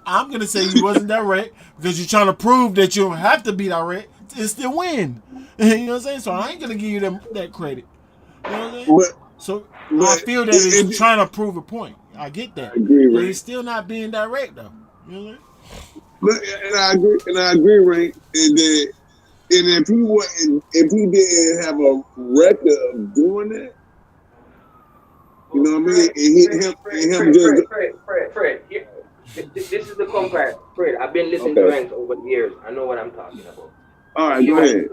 I'm gonna say you wasn't direct because you're trying to prove that you don't have to be direct and still win. You know what I'm saying? So I ain't gonna give you that credit. You know what I'm saying? So I feel that he's trying to prove a point. I get that. I agree, but Ray. he's still not being direct though. You know what But, and I agree, Ray. And if he didn't have a record of doing that, you know what I mean? Fred. This is the compact. Fred, I've been listening to ranks over the years. I know what I'm talking about. All right, go ahead.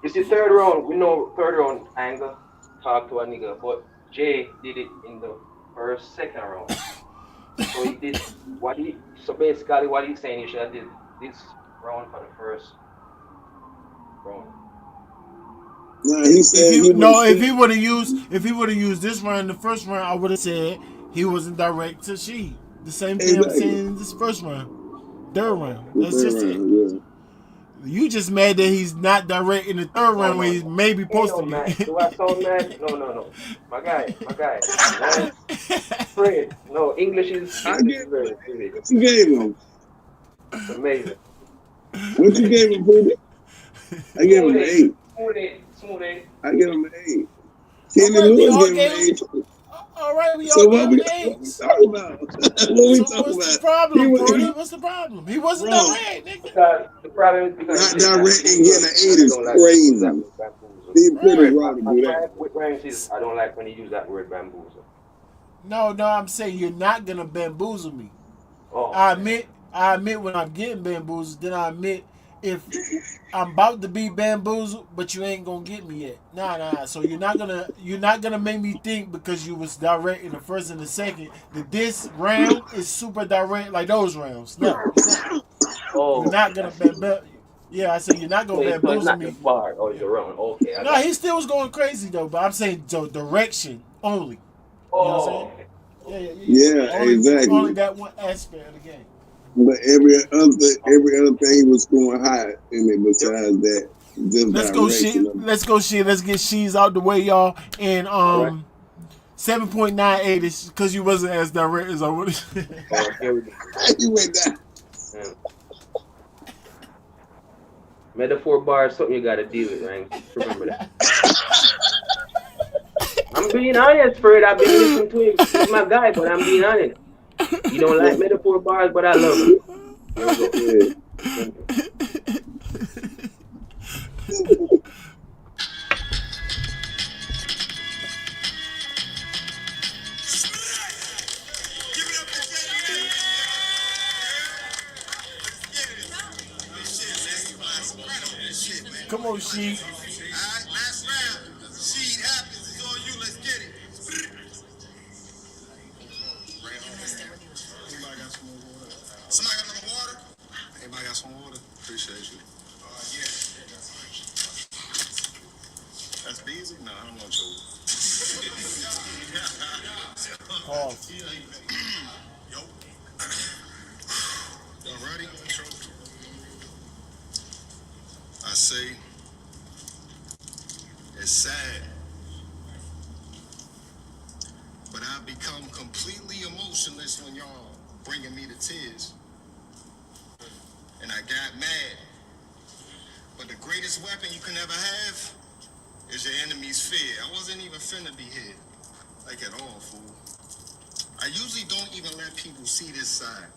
You see, third round, we know third round anger, talk to a nigga, but Jay did it in the second round. So he did so basically what he's saying, you should have did this round for the first round. No, he said if he would have used this round in the first round, I would have said he wasn't direct to she. The same thing I'm saying in this first round. Third round. That's just it. Yeah. You just mad that he's not direct in the third round when he's maybe supposed to be. Do I sound mad? No. My guy. Fred, no, English is very good. What you gave him? It's amazing. What you gave him, Prudy? I gave him an 8. Smooth 8. I gave him an 8. Kenny Lewis gave him an 8. All right, we So all what gave we him 8. talking about? What's the problem, Brody? What's the problem? He wasn't direct, nigga. The problem is because not direct and getting an 8 is crazy. He's pretty wrong to do that. With Rams is I don't like when he use that word bamboozle. No, I'm saying you're not gonna bamboozle me. Oh, I admit when I'm getting bamboozled, then I admit if I'm about to be bamboozled, but you ain't gonna get me yet. Nah. So you're not gonna make me think because you was direct in the first and the second that this round is super direct like those rounds. No, you're not gonna bamboozle. Yeah, I said you're not gonna bamboozle me. Bar or the round. Okay. No, he still was going crazy though, but I'm saying so direction only. You know what I'm saying? Yeah, exactly. Only that one aspect of the game. But every other thing was going high in it besides that. Just Let's go shit. Let's get she's out the way, y'all. And 7.98 is because you wasn't as direct as I would. Oh, here we go. You went down. Yeah. Metaphor bar is something you gotta deal with, man. Remember that. I'm being honest, Fred. I've been listening to him. He's my guy, but I'm being honest. You don't like metaphor bars, but I love him. Here we go. Yeah. Come on, Sheik. Alright, last round. Seed happens, it's on you, let's get it. Anybody got some more water? Somebody got another water? Anybody got some water? Appreciate you. Yeah. That's busy? No, I don't want your. Pause. Yo. Y'all ready? I say, it's sad, but I've become completely emotionless when y'all bringing me to tears. And I got mad. But the greatest weapon you can ever have is your enemy's fear. I wasn't even finna be here, like at all, fool. I usually don't even let people see this side,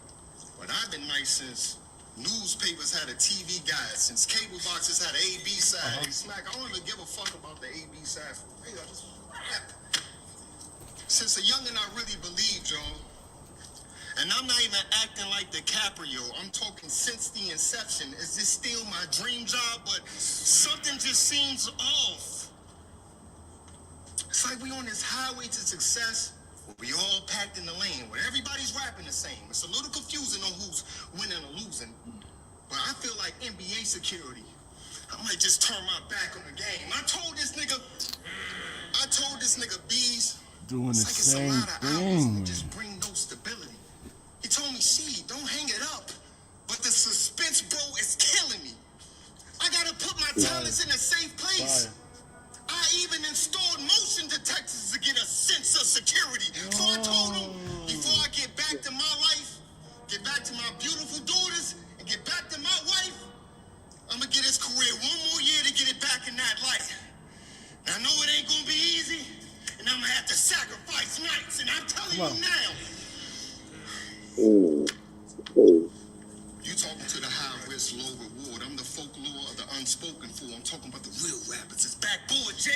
but I've been nice since newspapers had a TV guide, since cable boxes had an A-B side. Hey, Smack, I don't even give a fuck about the A-B side for real. Since a youngin', I really believed, y'all. And I'm not even acting like DiCaprio. I'm talking since the inception. Is this still my dream job? But something just seems off. It's like we on this highway to success, where we all packed in the lane, where everybody's rapping the same. It's a little confusing on who's winning or losing. But I feel like NBA security. I might just turn my back on the game. I told this nigga Bees, Doing the it's like it's a same lot of hours thing. and just bring no stability. He told me, see, don't hang it up. But the suspense, bro, is killing me. I gotta put my talents in a safe place. Fire. I even installed motion detectors to get a sense of security. So I told him, before I get back to my life, get back to my beautiful daughters, and get back to my wife, I'm gonna get his career one more year to get it back in that light. Now, I know it ain't gonna be easy, and I'm gonna have to sacrifice nights, and I'm telling you now. You talking to the high risk, low reward. I'm the folklore of the unspoken for. I'm talking about the real rappers. It's backboard J,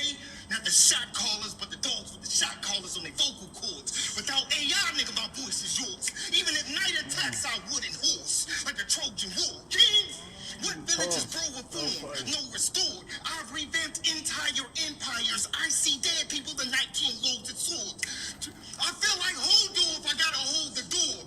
not the shot callers, but the dogs with the shot callers on their vocal cords. Without AI, nigga, my voice is yours. Even at night attacks, I wouldn't horse like a Trojan war. Kings, what villages bro reformed? No restored. I've revamped entire empires. I see dead people. The Night King loads its swords. I feel like Hodor if I gotta hold the door.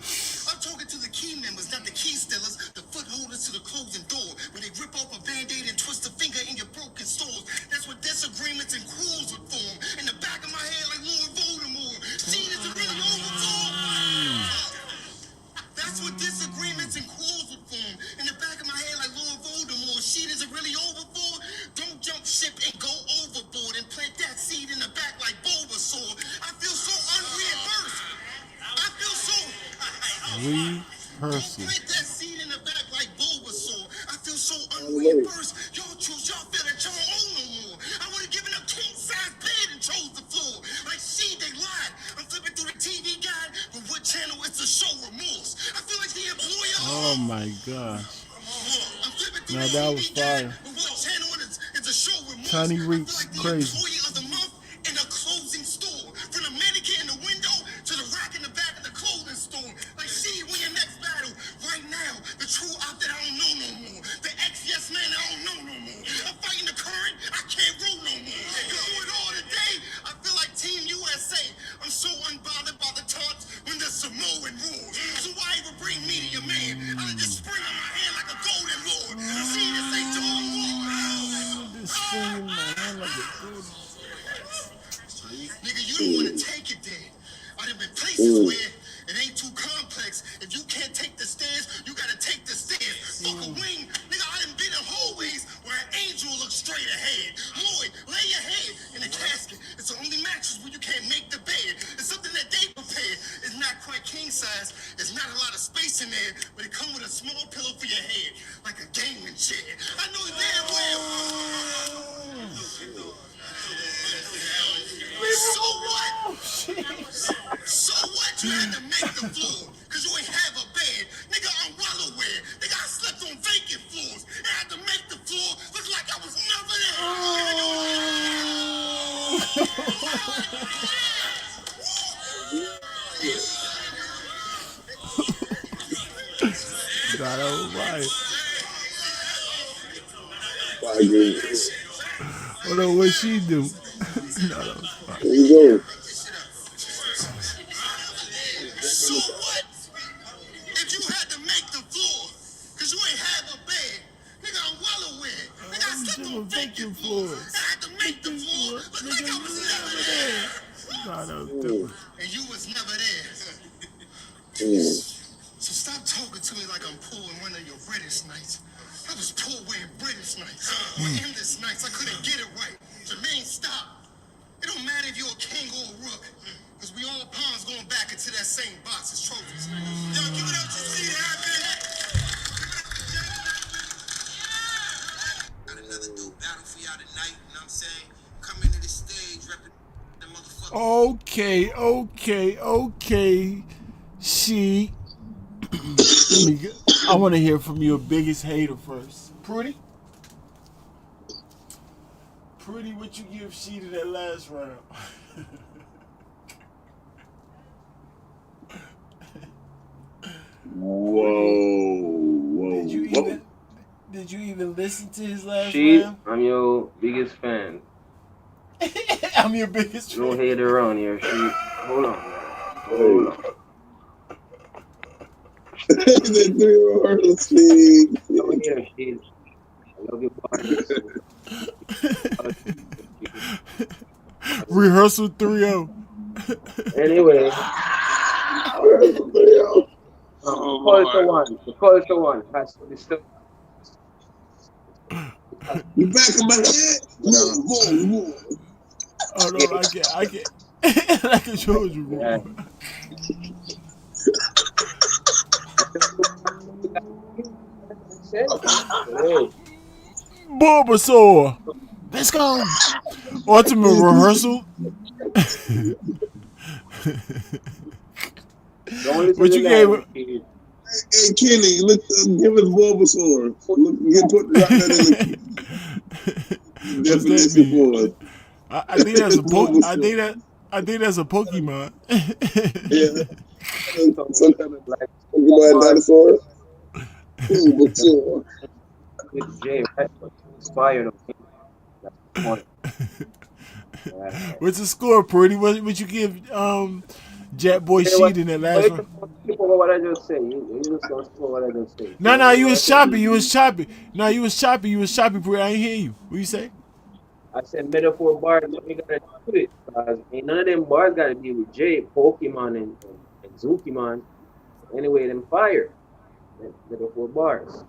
I'm talking to the key members, not the key stealers, the footholders to the closing door. When they rip off a band-aid and twist a finger in your broken stores. That's what disagreements and quarrels would form. In the back of my head like Lord Voldemort. See, this is really over for. That's what disagreements and quarrels would form. In the back of my head like Lord Voldemort. Shit, is it really over for? Don't jump ship and go overboard and plant that seed in the back like Bulbasaur. I feel so unreimbursed. I feel so... Don't plant that seed in the back like Bulbasaur. I feel so unreimbursed. Y'all choose, y'all feel that y'all own no more. I would have given up king-size bed and chose the floor. Like, see, they lied. I'm flipping through the TV guide, but what channel is the show Remorse? I feel like the employer... Oh my gosh. I'm flipping through Now the that TV was guide, fire. but what channel is the show Remorse? Tiny I feel Reeks, like the crazy. employee of the month in a closing store. From the mannequin in the window to the rack in the back of the clothing store. Like, see, when your next battle, right now, the true op that I don't know no more. The ex-yes man I don't know no more. I'm fighting the current, I can't roll no more. You do it all today, I feel like Team USA. I'm so unbothered by the taunts when the Samoan rules. So why even bring me to your man? I just spring on my hand like a golden lord. See, this ain't dog war. Nigga, you don't want to take it there. I done been places where it ain't too complex. If you can't take the stairs, you gotta take the stairs. Fuck a wing. Nigga, I done been in hallways where an angel looks straight ahead. Lloyd, lay your head in a casket. It's the only mattress where you can't make the bed. But it come with a small pillow for your head, like a gaming chair. I know damn well. So what? So what? You had to make the floor, cause you ain't have a bed. Nigga, I'm well aware. Nigga, I slept on vacant floors. And I had to make the floor look like I was never God, oh my. I agree. Hold on, what she do? No, that was fine. There you go. So what? If you had to make the floor, cause you ain't have a bed. Nigga, I'm well aware. Nigga, I slept on vacant floors. I had to make the floor look like I was never there. God, that was Mm. different. And you was never there. Mm. So stop talking to me like I'm poor in one of your British nights. I was poor wearing British nights. Or endless nights, I couldn't get it right. Jermaine, stop. It don't matter if you're a king or a rook. Because we all pawns going back into that same box as trophies. Yo, give it up to see that happen. Got another new battle for y'all tonight, you know what I'm saying? Come into the stage, repping the motherfucker. Okay. She. Let me get, I want to hear from your biggest hater first. Pretty, what you give she to that last round? Whoa. Did you even listen to his last She, round? I'm your biggest fan. I'm your biggest No fan. hater around here. She, hold on. Hold on. The 3-year-old hurdle speed. No hater, she. I love your bars. Rehearsal 3-0. Anyway, Oh, culture Lord. one. The culture one has to be still. You back of my head? Whoa. Oh no, I can't. I can show you. Yeah. Hey, Bulbasaur. Let's go. Ultimate rehearsal. don't listen What to you gave that. it? She, Hey, Kenny, look, give us Bulbasaur. Drop that in the What's that definition mean? for us. I think that's a Bulbasaur. I think that's a Pokemon. Yeah, so, some kind of like, Pokemon bars dinosaur. Bulbasaur. with Jay, right? Inspired of him. That's the point. What's the score, Pretty? What you give Jet Boy You know what? Sheet in that last You one? just skip over what I just said. You just gonna skip over what I just said. No, So, no, you you know was what I said? choppy. You was choppy. No, you was choppy. You was choppy, Pretty. I ain't hear you. What you say? I said metaphor bars, but we gotta do it. Because ain't none of them bars gotta be with Jay, Pokemon, and Zukimon. Anyway, them fire. Metaphor bars.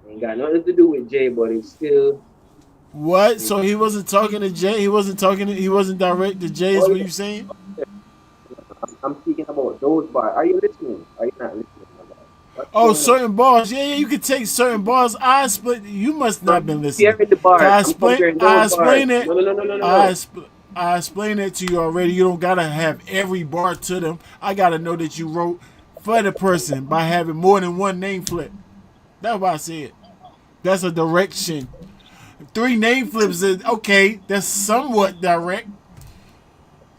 Ain't got nothing to do with Jay, but it's still. What? So he wasn't talking to Jay. He wasn't talking. He wasn't direct to Jay. Is Oh what yeah, you saying? I'm speaking about those bars. Are you listening? Are you not listening, my guy? What's Oh, going on? certain bars. Yeah. You could take certain bars. I split. You must I'm not been listening. comparing the Cause bars. I'm comparing I those bars. explain it. I No. expl- I explained it to you already. You don't gotta have every bar to them. I gotta know that you wrote for the person by having more than one name flip. That's why I said. That's a direction. 3 name flips is okay. That's somewhat direct.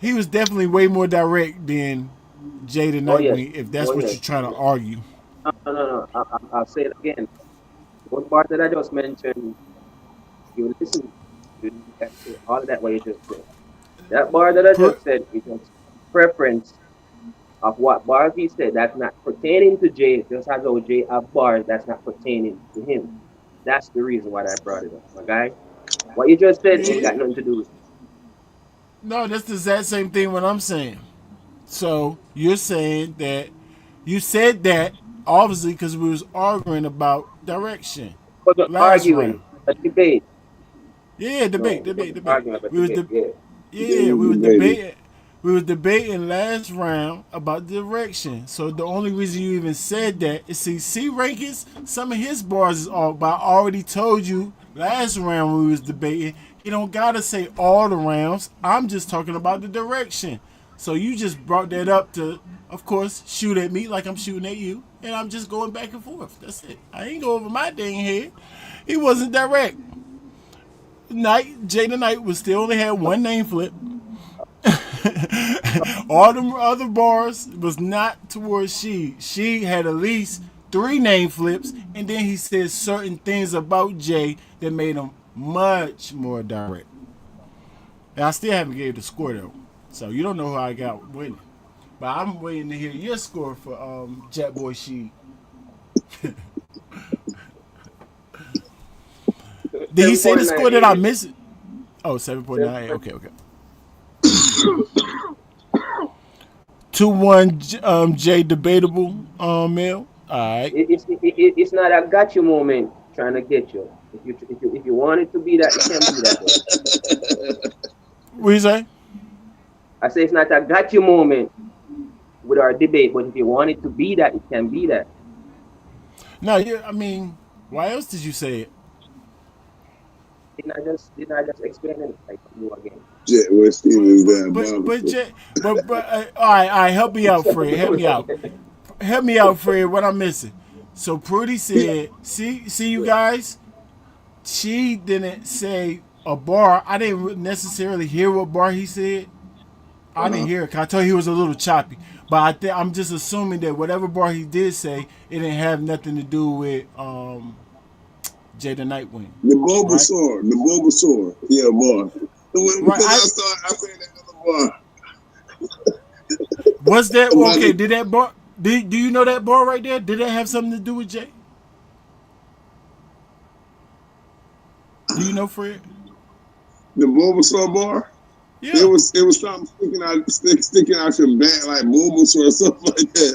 He was definitely way more direct than Jay the Oh yes. Nightwing, if that's Oh what yes. you're trying to argue. No. I'll say it again. Those bars that I just mentioned, you listen to all of that what you just said. That bar that I Per- just said is just preference of what bars he said. That's not pertaining to Jay. Just as though Jay have bars that's not pertaining to him. That's the reason why I brought it up, my guy. What you just said ain't yeah. got nothing to do with it. No, that's the exact same thing what I'm saying. So you're saying that you said that obviously because we was arguing about direction Wasn't last round. arguing, a debate. Yeah, No, debate. we wasn't arguing about We was debate. the Yeah. yeah, we was Baby. debating. We were debating last round about direction. So the only reason you even said that is see C Rankins, some of his bars is off, but I already told you last round when we was debating, he don't gotta say all the rounds. I'm just talking about the direction. So you just brought that up to, of course, shoot at me like I'm shooting at you, and I'm just going back and forth. That's it. I ain't go over my dang head. He wasn't direct. Jay the Knight was still only had one name flip. All the other bars was not towards she. She had at least 3 name flips, and then he said certain things about Jay that made him much more direct. And I still haven't gave the score though, so you don't know who I got winning. But I'm waiting to hear your score for Jet Boy She. Did he say the score that I missed? Oh, 7.9. Okay. 2-1 J debatable Mel. Alright. It's not a got you moment trying to get you. If you want it to be that, it can be that. What you say? I say it's not a got you moment with our debate, but if you want it to be that, it can be that. No, I mean, why else did you say it? Didn't I just explain it like you again? Jet, what Steve is that? All right, help me out, Fred. Help me out, Fred. What I'm missing? So Prudy said, see you guys. She didn't say a bar. I didn't necessarily hear what bar he said. I didn't hear it. 'Cause I told you he was a little choppy. But I'm just assuming that whatever bar he did say, it didn't have nothing to do with Jay the Nightwing. The Bulbasaur. Yeah, bar. Because I said that other bar. Was that okay? Did that bar? Do you know that bar right there? Did that have something to do with Jay? Do you know, Fred? The Bulbasaur bar? Yeah. It was something sticking out your back like Bulbasaur or something like that.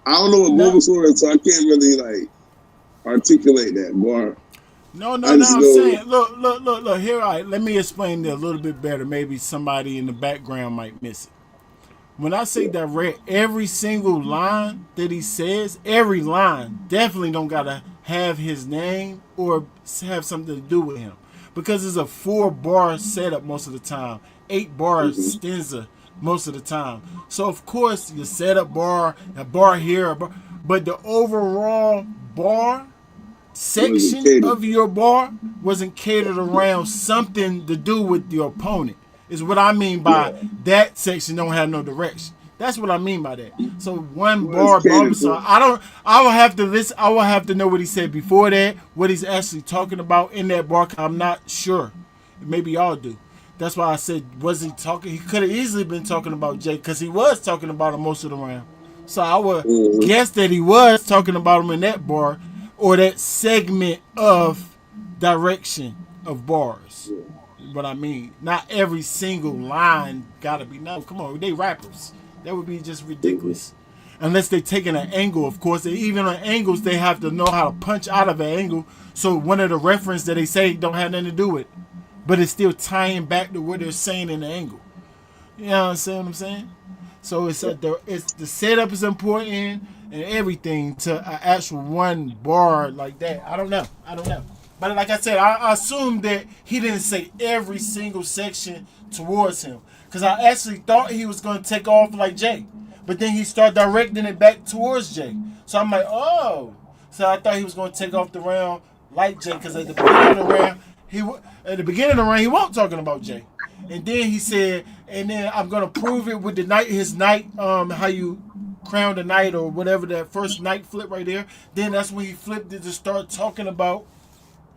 I don't know what Bulbasaur is, so I can't really like articulate that bar. No, I'm saying, look. Here, let me explain that a little bit better. Maybe somebody in the background might miss it. When I say direct, every single line that he says, every line definitely don't gotta have his name or have something to do with him, because it's a 4-bar setup most of the time, 8 bars stanza most of the time. So of course you set up a bar here, but the overall bar section of your bar wasn't catered around something to do with your opponent. Is what I mean by that section don't have no direction. That's what I mean by that. So one bar Bulbasaur, I will have to listen. I will have to know what he said before that, what he's actually talking about in that bar. I'm not sure. Maybe y'all do. That's why I said, was he talking? He could have easily been talking about Jay, because he was talking about him most of the round. So I would guess that he was talking about him in that bar or that segment of direction of bars. What I mean, not every single line gotta be. No, come on, they rappers. That would be just ridiculous. Unless they're taking an angle, of course. Even on angles, they have to know how to punch out of an angle. So one of the reference that they say don't have nothing to do with it, but it's still tying back to what they're saying in the angle. You know what I'm saying? So it's the setup is important and everything to an actual one bar like that. I don't know. But like I said, I assumed that he didn't say every single section towards him, because I actually thought he was going to take off like Jay, but then he started directing it back towards Jay. So I'm like, oh. So I thought he was going to take off the round like Jay, because at the beginning of the round he wasn't talking about Jay, and then he said, and then I'm going to prove it with the night, his night, how you crown the night or whatever, that first night flip right there. Then that's when he flipped it to start talking about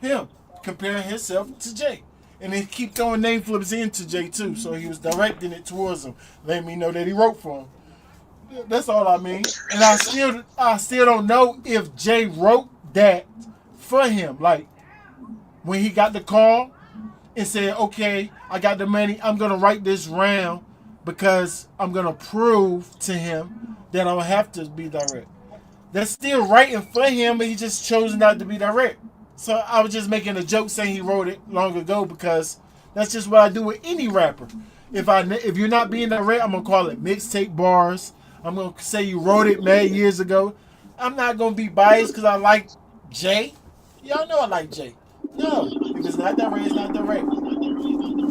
him, comparing himself to Jay. And then keep throwing name flips into Jay too. So he was directing it towards him, letting me know that he wrote for him. That's all I mean. And I still don't know if Jay wrote that for him. Like when he got the call and said, okay, I got the money, I'm gonna write this round because I'm gonna prove to him that I don't have to be direct. That's still writing for him, but he just chose not to be direct. So I was just making a joke saying he wrote it long ago, because that's just what I do with any rapper. If you're not being direct, I'm gonna call it mixtape bars. I'm gonna say you wrote it mad years ago. I'm not gonna be biased because I like Jay. Y'all know I like Jay. No, if it's not direct, it's not direct.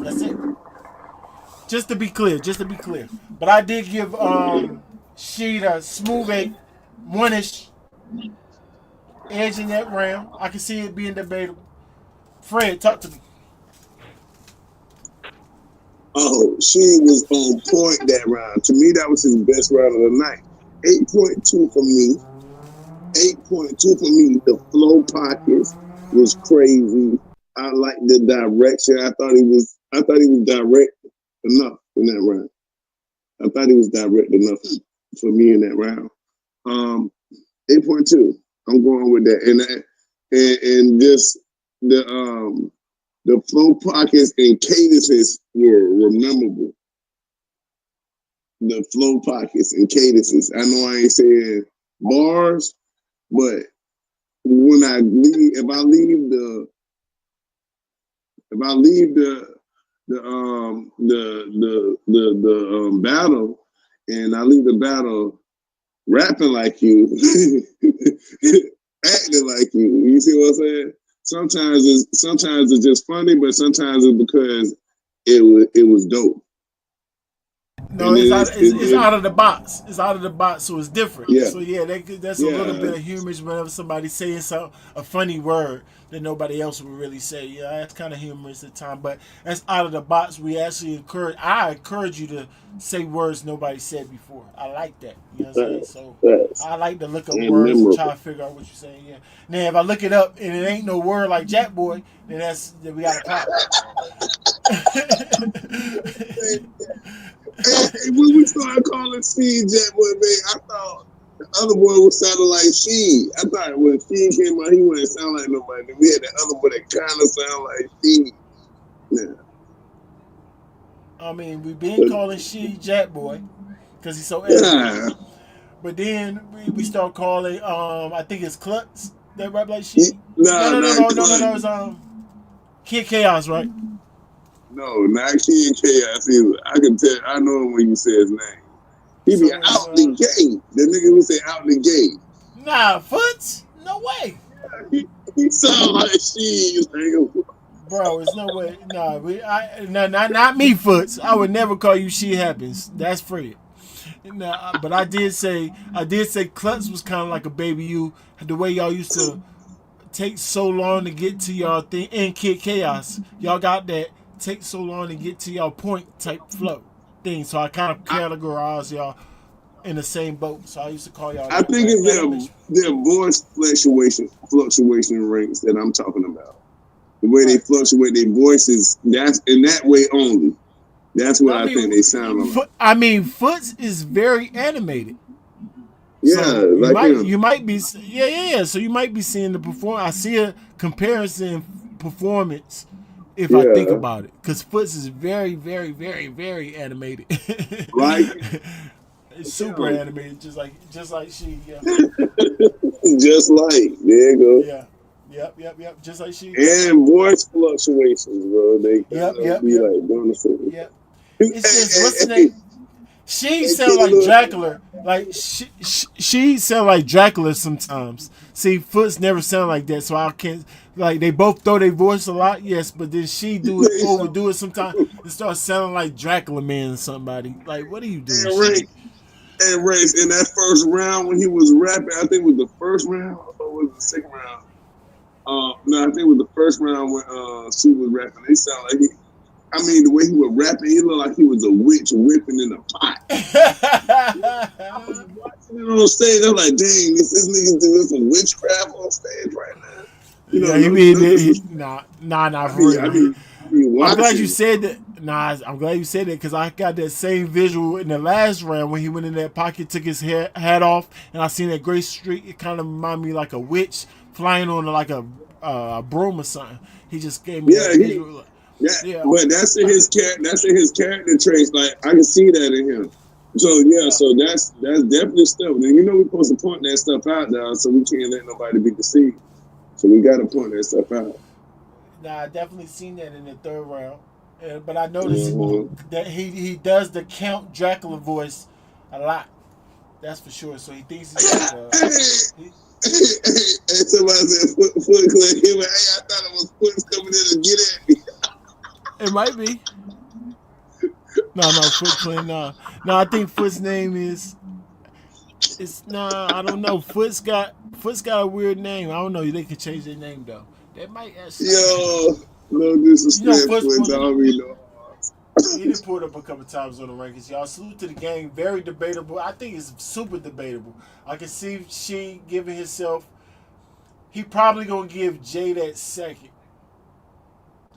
That's it. Just to be clear, just to be clear. But I did give Sheed a smooth 1-ish edge in that round. I can see it being debatable. Fred, talk to me. Oh, she was on point that round. To me, that was his best round of the night. 8.2 for me. 8.2 for me. The flow pockets was crazy. I liked the direction. I thought he was direct enough in that round. I thought he was direct enough for me in that round. 8.2. I'm going with that. And just the flow pockets and cadences were memorable. The flow pockets and cadences. I know I ain't saying bars, but when I leave, if I leave the battle, and I leave the battle rapping like you, acting like you. You see what I'm saying? Sometimes it's just funny, but sometimes it's because it was dope. No, it's out of the box. It's out of the box, so it's different. Yeah. So yeah, that's a little bit of humor whenever somebody's saying a funny word that nobody else would really say. Yeah, that's kind of humorous at times, but that's out of the box. I encourage you to say words nobody said before. I like that. You know what I'm saying? So I like to look up words and try to figure out what you're saying. Yeah. Now if I look it up and it ain't no word like Jack Boy, then we got a problem. And when we started calling Steve Jack Boy, man, I thought the other boy was sounding like Steve. I thought when Steve came out, he wouldn't sound like nobody. Then we had the other boy that kind of sound like Steve. Yeah. I mean, we've been calling She Jack Boy because he's so animated. But then we start calling, I think it's Klutz that rap like She. No. It's Kid Chaos, right? No, not King Chaos either. I can tell. I know him when you say his name. He be out the gate. The nigga who say out the gate. Nah, Foots? No way. He sound like She. Bro, it's no way. Not me, Foots. I would never call you She Happens. That's Fred. Nah, but I did say Klutz was kind of like a baby you. The way y'all used to take so long to get to y'all thing. And Kid Chaos, y'all got that take so long to get to y'all point type flow thing. So I kind of categorize y'all in the same boat. So I used to call y'all. I think it's their voice fluctuation rates that I'm talking about. The way they fluctuate their voices, that's in that way only. That's what I think they sound like. I mean, Foots is very animated. Yeah, so like you might be. Yeah. So you might be seeing the performance. I see a comparison performance if I think about it, because Foots is very, very, very, very animated. Right. It's super animated, just like She. Yeah. Just like there you go. Yeah. Yep. Just like She. And voice fluctuations, bro. They be yep. like doing the same. Yep. It's just listening. She sound like Dracula. Like she sound like Dracula sometimes. See, Foots never sound like that, so I can't. Like they both throw their voice a lot, yes, but then she overdo it sometimes. It starts sounding like Dracula Man or somebody. Like, what are you doing? And Race, in that first round when he was rapping, I think it was the first round or was it the second round? No, I think it was the first round when she was rapping. They sound like the way he was rapping, he looked like he was a witch whipping in a pot. I was watching it on stage. I'm like, dang, this nigga doing some witchcraft on stage right now. You know, nah, for real. I'm glad you said that. I'm glad you said that because I got that same visual in the last round when he went in that pocket, took his hat off, and I seen that gray streak. It kind of reminded me like a witch flying on like a broom or something. He just gave me that visual. But that's in his character traits. Like I can see that in him. So so that's definitely stuff. And you know we're supposed to point that stuff out now, so we can't let nobody be deceived. So we got to point that stuff out. Nah, I definitely seen that in the third round. But I noticed Mhm. that he does the Count Dracula voice a lot. That's for sure. So he thinks he's like a. He, And somebody said Foot Clan. He went, hey, I thought it was Foot's coming in to get at me. it might be. No, Foot Clan. No. I think Foot's name is. It's I don't know. Foot's got a weird name. I don't know. They could change their name though. That might actually. Yo, no You know, disrespect, Foot's Foot. I pulled up. don't really know. He did pull it up a couple times on the rankings. Y'all salute to the game. Very debatable. I think it's super debatable. I can see she giving himself. He probably gonna give Jay that second.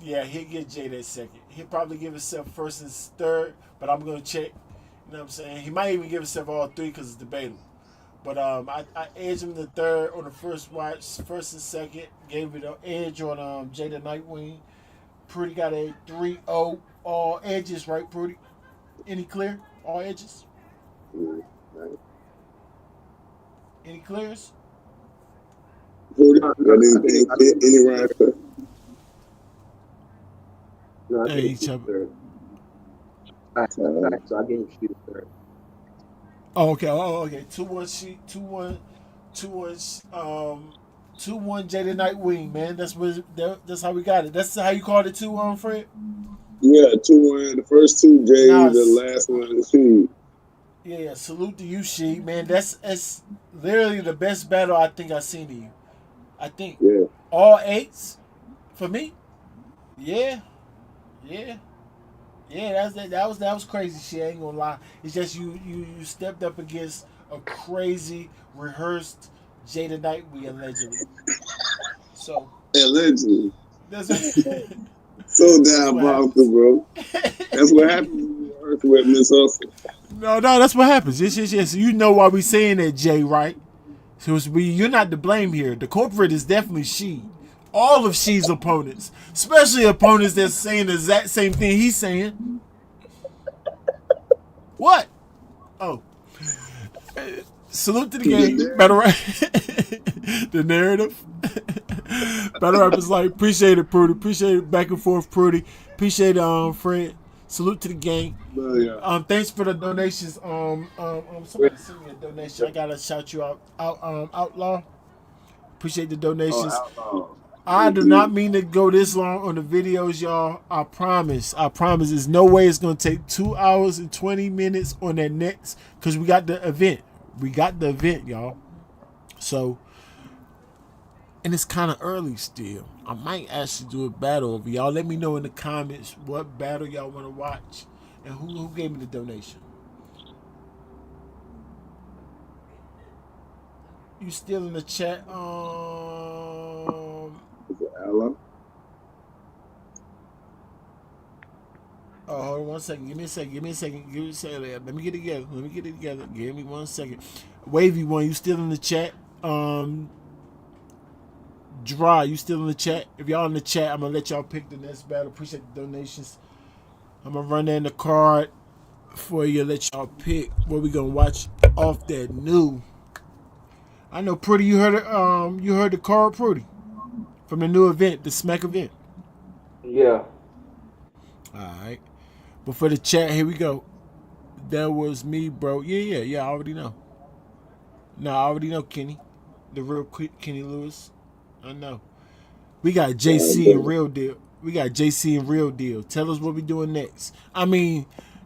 Yeah, he'll give Jay that second. He'll probably give himself first and third, but I'm gonna check. You know what I'm saying? He might even give himself all three because it's debatable. But I edged him the third on the first watch, first and second. Gave it an edge on Jay the Nightwing. Pretty got a 3-0 all edges, right, Pretty? Any clear? All edges? Any clears? Foot, got any right? No, I Hey, think each she's other. third. All right, so I gave you third. Oh, okay. Oh, okay. 2-1 sheet. 2-1. 2-1. 2-1 Jay the Nightwing, man. That's how we got it. That's how you called it 2-1, Fred? Yeah, 2-1. The first two J, Nah, the last one is She. yeah. Salute to you, she, man. That's literally the best battle I think I've seen to you. I think Yeah. all eights for me. Yeah, yeah, yeah. That was crazy. Shit, I ain't gonna lie. It's just you stepped up against a crazy rehearsed Jada Nightwing allegedly. So Allegedly. that's So that's what diabolical, happens. bro. That's what happens when you work with Miss Hustle. No, that's what happens. Yes. You know why we saying that, Jay, right? So you're not to blame here. The culprit is definitely she. All of she's opponents, especially opponents that's saying the exact same thing he's saying. What? Oh, salute to the game. Better the narrative. Battlerapislife. Appreciate it, Prudy. Appreciate it. Back and forth, Prudy. Appreciate it, Fred. Salute to the gang. Yeah. Thanks for the donations. Somebody sent me a donation. I gotta shout you Outlaw. Appreciate the Oh, donations. outlaw. I Thank do not you. mean to go this long on the videos, y'all. I promise. There's no way it's gonna take 2 hours and 20 minutes on that next because we got the event. Y'all. So, and it's kind of early still. I might actually do a battle over y'all. Let me know in the comments what battle y'all want to watch and who gave me the donation. You still in the chat? Is it outlaw? Oh, hold on 1 second. Give me a second. Let me get it together. Give me 1 second. Wavy one, you still in the chat? Dry, you still in the chat? If y'all in the chat, I'm gonna let y'all pick the next battle. Appreciate the donations. I'm gonna run that in the card for you. Let y'all pick what we gonna watch off that new. I know, Pretty. You heard it. You heard the card, Pretty, from the new event, the Smack event. Yeah. All right. But for the chat, here we go. That was me, bro. Yeah. I already know. No, I already know Kenny, the real Kenny Lewis. I know. We got JC and Real Deal. Tell us what we doing next. I mean,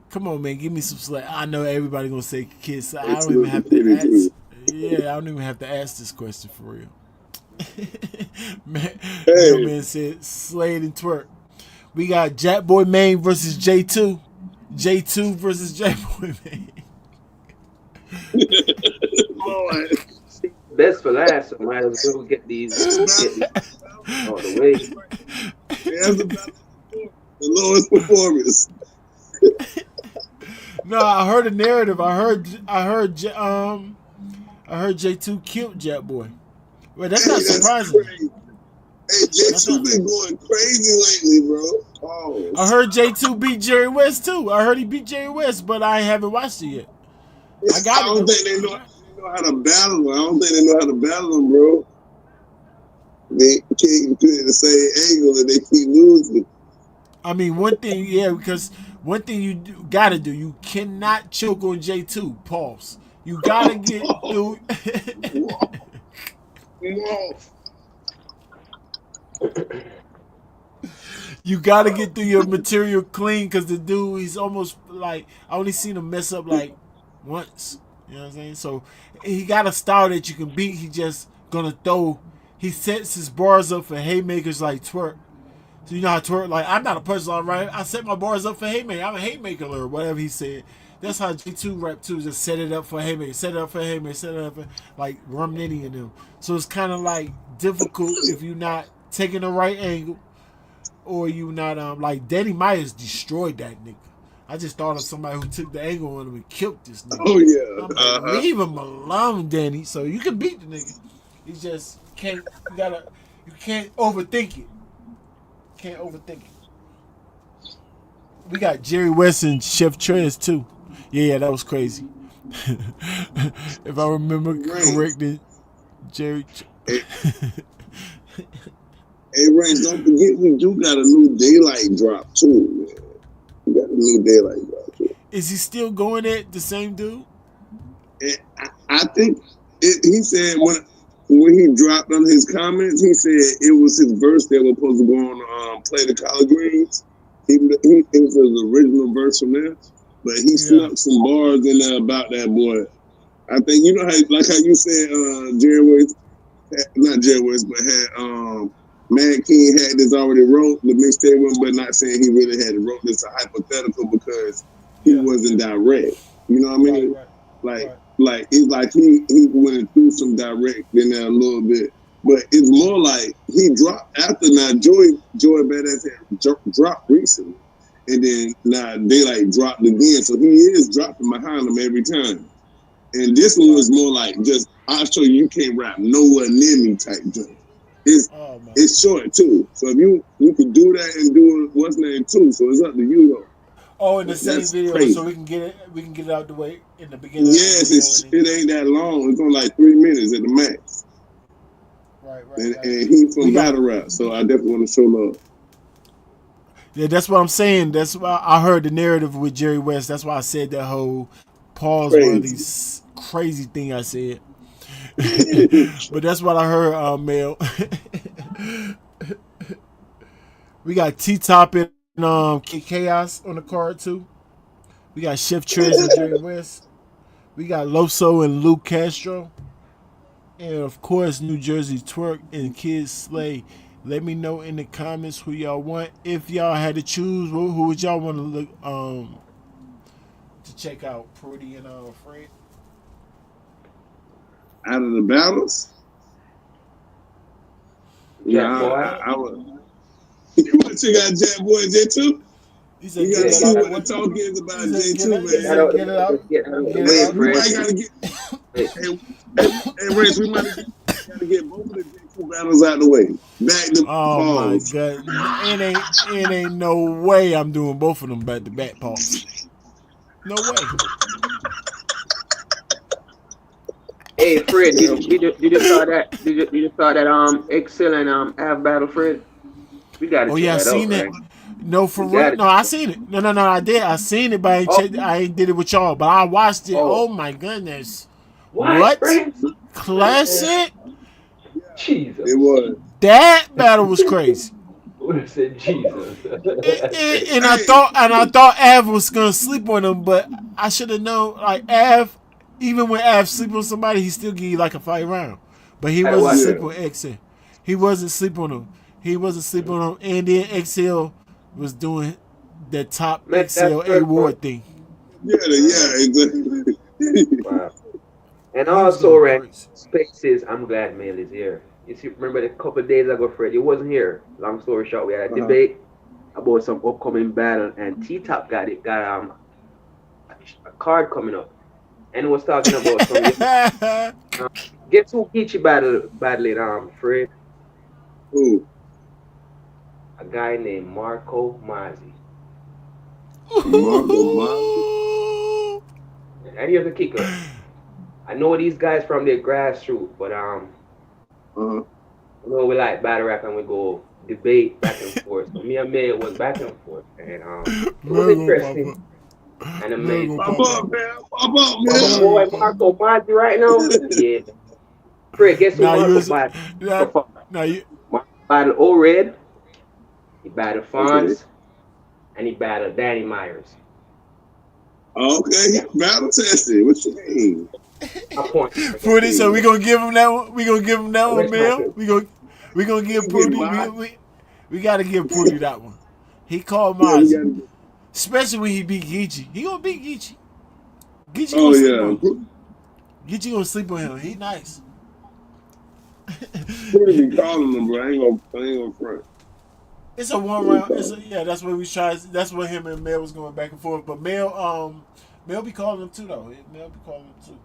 come on, man. Give me some slack. I know everybody gonna say kiss. I It's don't even have to pretty ask. too. Yeah, I don't even have to ask this question for real. Man, Hey, man said Slade and Twerk. We got Jack Boy Main versus J2. J2 versus Jack Boy Main. Lord. Best for last, so might as well get these out of the way. That's about the lowest performance. No, I heard a narrative. I heard J2 killed Jack Boy. Well, that's Hey, not that's surprising. crazy. Hey, That's J2 not. been going crazy lately, bro. I Pause. heard J2 beat Jerry West too. I heard he beat Jerry West, but I haven't watched it yet. I I got it don't though. think they know how to battle him. I don't think they know how to battle him, bro. They can't put it in the same angle and they keep losing. I mean, one thing, yeah, because one thing gotta do, you cannot choke on J2. Pause. You gotta get through. Whoa, whoa. You gotta get through your material clean because the dude, he's almost like, I only seen him mess up like once. You know what I'm saying? So he got a style that you can beat. He just gonna throw. He sets his bars up for haymakers like twerk. So you know how twerk, like, I'm not a punchline, right? I set my bars up for haymaker. I'm a haymaker or whatever he said. That's how G2 rap too. Just set it up for haymaker, set it up for haymaker, set it up for like Rum Nitty and them. So it's kind of like difficult if you're not taking the right angle or you not like Danny Myers destroyed that nigga. I just thought of somebody who took the angle on him and killed this nigga. Oh yeah. I'm like, leave him alone, Danny. So you can beat the nigga. You just can't. You can't overthink it. Can't overthink it. We got Jerry West and Chef Trez too. Yeah, that was crazy. If I remember correctly, Jerry. Hey, hey, Ray, don't forget we do got a new daylight drop too, man. We got a new daylight drop too. Is he still going at the same dude? And I think he said when he dropped on his comments, he said it was his verse that was supposed to go on Play the Collard Greens. It was his original verse from there, but he snuck some bars in there about that boy. I think you know how like how you said Jerry West, not Jerry West, but had Mad King had this already wrote the mixtape one, but not saying he really had it wrote. This a hypothetical because he wasn't direct. You know what I mean? Like it's like he went through some direct in there a little bit, but it's more like he dropped after now. Joy Badass had dropped recently, and then now Daylight dropped again, so he is dropping behind him every time. And this one was more like just I'll show you can't rap nowhere near me type joint. It's short too, so if you can do that and do what's name too, so it's up to you though. Oh, in the same video, crazy. So we can get it out the way in the beginning. Yes, it ain't that long. It's only like 3 minutes at the max. Right. And he from Battle Rap, so I definitely want to show love. Yeah, that's what I'm saying. That's why I heard the narrative with Jerry West. That's why I said that whole pause one of these crazy thing I said. But that's what I heard, Mel. We got T-Top and Chaos on the card too. We got Chef Trez and Jerry West. We got Loso and Luke Castro. And of course, New Jersey Twerk and Kid Slay. Let me know in the comments who y'all want. If y'all had to choose, who would y'all want to look to check out? Prudy and Fred? Out of the battles? Yeah, I would. You want to check out Jack Boy and J2? He said, you gotta see what the talk is about J2, man. Get it out. We might gotta get. Hey, Rich, we might gotta get both of the J2 battles out the way. Back to pause. My God, it ain't no way I'm doing both of them back to back. Pause. No way. Hey Fred, did you saw that? Did you saw that Excel and Av battle, Fred? We got. Oh yeah, I seen it. Right? No, for real. No, I seen it. No, I did. I seen it, but I ain't did it with y'all. But I watched it. Oh my goodness. What? Classic? Jesus. It was. That battle was crazy. Would have said Jesus. And I thought Av was gonna sleep on him, but I should have known. Like Av, even when Av sleep on somebody, he still give you like a fight round. But he wasn't sleeping on XL. He wasn't sleeping on him. And then XL was doing the top XL award thing. Yeah, exactly. Wow. And also, Spaces, I'm glad Mail is here. You see, remember a couple of days ago, Fred, he wasn't here. Long story short, we had a debate about some upcoming battle, and T-Top got a card coming up. And was talking about some. Guess who Geechee battling, Fred? Who? A guy named Marco Mazzi. And here's the kicker. I know these guys from their grassroots, but you know we like battle rap and we go debate back and forth. So me and May was back and forth, and it was Mel gonna pop interesting. up. And I Mel made gonna Pop pop up, up. man. Pop up, my man. boy Marco Bonzi right now. Yeah, Fred, guess who Now you Marco was battled so now, far? now you Marco battled O-Red, he battled Okay. Fonz, and he battled Danny Myers. Okay. Yeah, Battle tested. What you mean? my point. Prudy, so we gonna give him that one. We gonna give him that I one, rest my Mel. case. We gonna give We get Prudy. by. We gotta give Prudy that one. He called Yeah, we Mozzie, got. especially when he beat Geechee. He gonna beat Geechee. Geechee Oh gonna sleep on yeah. him. Geechee gonna sleep on him. He nice. Pretty be calling them, bro. I ain't gonna front. It's a one round. Yeah. That's what we tried. That's what him and Mel was going back and forth. But Mel be calling him too though. Mel be calling him too.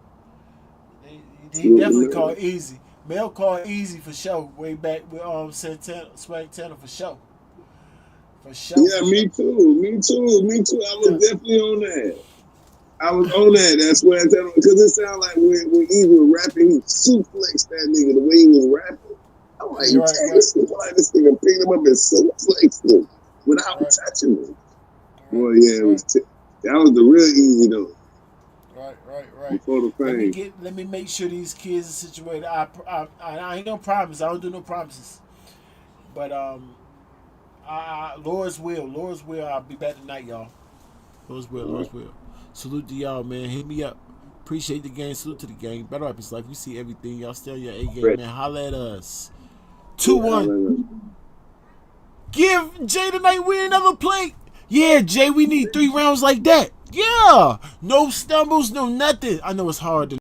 He definitely called Easy. Mel called Easy for sure. Way back with Santana for sure. For sure. Yeah, me too. Me too. Me too. I was definitely on that. I was on that. That's where I tell him because it sounded like when Easy was rapping, he suplexed that nigga the way he was rapping. I'm like, Right, dang, right. this nigga picked him up and suplexed him without touching him. Boy, yeah, that was the real Easy though. Right. Before the fame. Let me make sure these kids are situated. I ain't no promise. I don't do no promises. But Lord's will. I'll be back tonight, y'all. Lord's will. Salute to y'all, man. Hit me up. Appreciate the game. Salute to the game. Battlerapislife. You see everything. Y'all stay on your A game, man. Holla at us. 2-1. Give Jay tonight. Win another plate. Yeah, Jay. We need 3 rounds like that. Yeah. No stumbles. No nothing. I know it's hard to